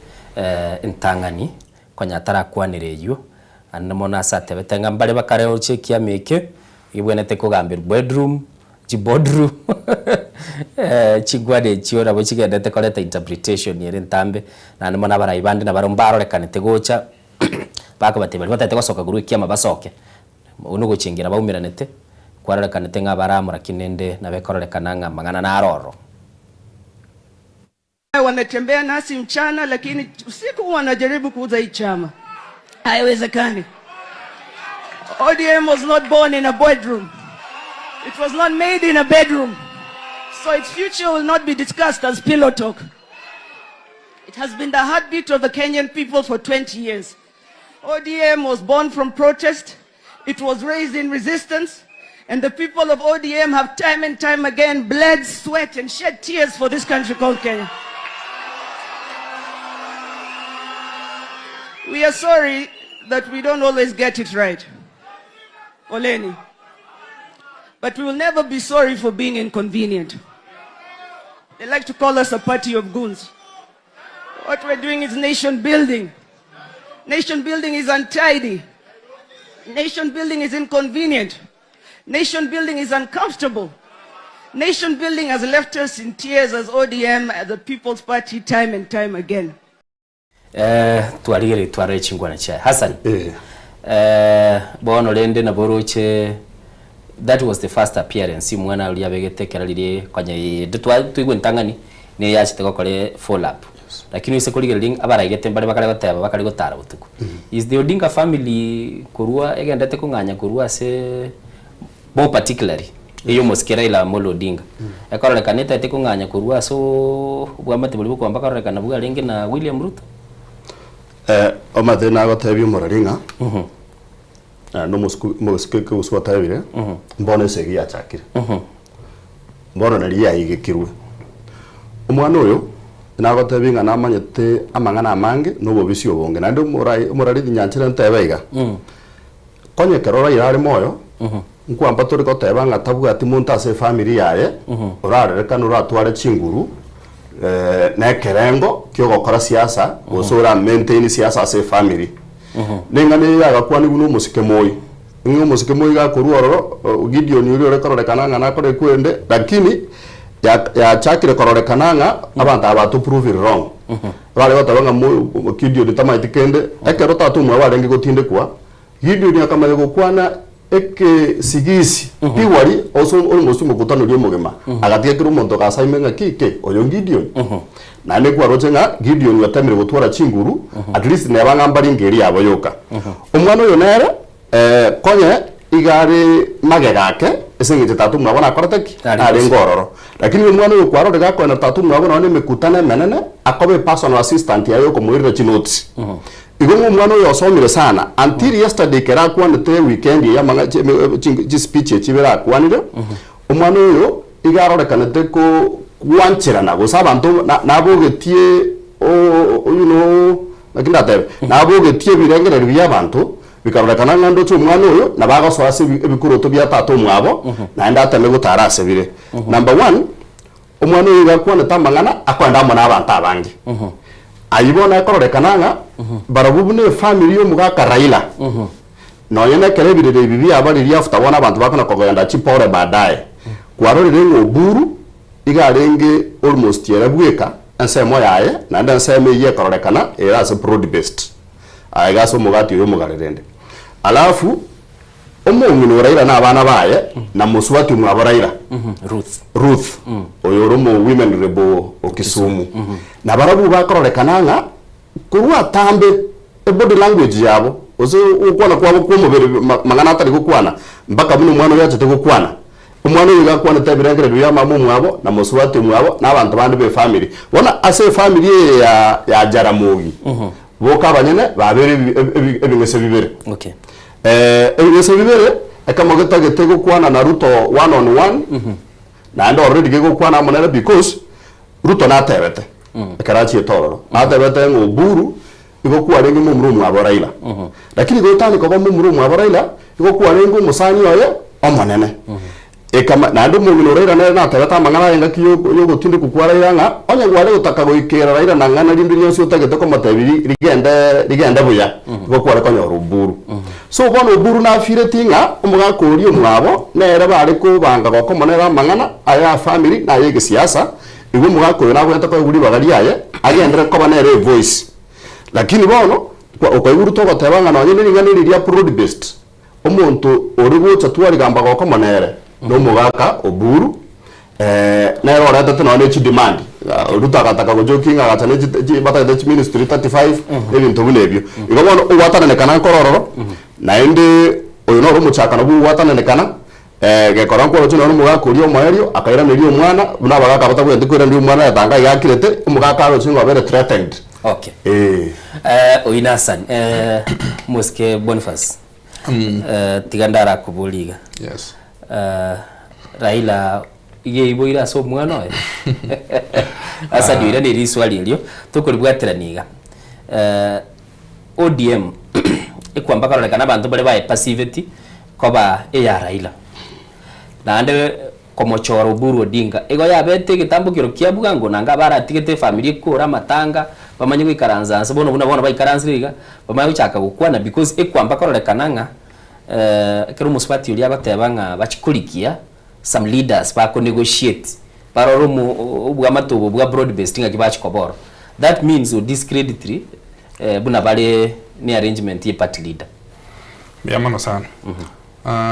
entangani kwanyatara kwanireyo anamona sate betenga mbale bakare ochekia meke ibwenete kugambira bedroom boardroom chigwade chiora bo chigendete koleta interpretation yere ntambe na ndimona baraibande na barombarorekanete gocha bako batebali batete gosoka guru ikiama basoke uno gochingira baumiranete kwararekanete ng'abaramura kinende na bekororekana ng'amang'ana na aroro. Wanatembea nasi mchana lakini usiku wanajaribu kuuza hii chama. Haiwezekani. ODM was not born in a boardroom. It was not made in a bedroom. So its future will not be discussed as pillow talk. It has been the heartbeat of the Kenyan people for 20 years. ODM was born from protest. It was raised in resistance. And the people of ODM have time and time again bled, sweat, and shed tears for this country called Kenya. We are sorry that we don't always get it right, Oleni. But we will never be sorry for being inconvenient. They like to call us a party of goons. What we're doing is nation building. Nation building is untidy. Nation building is inconvenient. Nation building is uncomfortable. Nation building has left us in tears as ODM, as the People's Party, time and time again. Tuarigere tuare chingwana cha Hassan. Bono lende na boroche. That was the first appearance mwana uli abegetekera lile kwanye tuigwe ntangani ne yachite kokole follow up. Lakini ise kuligere ling abara igete mbale bakale goteba bakale gotara butuku. Is the Odinga family kurua egendete kunganya kurua se more particularly iyo moskera ila Molo Odinga. Ekora kaneta ete kunganya kurua so bwamate bulibu kwamba kora kana buga lenge na William Ruto. Omathina agotebi Moraringa. No muskeke uswatebire. Mbone segi achakire. Mbona naria igikirwe. Umwana uyu nagotebi ngana amanyete amangana amange no bobisi obonge na ndo murari nyanchira ntebeiga. Konye kerora irari moyo. Nkwamba turi goteba ngatabuga ati muntu ase family yaye. Urarereka uratware chinguru. Na kerengo kyo gokora siasa gusura maintain siasa ase family. Nengane yaga kwani guno musike moyi. Ngo musike moyi ga kuruoro Gideon yuri orekorekana ngana kore kwende lakini ya chakire kororekana nga abantu abatu prove it wrong. Bale batabanga mu Gideon tamaitikende ekero tatu mwa barenge gotinde kwa Gideon akamale gukwana eke sigisi piwari also almost mukutano lyo mugema agatie kiro monto ka saimenga kike oyo Gideon na ne kwa rojenga Gideon yatamire gutwara chinguru at least ne bangambari ngeri yabo yoka umwana yo nere konye igari magegake esengije tatu mwabona akorateki ari ngororo lakini umwana yo kwaro daga kwa na tatu mwabona ne mikutana menene akobe personal assistant yayo ko muirira chinoti igongo mwana yo somire sana until yesterday kera kwa nte weekend ya manga speech chibera kwanire umwana yo igarore kanete ko kwanchira na go sabantu na bogetie you know nakinda tebe na bogetie birengerero byabantu bikarore kana ngando cyo umwana yo na bago swase ebikuro to bya tato mwabo na ndata me gutara asebire number 1 umwana yo gakwana tamangana akwanda mo n'abantu abangi ayibona ekororekananga barabubu ne family yo mugaka Raila no yene kerebire bibi abari after wana abantu bakona kogoyanda chipore baadaye kwarorire ngoburu igarenge almost yerabweka ensemo yaye na nda nseme ye kororekana era as broad based aigaso mugati yo mugarerende alafu omungino Raila na abana baye na muswati mu Raila Ruth oyoromo women rebo okisumu na barabu bakororekananga kurwa tambe body language yabo ose ukwana kwabo kumubere mangana atari gukwana mpaka muno mwana yache tegukwana umwana yiga kwana tabirengere ya mamu mwabo na muswati mwabo na abantu bandi be family wana ase family ya Jaramogi boka abanyene babere ebingese bibere ebingese bibere akamogeta getego kwana na Ruto one on one na ndo already gego kwana monera because Ruto na tebete akarachi etoro na tebete ngoburu igo kuarenga mumuru mwa Raila lakini gotani ko mumuru mwa Raila igo kuarenga musani oyo omonene ekama na ndo mungino Raila na tebeta mangana yenga kiyo yo gotinde kukwara nga onye gware gutaka goikera Raila na ngana rindu nyose utagete ko matebiri rigenda buya igo kuare ko nyoruburu so bono Oburu na fire tinga umuga kuri umwabo nere bari ko banga goko monera mangana aya family na yege siasa iwe muga ko na kwenta ko guri bagari yaye agendere ko banere voice lakini bono ko iguru to gotebanga no nyine ngani riria broad based omuntu ori gucha twari gamba goko monere no mugaka Oburu nero rata tano ne chi demand ruta kataka gojokinga gatane bata the ministry 35 ebintu bunebyo igobona uwatana kana kororo na ende oyo no rumuchaka no buwatana kana gekora nko rucho no muga kuri omwerio akaira nerio mwana buna bagaka bata kwende kwira ndio mwana yatanga yakirete umugaka ro chingo bere threatened. Okay. Oinasan Muske Boniface tigandara kubuliga. Yes. Raila iye iboira so mwana oyo asa ndio ni riswali ilio tukulibwatiraniga ODM ikwamba karolekana bantu bale bae passivity koba ya Raila nande komochoro Oburu Odinga ego yabete gitambukiro kiabugango nanga baratigete family kura matanga bamanye kwikaranza sabono buna baikaranziriga bamanye uchaka gukwana because ikwamba karolekana nga kero muswati uli abatebanga bachikulikia some leaders bako negotiate paroro ubwa matubo ubwa broad based nga kibachi koboro that means discreditary buna bale ni arrangement ye party leader biamano sana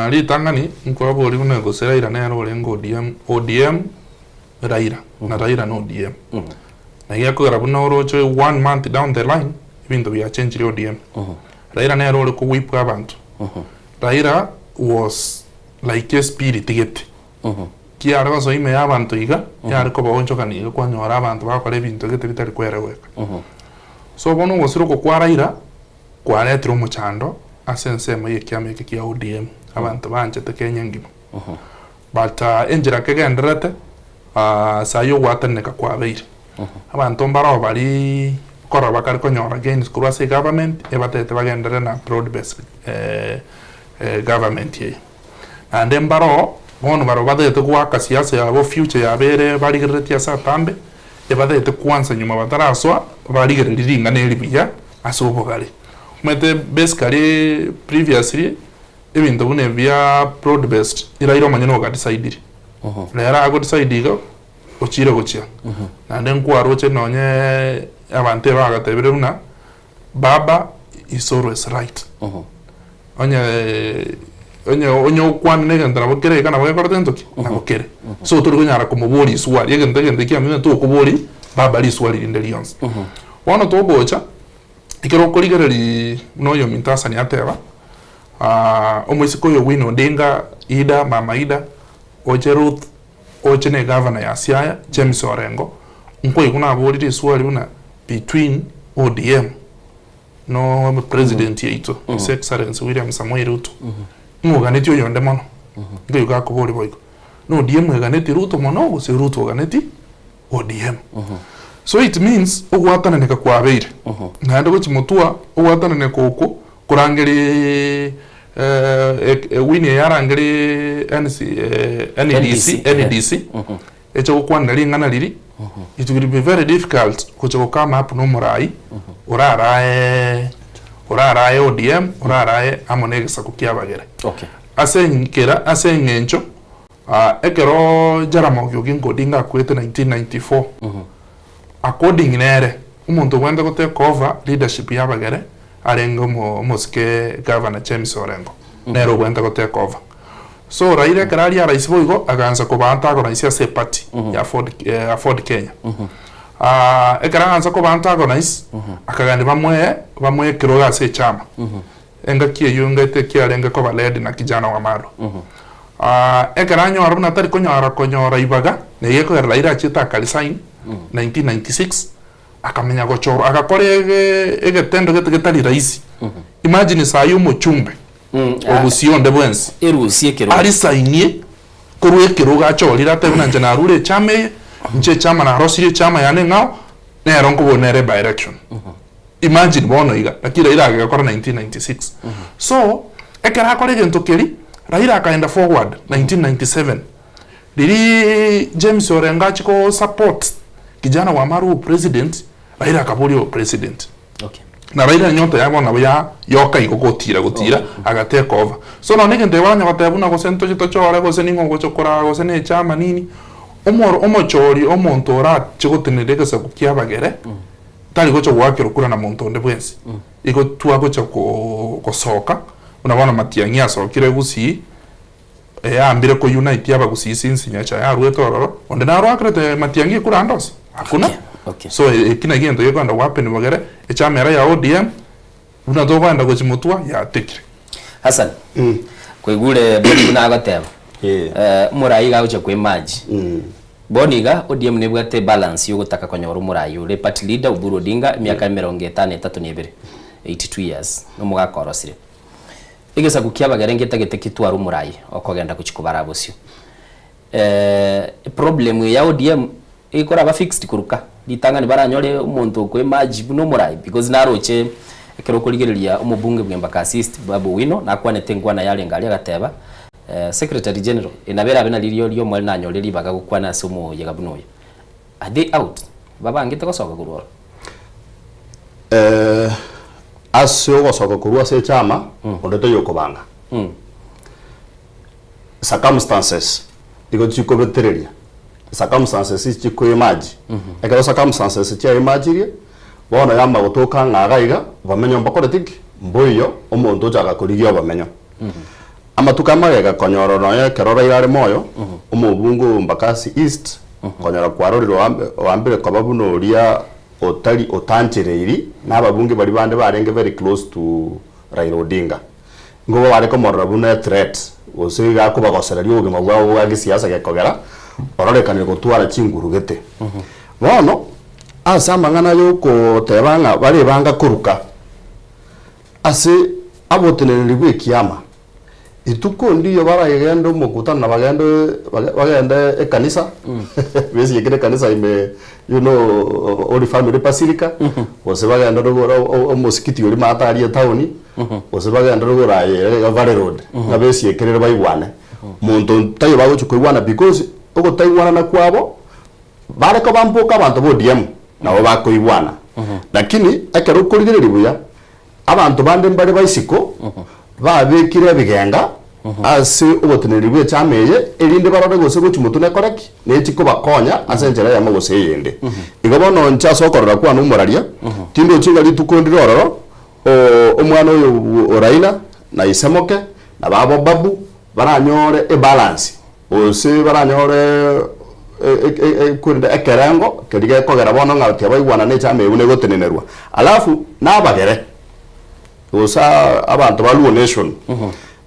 litangani nkwabo uri kunegosera ira nero lengo ODM Raila na Raila no ODM na yako garabuna orocho 1 month down the line ibintu bya change ODM Raila nero uri kuwipa abantu Raila was like a spirit get kia arwa so ime abantu iga ya ariko boncho kaniga kwa nyora abantu bakore bintu gete bitari kwereweka so bono wasiro ko kwa Raila kwa retro muchando asense mo yekiame kia ODM abantu banje te Kenya ngima but enjira kegenderete sayo wataneka kwa beire abantu mbaro bari kora bakari konyora against kurase government ebatete bagendere na broad based government ye and mbaro bono baro badete kwa siasa ya future ya bere bari gereti asa tambe ebadete kwanza nyuma bataraswa bari gereti ngane libiya asobo gari mete basically previously ibintu bune bya broad based irairo manyano ga decide lera ago decide go ochire gochia na nden kwa roche nonye abante baga tebiruna baba is always right onye kwan ne gandra bokere kana boye korte ntoki na bokere so turi kunyara kumubori swali yegende kia mine to kubori baba li swali inde lions wana to bocha ikero koligereri noyo mintasa ni ateba omwisiko yo wino Odinga Ida mama Ida Ocheruth ochene governor ya Siaya James Orengo nko ikuna abori swali una between ODM no president yeito His Excellency William Samoei Ruto muganeti oyo ndemono ngiyo gakubori boyiko no ODM ganeti Ruto mono gose Ruto ganeti ODM so it means ogwatana neka kwa beire na ndo chimutua ogwatana neka uko kurangeri wini yarangeri NDC echo kwanda lingana liri it will be very difficult kucho kama hapo no murai urarae ODM urarae amonegesa kukiabagere okay asengencho ekero Jaramogi Odinga kwete 1994 according nere umuntu wenda ko take over leadership yabagere arengo moske governor James Orengo nero wenda ko take over so Raila karali ya rais boigo aganza ko banta ko rais ya party ya Ford Kenya ekara anza ko banta ko rais akagandi bamwe kiroga se chama enga kie yunga te kia lenga ko baledi na kijana wa Maro ekara nyo aruna tari konyora ibaga ne yeko Raila chita kalisain 1996 akamenya gochoro akakore egetendo getali rais imagine sayo muchumbe obusion de bwens erusie kero ari sainie korwe kero gacho lirate unanje na rule chame nche chama na rosiri chama yane ngao ne ronko bonere direction imagine bono iga lakini ila akakora 1996 so ekara akore gentokeri Raila akaenda forward 1997 lili James Orengo chiko support kijana wa Maru president Raila akabuli president okay na Raila nyota yabo na ya yoka igogotira aga take over so no nige ndebanya batebuna go sento chito chore go seningo go chokora go sene chama nini omochori omonto ora chigotenereka sa kukia bagere tali go chogwakiro kura na monto nde bwensi igo tuwa go choko soka unabona matiangia sokire gusi ambire ko unite yaba gusi sinsi nyacha ya ruetororo onde na rwakrete matiangia kura ndos hakuna okay. So kina gento yeko anda wapi ni bagere echamera ya ODM una to kwenda go chimutwa ya tekire Hassan kwigure boni na agateba murai ga uche kwe maji boniga ODM ne bwate balance yo gutaka konyora murai ure party leader Oburu Odinga miaka 52 82 years no mugakorosire igesa gukia bagere ngeta getekitwa murai okogenda kuchikubara bosio problem ya ODM ikora ba fixed kuruka litanga ni baranyore umuntu kwe maji no murai because naroche ekero kurigereria umubunge bwemba assist Babu Wino nakwanete ngwana yale ngali agateba Secretary General inabera abena lilio mwali nanyoreri baga gukwana sumu yega bunoya are they out baba ngite kosoka kurwa asyo kosoka kurwa se chama ondete yokobanga circumstances iko chiko betereria circumstances chiko imaji ekero circumstances chia imajirie bona yamba gutuka ngagaiga bamenyo mbakoretiki mboyo omuntu jaga kurigio bamenyo amatuka magega konyoro no kerora irare moyo umubungu Mbakasi East konyora kwaroriro wambere kwababu no ria otari otanchereiri nababunge bari bande barenge very close to Raila Odinga ngo bare ko morabuna threat osiga kubagosererio ubima bwabo bwa gisiasa gekogera ororekanire gutwara chingurugete bono asamba ngana yuko tebanga bari banga kuruka ase abotenere bwekiyama ituko ndiyo baragendo mukutana bagende ekanisa bezi yekere kanisa ime Holy Family Basilica ose bagenda rugora musikiti uri matari town ose bagenda rugora Valley Road na bezi yekere bayibwane muntu tayo bago chukuywana because uko taywana na kwabo bareko bambuka abantu bodiem nabo bakoyibwana lakini ekero kurigereri buya abantu bande mbare baisiko babekire bigenga ase oboteneri bwe chameye elinde barode gose guchumutune koreki netiko bakonya asenjera ya magose yende igobono ncha sokorora kwa numuraria tindo chinga litukondiro ororo omwana oyo Raila na isemoke na babo babu baranyore balance ose baranyore kurinde ekerengo kedige kogera bono ngati abaywana ne chameye une gotenenerwa alafu nabagere osa abantu baluo nation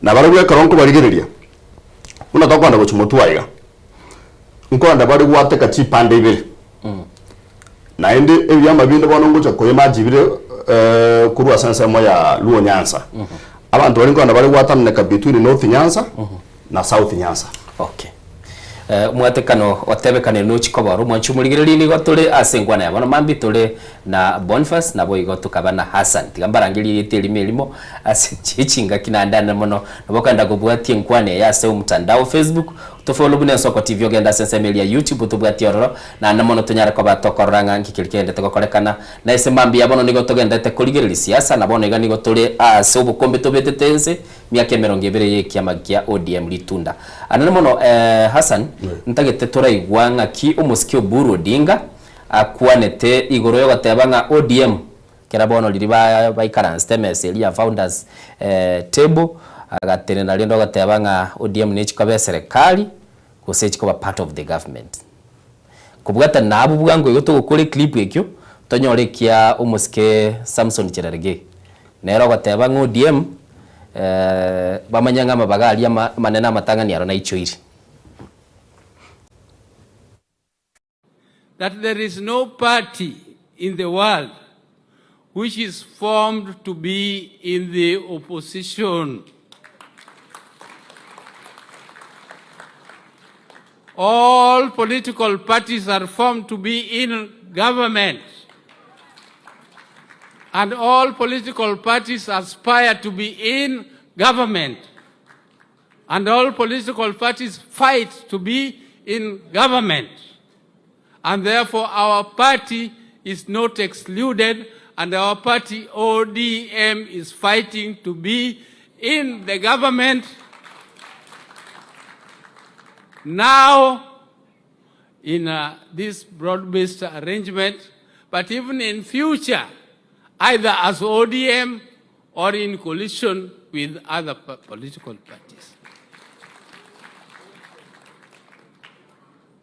na barabwe karonko barigereria una takwanda guchumutwaiga nkonda bari gwateka chipande ibere na ende ebyamba binde bono ngocha koyema jibire kurwa sansa moya luo Nyanza abantu bari nkonda bari gwataneka between North Nyanza na South Nyanza okay mwatekano otebekane no chikobaro mwanchumurigiriri ni gotore asengwana yabona mambi tore na Boniface nabo igotukaba na Hassan tigambarangiri yiteli milimo asichinga kinandana mono nabokanda gobwatie nkwane yase umtandao Facebook tofollow bune Soko TV ogenda sensemeli ya YouTube tubwatie ororo na namono tunyara ko batokoranga nkikirikende tegokorekana na ese mambi yabona nigo togendete kurigiriri siasa nabona iga nigo tore ase ubukombe tobetetense miaka 20 yekiama kia ODM litunda anana mono Hassan ntagete toraigwanga ki umusikio Oburu Odinga akwanete igoro yo gatebanga ODM kerabono liri baikara stemes elia founders table agatenena lindo gatebanga ODM nechikabe serikali kusechikoba part of the government kubwata nabo bwango yoto gukore clip ekyo tonyorekia umusike Samson Cherargei nero gatebanga ODM bamanyanga mabagali manena matangani na icho iri that there is no party in the world which is formed to be in the opposition. All political parties are formed to be in government. And all political parties aspire to be in government. And all political parties fight to be in government. And therefore our party is not excluded and our party ODM is fighting to be in the government now in this broad-based arrangement, but even in future, either as ODM or in coalition with other political parties.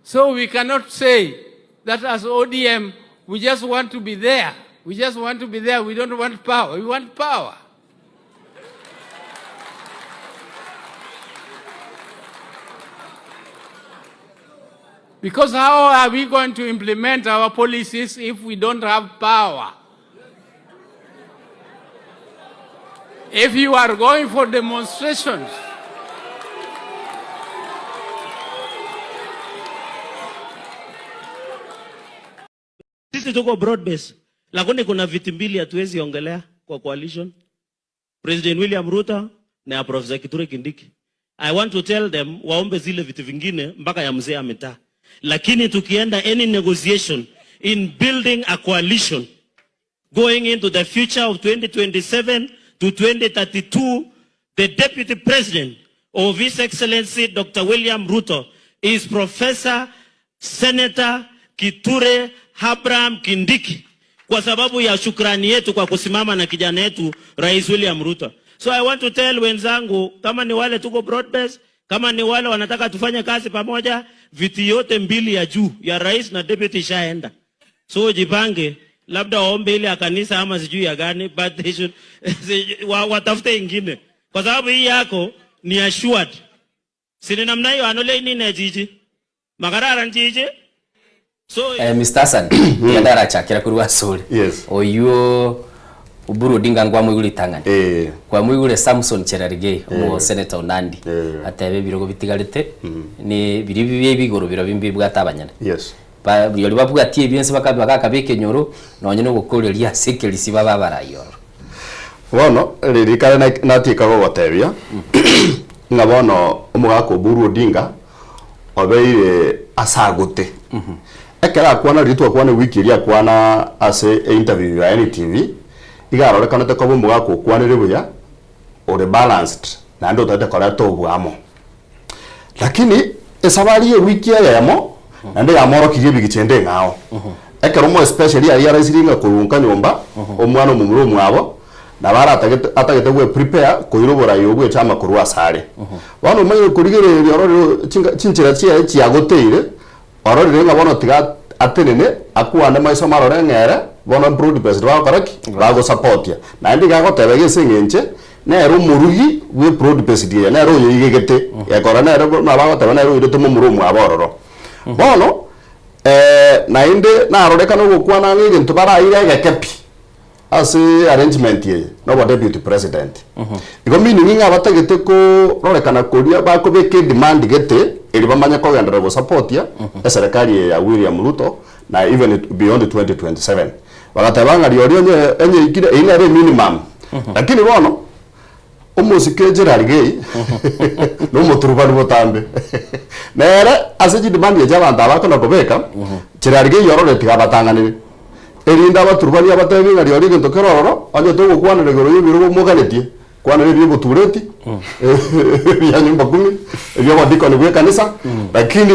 So we cannot say that as ODM, we just want to be there. We just want to be there. We don't want power. We want power. Because how are we going to implement our policies if we don't have power? If you are going for demonstrations, sisi tuko broad base, lakini kuna viti mbili hatuwezi ongelea kwa coalition. President William Ruto na Professor Kithure Kindiki. I want to tell them waombe zile viti vingine mpaka ya mzee ametaa. Lakini tukienda any negotiation in building a coalition going into the future of 2027 to 2032, the Deputy President of His Excellency Dr. William Ruto is Professor Senator Kithure Abraham Kindiki, kwa sababu ya shukrani yetu kwa kusimama na kijana yetu Rais William Ruto. So I want to tell wenzangu, kama ni wale tuko broad base, kama ni wale wanataka tufanye kazi pamoja, viti yote mbili ya juu ya rais na deputy shaenda. So jipange, labda waombe ile ya kanisa ama sijui ya gani, but they should watafute ingine. Kwa sababu hii yako ni assured. Sini namna hiyo anole nini jiji? Magarara jiji? So Mr. Hassan, yandara chakira kuruwa suri. Yes. Oyo Uburu Odinga ngwa mwigule tangana. Kwa mwigule Samson Cherargei mu Senator Nandi. Atebe birogo bitigarite ni biri bigoro biro bimbi bwatabanyana. Yes. Ba yoli bavuga ati ebiense bakabike nyoro nonye no gukoreria sekelisi baba barayoro. Bono ririkana natika go gotebia. Ngabono umugako Uburu Odinga obeire asagute. Ekera kwana ritwa kwana wiki iria kwana ase interview ya NTV. Igaro rekanete ko bumbu gako kwanire buya ore balanced na ndo tate kora to bwamo. Lakini esabari ye wiki ya yamo na ndo yamoro kiye bigichende ngao. Ekero mo especially ya resiringa kurunka nyomba omwana mumuru mwabo na bara atagete gwe prepare koirobora yobwe chama kurwa sare. Wano mayo kurigere yoro chinchira chia goteire oro renga bono tiga atenene akuana maiso marore ngere bono broad based wa karaki bago support ya na ndi gago tebege singenche na ero murugi we broad based ya na ero yigegete ya kora na ero na bago tebana ero idoto murumu abororo bono na inde na aroreka no gukwana ngige ntubara ire gekepi as arrangement ye no wa deputy president iko meaning nga batagete ko rorekana koria ba ko beke demand gete ili bamanya ko yandara go support ya serikali ya William Ruto na even beyond 2027 bagatabanga riorio enye ikire ina re minimum lakini bono umusike Cherargei no muturubani botambe nere aseji demand ya jabanda bakona kobeka Cherargei yorore tigabatanganire erinda baturubani abatebi riorio gento keroro anje to gukwana regoro yibiro muganetie kwana ribyo butureti ya nyumba 10 ibyo badiko ni gwe kanisa lakini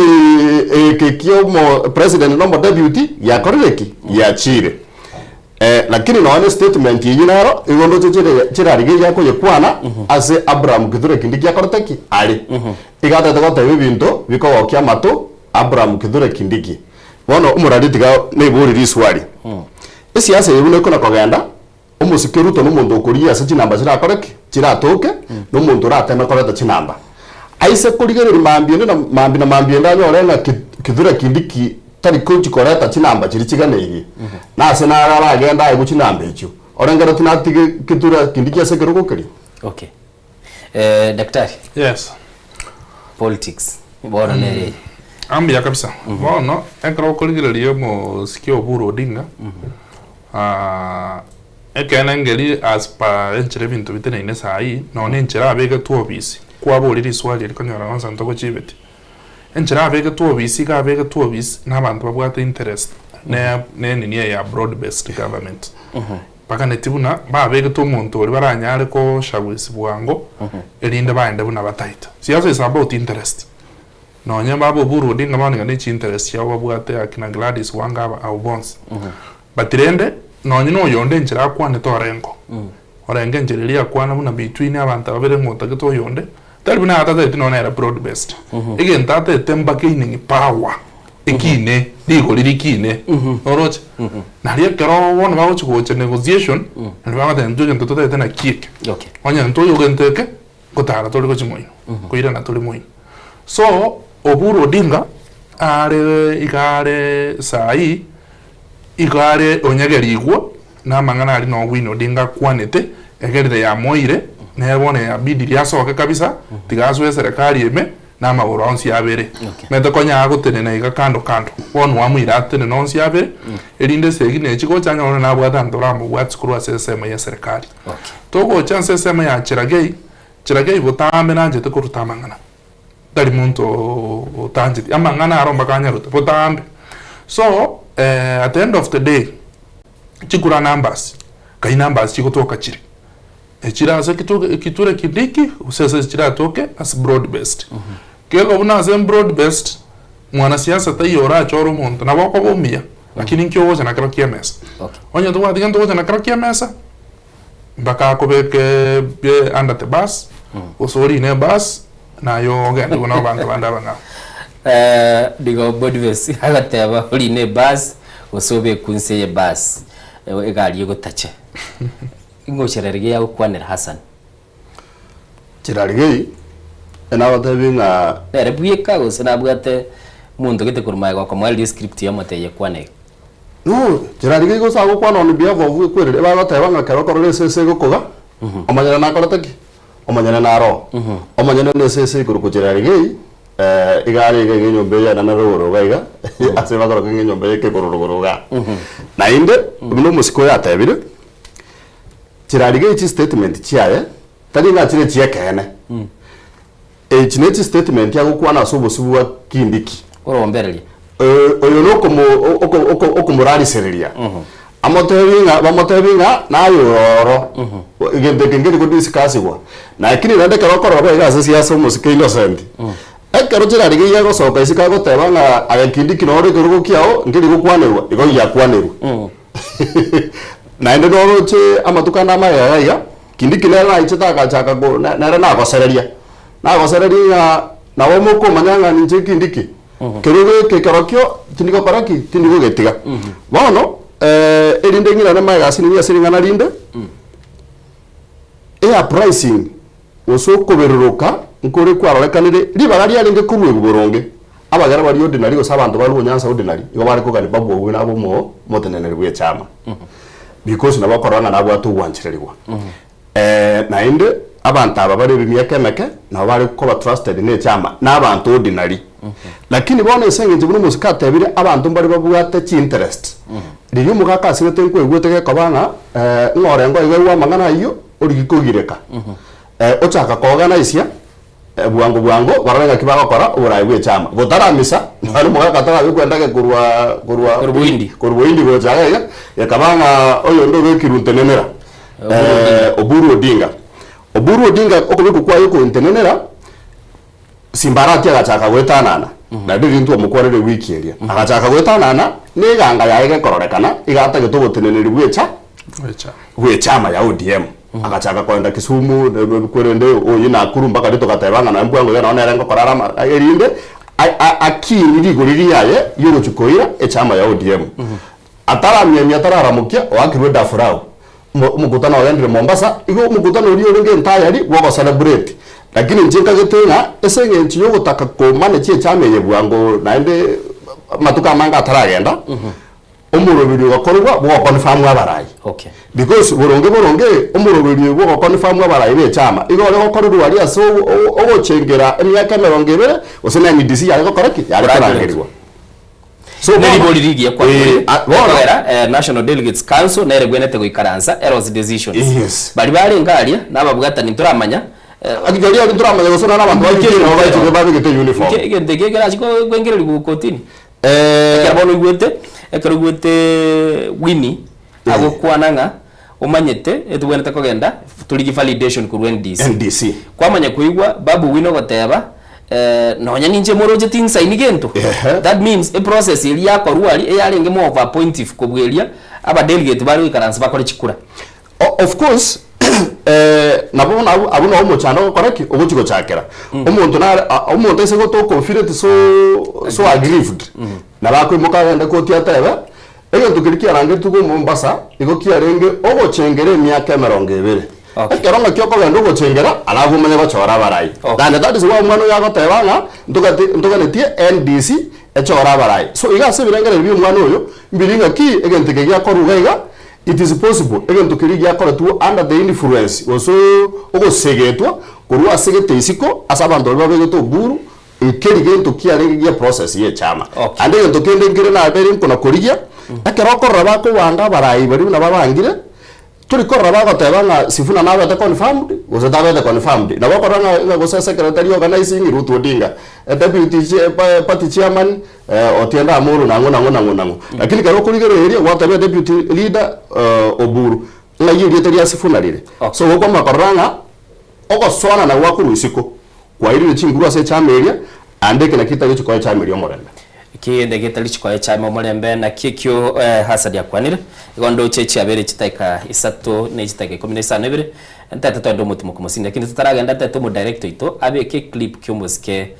kekio mo president no mo deputy ya koreki ya chire lakini no statement yinaro igondo Cherargei yako yekwana ase Abraham Kithure Kindiki akoroteki ali igata tagota ibinto biko okya mato Abraham Kithure Kindiki bono umuradi tiga neburi riswali esiasa yebune kona kogenda umusike Ruto no muntu ukuriya se chinamba zira koreki chiratoke no muntu ratema koreta chinamba aise kurigerera mambi ndanyorenga Kithure Kindiki tari koji koreta chinamba chiri chiganeirie na se na aragenda ayo chinamba icho orengera tunatige Kithure Kindiki ase kerugukiri. Okay. Daktari. Yes. Politics. Bora nere. Ambia kabisa. Bono ekro kurigereria mo sikio Uburu Odinga. Ekena ngeli as pa enchire bintu bitene ine sai no nenchira abega tu obisi kwa boliri swali rikonyora wansa ntoko chibeti enchira abega tu obisi ka abega tu obisi n'abantu babwata interest ne ni ya broad based government paka netibuna babege to muntu ori baranyare ko shagwisi bwango erinde baende buna bataita siasa is about interest no nyamba abo Oburu Odinga bani ngane chi interest ya babwate akina Gladys Wanga au Bones batirende no nyino yonde nchira kwane to rengo orenge nchiriria kwana buna between abantu babere ngota to yonde talibuna ata te no era broad based again tate temba kini power ekine digo lirikine oroche na ria kero wona bawo chiko negotiation na bawo te njoje ntoto te na kick okay onya nto yo genteke kotara to liko chimoino koira na to limoino so Oburu Odinga are igare sai igare onyagerigwo na mangana ari no win Odinga kwanete egerere ya moire ne bone ya bidi ya soke kabisa tigaswe serikali eme na magoro onsi abere mete konya agutene na iga kando wonu amwira atene no onsi abere erinde segi ne chiko chanya ona na bwata ndorambo bwatsi kurwa sesema ya serikali togo chance sesema ya chiragei botambe nanje te kurutamangana dari muntu tanjiti amangana aromba kanya ruta botambe so at the end of the day chikura numbers kai numbers chikotoka chiri echira ase kiture Kindiki usese chira toke as broad based kego buna as broad based mwana siasa tayora choro muntu na bako bomia lakini nkyo woza na krakia mesa onya tuwa digento woza na krakia mesa mbaka kobeke be under the bus usori ne bus na yo gende kuna bantu banda digo bodves agateba uri ne bus usobe kunseye bus egali yego tache ingo chererege ya kwanera Hassan chererege ena batabinga erebuye kago senabwate muntu gete kurumaya kwa mwali script ya moteye kwane no chererege go sago kwana on bia vovu kwerere ba bataba ngakero korore sese gokoga omanyana na korotaki omanyana na ro omanyana ne sese kuruko chererege igari ge nyombe ya na roro gaiga ase bagoro ge nyombe ke kororo ga na inde no musiko ya tabire chirarige ichi statement chiaye tali nga chire chiekene chineti statement ya gukwana sobosuwa Kindiki orombereri oyo no okumurari sereria amotebinga nayo roro ngende ko discuss kwa na ikini rende karokoro ba igase siasa musike innocent ekero chirarige ya gosoka isika goteba nga agakindiki no ri kurugo kiao ngiri gukwanerwa igo ya kwanerwa naende noroche amatukana mayaya Kindiki nera ichita kachaka go nera na gosereria na womoko manyanga ninje Kindiki keruge ke karokyo tiniko paraki tiniko getiga bono erinde ngira na magasi ni asiringa na rinde pricing osoko beruruka nkore kwarorekanire libagaria linge kurwe buboronge abagara bari ordinary go sabantu balu nyanza ordinary igo bari ko gani babu we nabo mo motenenere bwe chama because na bakorana nabo atuwanchirirwa na inde abantu aba bari bimyekemeke na bari ko ba trusted ne chama na abantu ordinary lakini bone senge buno musikate bire abantu bari babwate chi interest riri mugaka sinete nkwegwetege kabana ngorengo iwe mangana iyo urigikugireka ochaka kogana isia bwango baraga kibaga kora urai bwe chama gotaramisa ari mugaka tara bikwendage kurbuindi go chaga ya kabanga oyo ndo bekiruntenenera Oburu Odinga okubiko kwa yuko intenenera simbarati agachaka gwetanana na ndiri ntu omukwarire wiki eria agachaka gwetanana ni ganga yaige kororekana igata gitugo teneneri gwe chama ya ODM agachaka kwenda Kisumu kwerende oyi na kuru mpaka rito katebanga na mbwango yana ona erengo korarama erinde akini ligo riri yaye yugo chukoira chama ya ODM ataramye atararamukia wakirwe dafurao mukutano wendire Mombasa igo mukutano uri orenge ntayari wo celebrate lakini njinga getenga esenge ntiyo gutaka ko manage chame yebwango naende matuka manga ataragenda umurobiri wakorwa bo confirm abarai okay because boronge umurobiri bo confirm abarai be chama igo le gokorwa ari aso ogochengera emyaka 20 osena ni DC yari gokoraki yari karangirwa so neri ligi kwa National Delegates Council nere gwenete goikaranza eros decisions bari bari ngalia nababwata nituramanya akigalia nituramanya gusona nabantu bakiri no baje babigete uniform ngende gegera chiko gwengereri gukotini kera bono igwete ekero gwete Winnie abo kwananga umanyete etubwene kogenda tuligi validation ku NDC kwamanya kuigwa babu wino goteba nonya ninje moroje tinsa inigento that means a process ili yakwa ruali eyalenge mo over appointive kubwelia aba delegate bari ikaransa bakore chikura of course nabona abuna umuchano koreki ubuchiko chakera umuntu ese go to confident so aggrieved nabakwimuka wenda ko tiateba ego tukirikia range tuko Mombasa ego kiarenge ogo chengere myaka 20 ekeronga kyoko gendo go chengera alavu manya bachora barai and that is why umwana yagotebanga ntuganetie NDC echora barai so igase birengere bi umwana uyo mbiringa ki egentike gya korugaiga it is possible again to kirigi akora tu under the influence also ogo segetwa kurua segete isiko asabantu babe to buru ikeri to kiarenge process ye chama and again to kende ngire na beri kuna kurigia akeroko rabako wanga barai bari na babangire turi korra bagotebanga sifuna nawe te confirmed uzatabe te confirmed na bakoranga go secretary organizing Ruth Odinga deputy party chairman Otienda Amuru nango lakini karo kurigere area watabe deputy leader Oburu la yiri teria sifuna lile so woko makoranga oko swana na wakuru isiko kwa ile chinguru ase chameria andeke na kita gicho kwa chameria morenda kiende getalichi kwa chama molembe na kikyo hasadi yakwanira igondo chechi abere chitaika isato ne chitaika 12 ntata tondo mutumo kumusinda kindi tutaragenda tata mu director ito abe ke clip kyomboske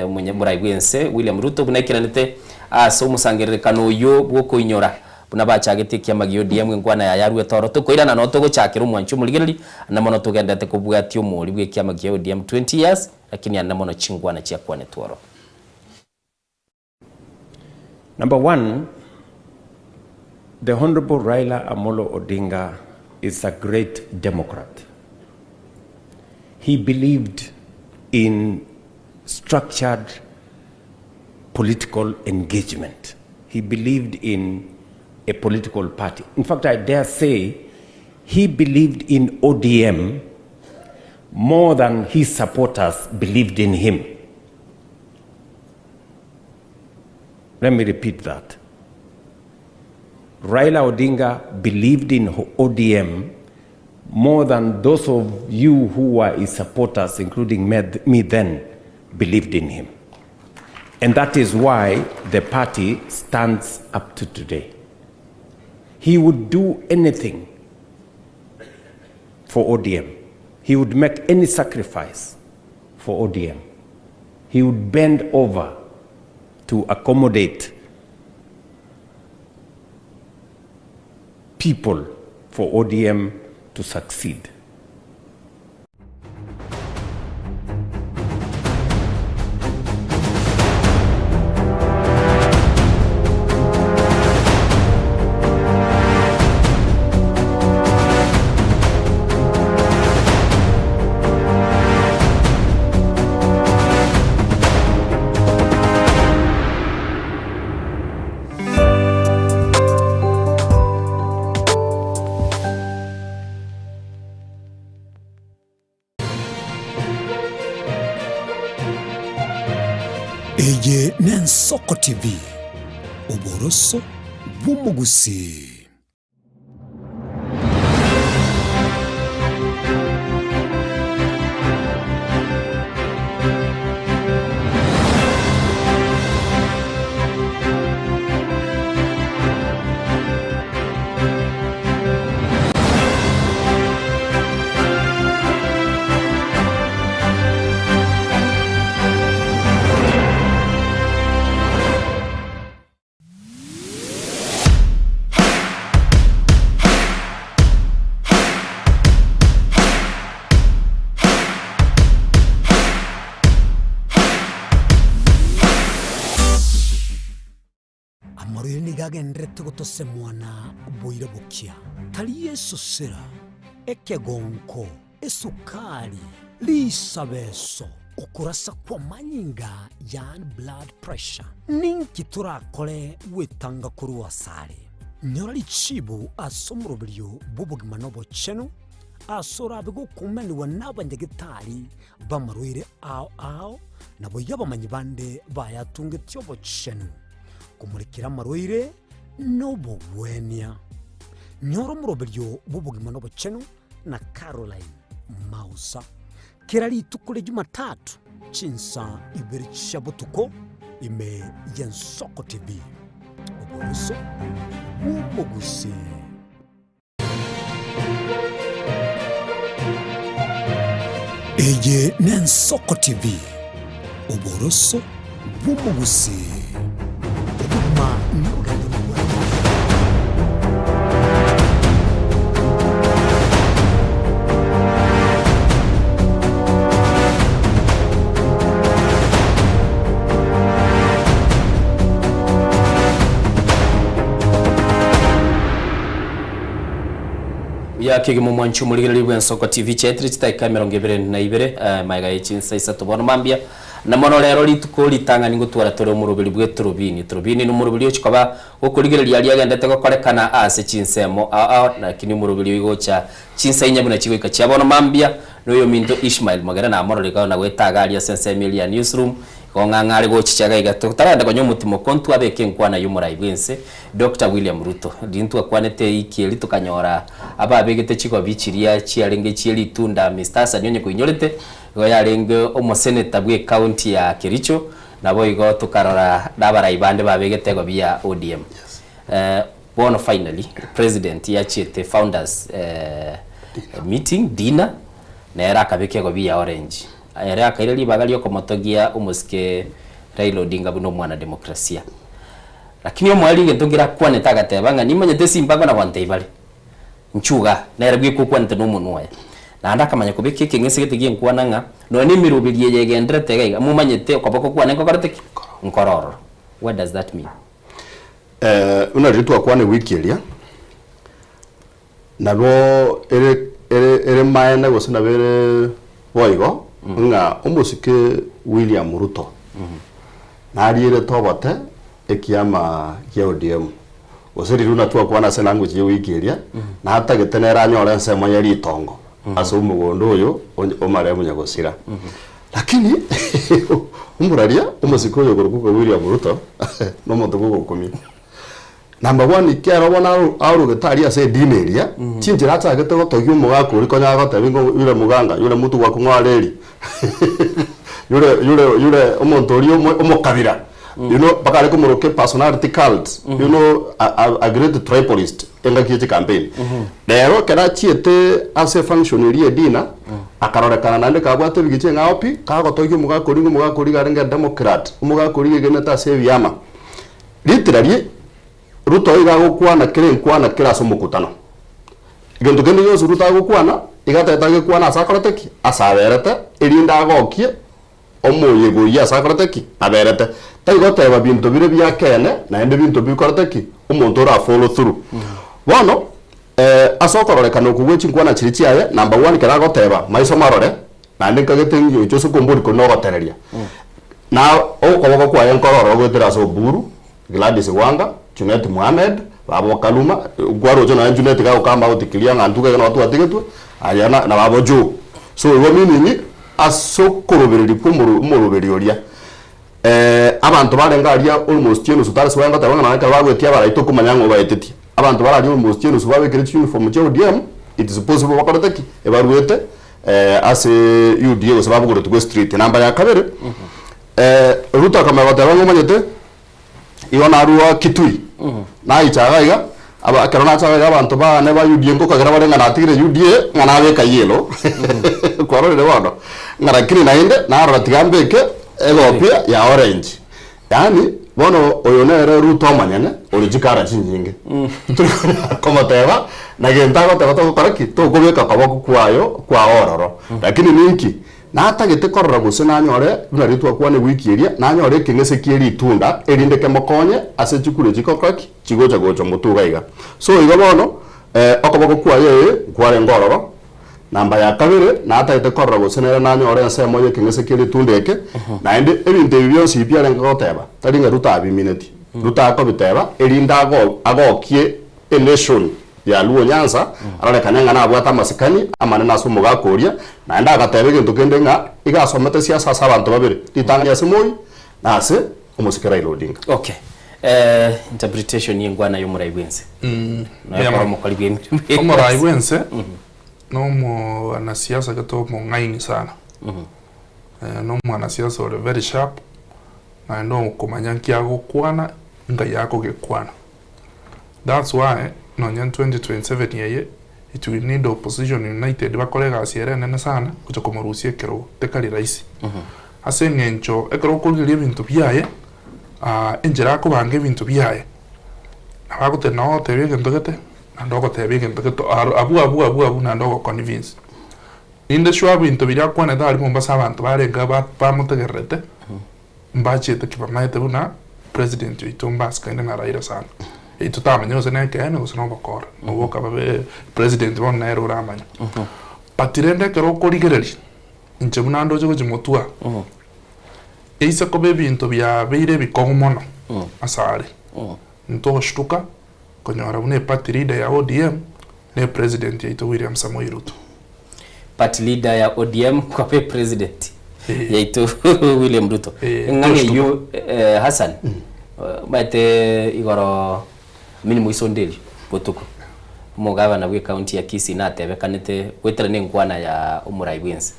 munye muraigwense William Ruto bunakiranete aso musangerekano yo bwoko inyora buna bachagete kyamagio DM ngwana ya yaruwe toro tukoirana no togo chakira umwanchu muligereri na mono tugendete kubwatio muri bwe kyamagio DM 20 years lakini ana mono chingwana chia kwane toro. Number one, the Honorable Raila Amolo Odinga is a great Democrat. He believed in structured political engagement. He believed in a political party. In fact, I dare say he believed in ODM more than his supporters believed in him. Let me repeat that. Raila Odinga believed in ODM more than those of you who were his supporters, including me then, believed in him. And that is why the party stands up to today. He would do anything for ODM. He would make any sacrifice for ODM. He would bend over to accommodate people for ODM to succeed. Eye Nensoko TV, uboroso bw'umugusi. Gagendrete gutose mwana boire bukia tali yesu sera ekegonko esukari lisabeso ukurasa kwa manyinga yan blood pressure ninki turakore wetanga kuri wasare nyorali chibu asomurobiryo bubugima nobo cheno asora bigo kumeni wanabanyegitari bamarwire ao nabo yabamanyibande bayatunge tyobo cheno kumurikira marwaire no bugwenia nyoro muroberio bubugima no bocheno na Caroline Mausa kirari tukule Jumatatu chinsa ibiri chabutuko ime Yensoko TV uboroso bumuguse Eye Yensoko TV uboroso bumuguse ubuma n'urugendo ya kigi mu mwanchu muligiriri bw'Ensoko TV chetri chitaika 22 maiga y'ichinsa isatu bono mambia na mono rero lituko litangani gutwara tore mu rubiri bw'eturubini no mu rubiri yo chikaba gukurigirira yali yagendete gukorekana ase chinsemo lakini mu rubiri igocha chinsa inyabuna chigoika chabono mambia noyo minto Ishmael magara na mono rikao na gwetaga ali sense Emilia newsroom kongangari gochichaga igato taranda kwa nyomutimo kontu abeke nkwana yumurai bwense Dr. William Ruto dintu akwanete ikieli tukanyora ababegete chiko bichiria chiarenge chieli tunda Mr. Sanyonye kuinyorete goyarenge omoseneta bwe county ya Kericho nabo igo tukarora dabarai bande babegete go bia ODM. One finally president ya chete founders meeting dinner na era kabeke go bia Orange era akaireli bagali yoko motogia umusike Raila Odinga buno mwana demokrasia lakini omwali ngetongira kwane tagatebanga nimanyete simbago na kwantebale nchuga na erabwe kukwante no munwa na ndaka manya kubiki kingese getigie nkwana nga no ni mirubirie yegendere tegaiga mumanyete okoboko kwane kokoroteki nkororo. What does that mean? Una ritu kwane wiki elia nabo ere maena gosina bere boigo nga umusike William Ruto nariere tobote ekiama kia ODM oseri runa tu akwana se language ye wikiria na hata getenera nyora nsemo yari itongo aso mugondo uyo omare munyagosira lakini umuraria umusiko yo goruko William Ruto no motogo gukumi number 1 ikero bona auru getari ase dineria chinjira ta getego togyo muga kuri konya gotabingo yure muganga yure mutu gwa kungwareri yure omontori omokabira you know bakare ko muroke personality cult you know a great tribalist enga kiye campaign lero kana chiete ase functionary edina akarorekana nande kabwate bigiche ngaopi kago togyo muga kuri garenga democrat muga kuri geneta se vyama literally Ruto igago kwana kira so mukutano gendo gendo yo Ruto igago kwana igata tage kwana asakoroteki asaberete irinda agokie omoyego ya asakoroteki aberete tayigote babinto bire bya kene na ende binto bikoroteki umuntu ra follow through bono asokororeka kugwechi kwana chirichi yaye number 1 kirago teba maiso marore na ndinka getengi cyo sukomburi ko no batereria na okoboko kwa yankororo gwetera so buru Gladys Wanga Junet Mohamed babo Kaluma gwaro jona na Junet ga ukamba utikilia ngantuke na watu atigetu ayana na babo jo so wo mini asokorobereri kumuroberi abantu barengaria almost yenu sutari swanga tabanga na kabagwe tia baraito kumanyango baeteti abantu barari almost yenu subabe kiriti uniform cha ODM it is possible bakoroteki ebaruete as UDA sababu gore to street namba ya kabere Ruto akamagota bango manyete iona ruwa kitui na ichagaiga aba kerona chaga abantu ba ne ba UDA ngo kagera barenga na tigire UDA ngana beka yelo kwaro le wano ngara kiri na inde na ratigambe ke egopia ya Orange yani bono oyonere Ruto amanyane orijikara chinjinge koma teba na gentago to koraki to kobeka kabako kwayo kwa ororo lakini ninki na hata gitekorora guse na nyore buna ritwa kwane wiki eria na nyore kingese kieri itunda erindeke mokonye ase chukure chikokoki chigocha gocha mutuga iga so igo bono okoboko kwaye kware ngororo namba ya kabere na hata gitekorora guse na nyore ase moye kingese kieri itundeke na ende ebinte bibyo sipiare ngoteba taringa Ruto abimineti Ruto akobiteba erinda agokie election ya Luo Nyanza arare kanenga na abwata masikani amane na sumo gakoria na nda gatebe gintu kende nga igasomete siasa sabantu babere litanga simoi na ase umusikira Raila Odinga. Okay. interpretation yengwana yo muraibwense ya mukali bwe muraibwense no mo anasiasa gato mo ngaini sana no mo anasiasa ore very sharp na no kumanya nkiago kwana nga yako gekwana. That's why no nyan 2027 yeye it will need opposition united bakolega asiere nene sana kucho komorusie kero tekali raisi ase ngencho ekero kulgirie bintu byaye enjera ko bange bintu byaye nabako te no te bige ndogete ndoko te bige ndogete abu na ndoko convince inde shwa bintu bya kwana dali Mombasa abantu barenga bamutegerete mbache te kibamaite buna president itumba skande na Raila sana itutamanya yose neke no sino bakora no boka babe president bon naero ramanya patirende kero korigereri inche munando jogo jimotua eisa ko be bintu bya beire bikogomono asare nto shtuka konyora une party leader ya ODM ne president yaito William Samoei Ruto. Party leader ya ODM kwa pe president yaito William Ruto ngane yo Hassan mate igoro mini muisondeli botuko mugabana we county ya Kisii na tebekanete wetra ne ngwana ya umuraibwense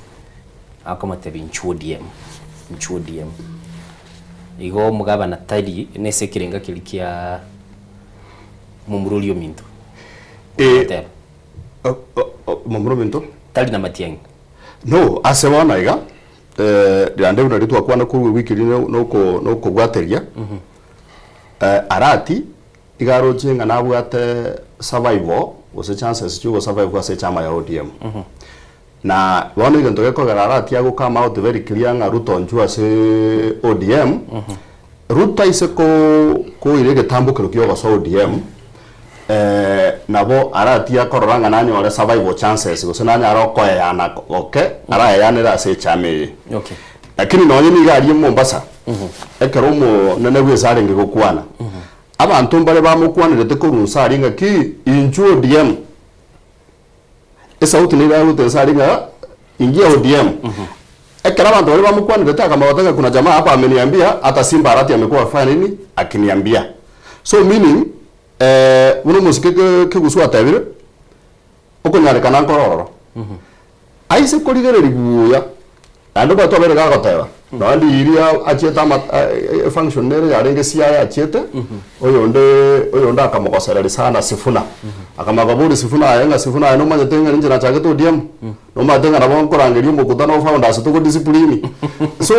akomate binchudiem igo mugabana tali ne sekirenga kilikia mumurulio minto mumurulio minto tali na matiang no asebona iga ndande una ritu akwana ku wikiri no ko gwateria arati igaro chinga na bwate survival ose chances chugo survive ase chama ya ODM na wano igento geko gararati ago kama out very clear nga Ruto njua se ODM Ruto ise ko irege tambukiro kyoga so ODM nabo arati akororanga nani ole survival chances ose nani aroko ya na okay ara ya nera ase chame okay lakini no nyini gari Mombasa ekero mo nene bwe sare ngego kwana abantu mbale bamukwanirete ko runsari nga ki inju ODM esa utinira Ruto sari nga ingia ODM ekera abantu bale bamukwanirete kama wataka kuna jamaa hapa ameniambia hata Simba Arati amekuwa fanya nini akiniambia so meaning uno musike ke guswa tabire okonyare kana nkororo aise koligereri buya ando bato bere ga goteba nandi iria acheta functionary yarenge cia achete oyo akamugosereri sana Sifuna akamagaburi Sifuna yenga Sifuna no manya tenga nje na chake to ODM no matenga na bon korangerio mukutano founders to discipline so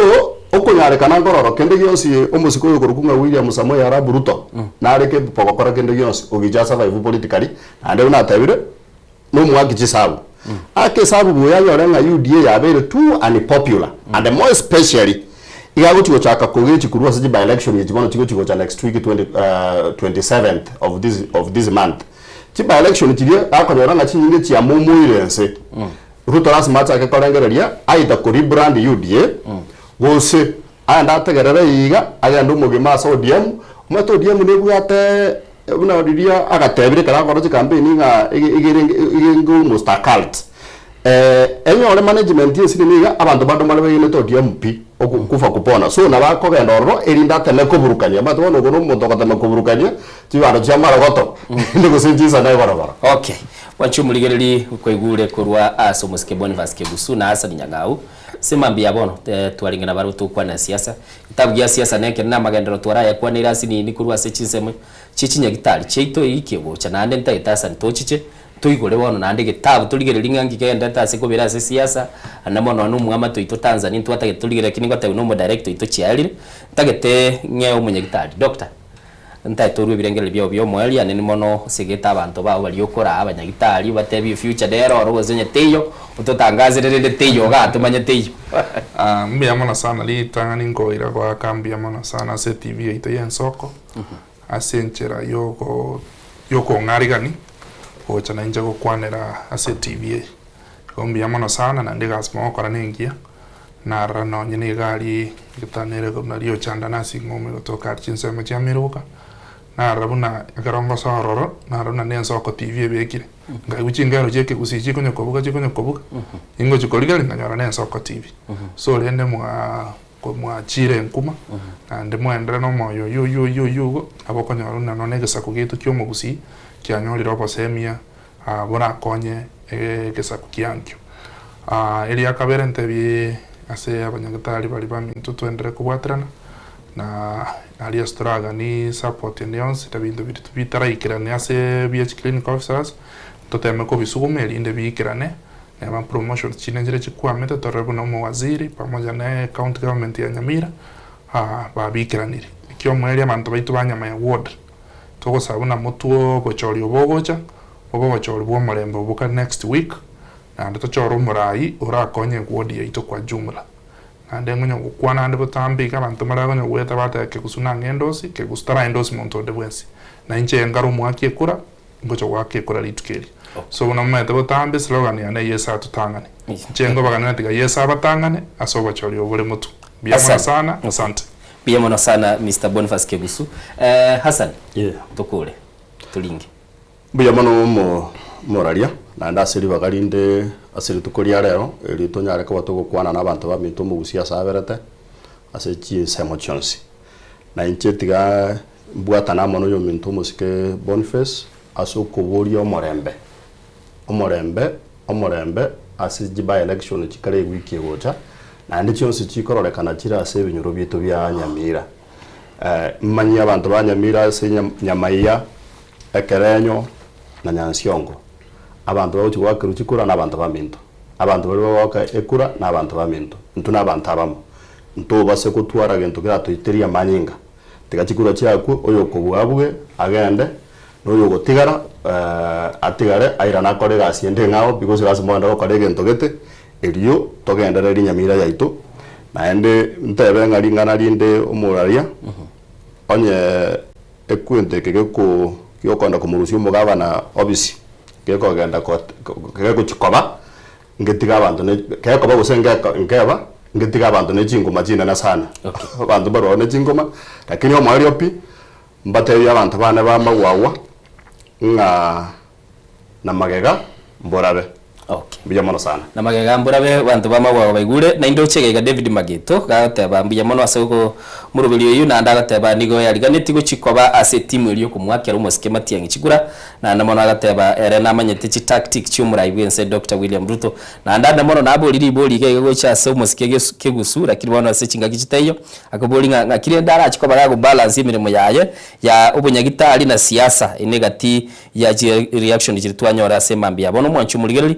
okonyare kana ngororo kende gionsi omusiko yo kurukunga William Samoei Arap Ruto na areke pokokora kende gionsi ogija survive politically ande una tabire no mwaki chisabu ake sabu buya yorenga UDA ya very too unpopular and more especially igago chigo chaka kogechi kurwa siji by election yejibono chigo cha next week 27th of this month chi by election chirie akonyoranga chinyinge chia mumuirense Ruto rasmacha ke korengereria aita ko rebrand UDA gose anda tegerere iga agenda umugima so ODM umato ODM ne bwate una odiria agatebire kara koroje campaign nga igiringo mustakalt enyo le management yesini niga abantu bado male bene to DMP okufa kupona so na bako bendoro erinda tele kuburukanya bato wono gono muntu katama kuburukanya tibaro chamara goto ndiko sinjisa nayo barabara okay wachumuligereri kwegure kurwa aso musike Boniface Kebusu na asa nyangau simambi yabono twaringa na barutu kwa na siasa tabgia siasa neke na magendero twara ya kwa nirasi ni kurwa se chinsemo chichinya gitari cheito ikebo chanande ntaitasa ntochiche tuigore wono nande gitabu tuligereri ngangi kenda tase ko birase siasa anamono no mwama tuito Tanzania twata tuligere kiningo ta no director ito chialire tagete ngeo munye gitari doctor ntaitoru birengere byo mwali anene mono segeta abantu bawo bali okora abanyagitari batebi future dero rozenye teyo utotangazirere teyo gatumanye teyo mbi amona sana li tangani ngoira kwa kambi amona sana se TV ito yensoko asenchera yoko ngarigani ocha na injago kwanera ase TV kombi amona sana na ndigas mo kora nengia na rano nyine gari gitanere gomna rio chanda nasi ngome gotoka chinsema cha miruka na rabuna akarongo sororo na rabuna nenso ko TV bekire ngai uchingaro jeke kusichi kunyo kobuka ingo chikoligali nganyora nenso ko TV so lende mwa mwachire nkuma ande mwendere no moyo yo abo konyoru na no negesaku gitu kyo mugusi kyanyorira obosemia bora konye egesaku kyankyo eri akabere ntebi ase abanyagatari bali bamintu twendere kubwaterana na ali astraga ni support neons tabindu bitu bitaraikirane ase BH clinic officers toteme ko bisugumeri inde bikirane na promotion chinenjere chikwamete torebo na waziri pamoja na county government ya Nyamira babikiranire kyo mweli amantu baitu banyama ya ward toko sabuna mutuo bochori obogocha bochori bwo murembo buka next week na ndo choro murai urakonye ward ya ito kwa jumla na ndengonyo kukwana ande botambi ka bantu maragonyo weta bata ke kusuna ngendosi ke gustara endosi monto de bwensi na inche ngaro mwaki ekura ngocho wake ekura litukeri so unamete botambi slogan ya ne yesa tutangane chengo bagana tiga yesa batangane asoba chori obole mutu biamona sana asante biamona sana Mr Boniface Kegusu Hassan tukule tulinge biamona moraria na ndasiri bagarinde asiri tukuria rero eri tonyare ko batugukwana nabantu bamintu mugusia saberete ase chi emotions na inchetiga bwata na mono yo mintu musike Boniface asukuburia omorembe ase jiba election chikare wiki gocha na ndi chonse chikororekana chira ase binyuro bito bya Nyamira manyi abantu ba Nyamira ase Nyamaiya Ekerenyo na Nyansiongo abantu bauti wakiru chikura na abantu baminto abantu bari waka ekura na abantu baminto ntuna abantu abamo nto base kutwara gento kira tuiteria manyinga tiga chikura chyaku oyo kubwabwe agende noyo gotigara atigare aira na kore gasiende ngao because gasi mwanda ko kare gento gete eliyo togendera Nyamira yaito na ende ntebe ngari ngana rinde umuraria onye ekwente kegeko yokonda kumurusyo mugabana obisi keko genda keko chikoba ngetiga abantu ne keko ba gusenga ngeba ngetiga abantu ne chingoma china na sana abantu baro ne chingoma lakini omwari opi mbate ya abantu bana ba magwawa nga na magega mborabe biyamono sana na magega mburabe bantu bamagwago baigure na indo chegega David Magito gateba biyamono asego murubiri uyu na ndagateba nigo yariganeti guchikoba ase timu iliyo kumwakira umusikema tiangi chigura na ndamono agateba ere na manyete chi tactic cyumurai bwense Dr William Ruto na ndanda mono nabo liri boli gego cha ase umusikege kegusura kiri bano ase chinga kichitayo akaboli nga kire ndara chikoba gago balance imirimo yaye ya ubunyagitari na siasa inegati ya reaction chitwanyora ase mambi yabono mwanchu muligereri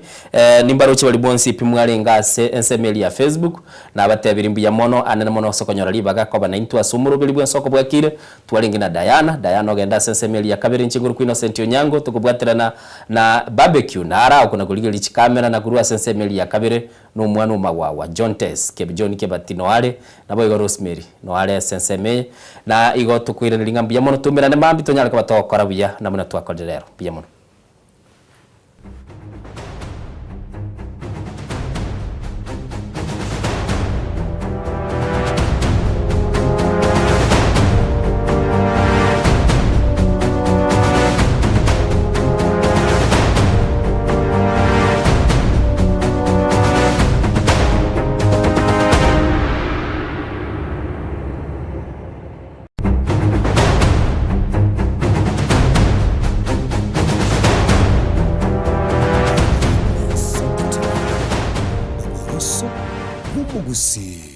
nimbaro chibali bonsi pimwarenga ase ensemeli ya Facebook na abatebiri mbiya mono anene mono sokonyora libaga koba na intu asumuru bili bwensoko bwakire twalingi na Diana ogenda ensemeli ya kabiri nchinguru ku Innocent Onyango tukubwatirana na barbecue na ara kuna kuligeli chikamera na kurua ensemeli ya kabiri no mwana umawawa John Tess John Kebatino ale na boy Rosemary no ale ensemeli na igo tukwire linga mbiya mono tumira ne mambi tonyala ko batokora buya na muna twakoderero biya mono Gusi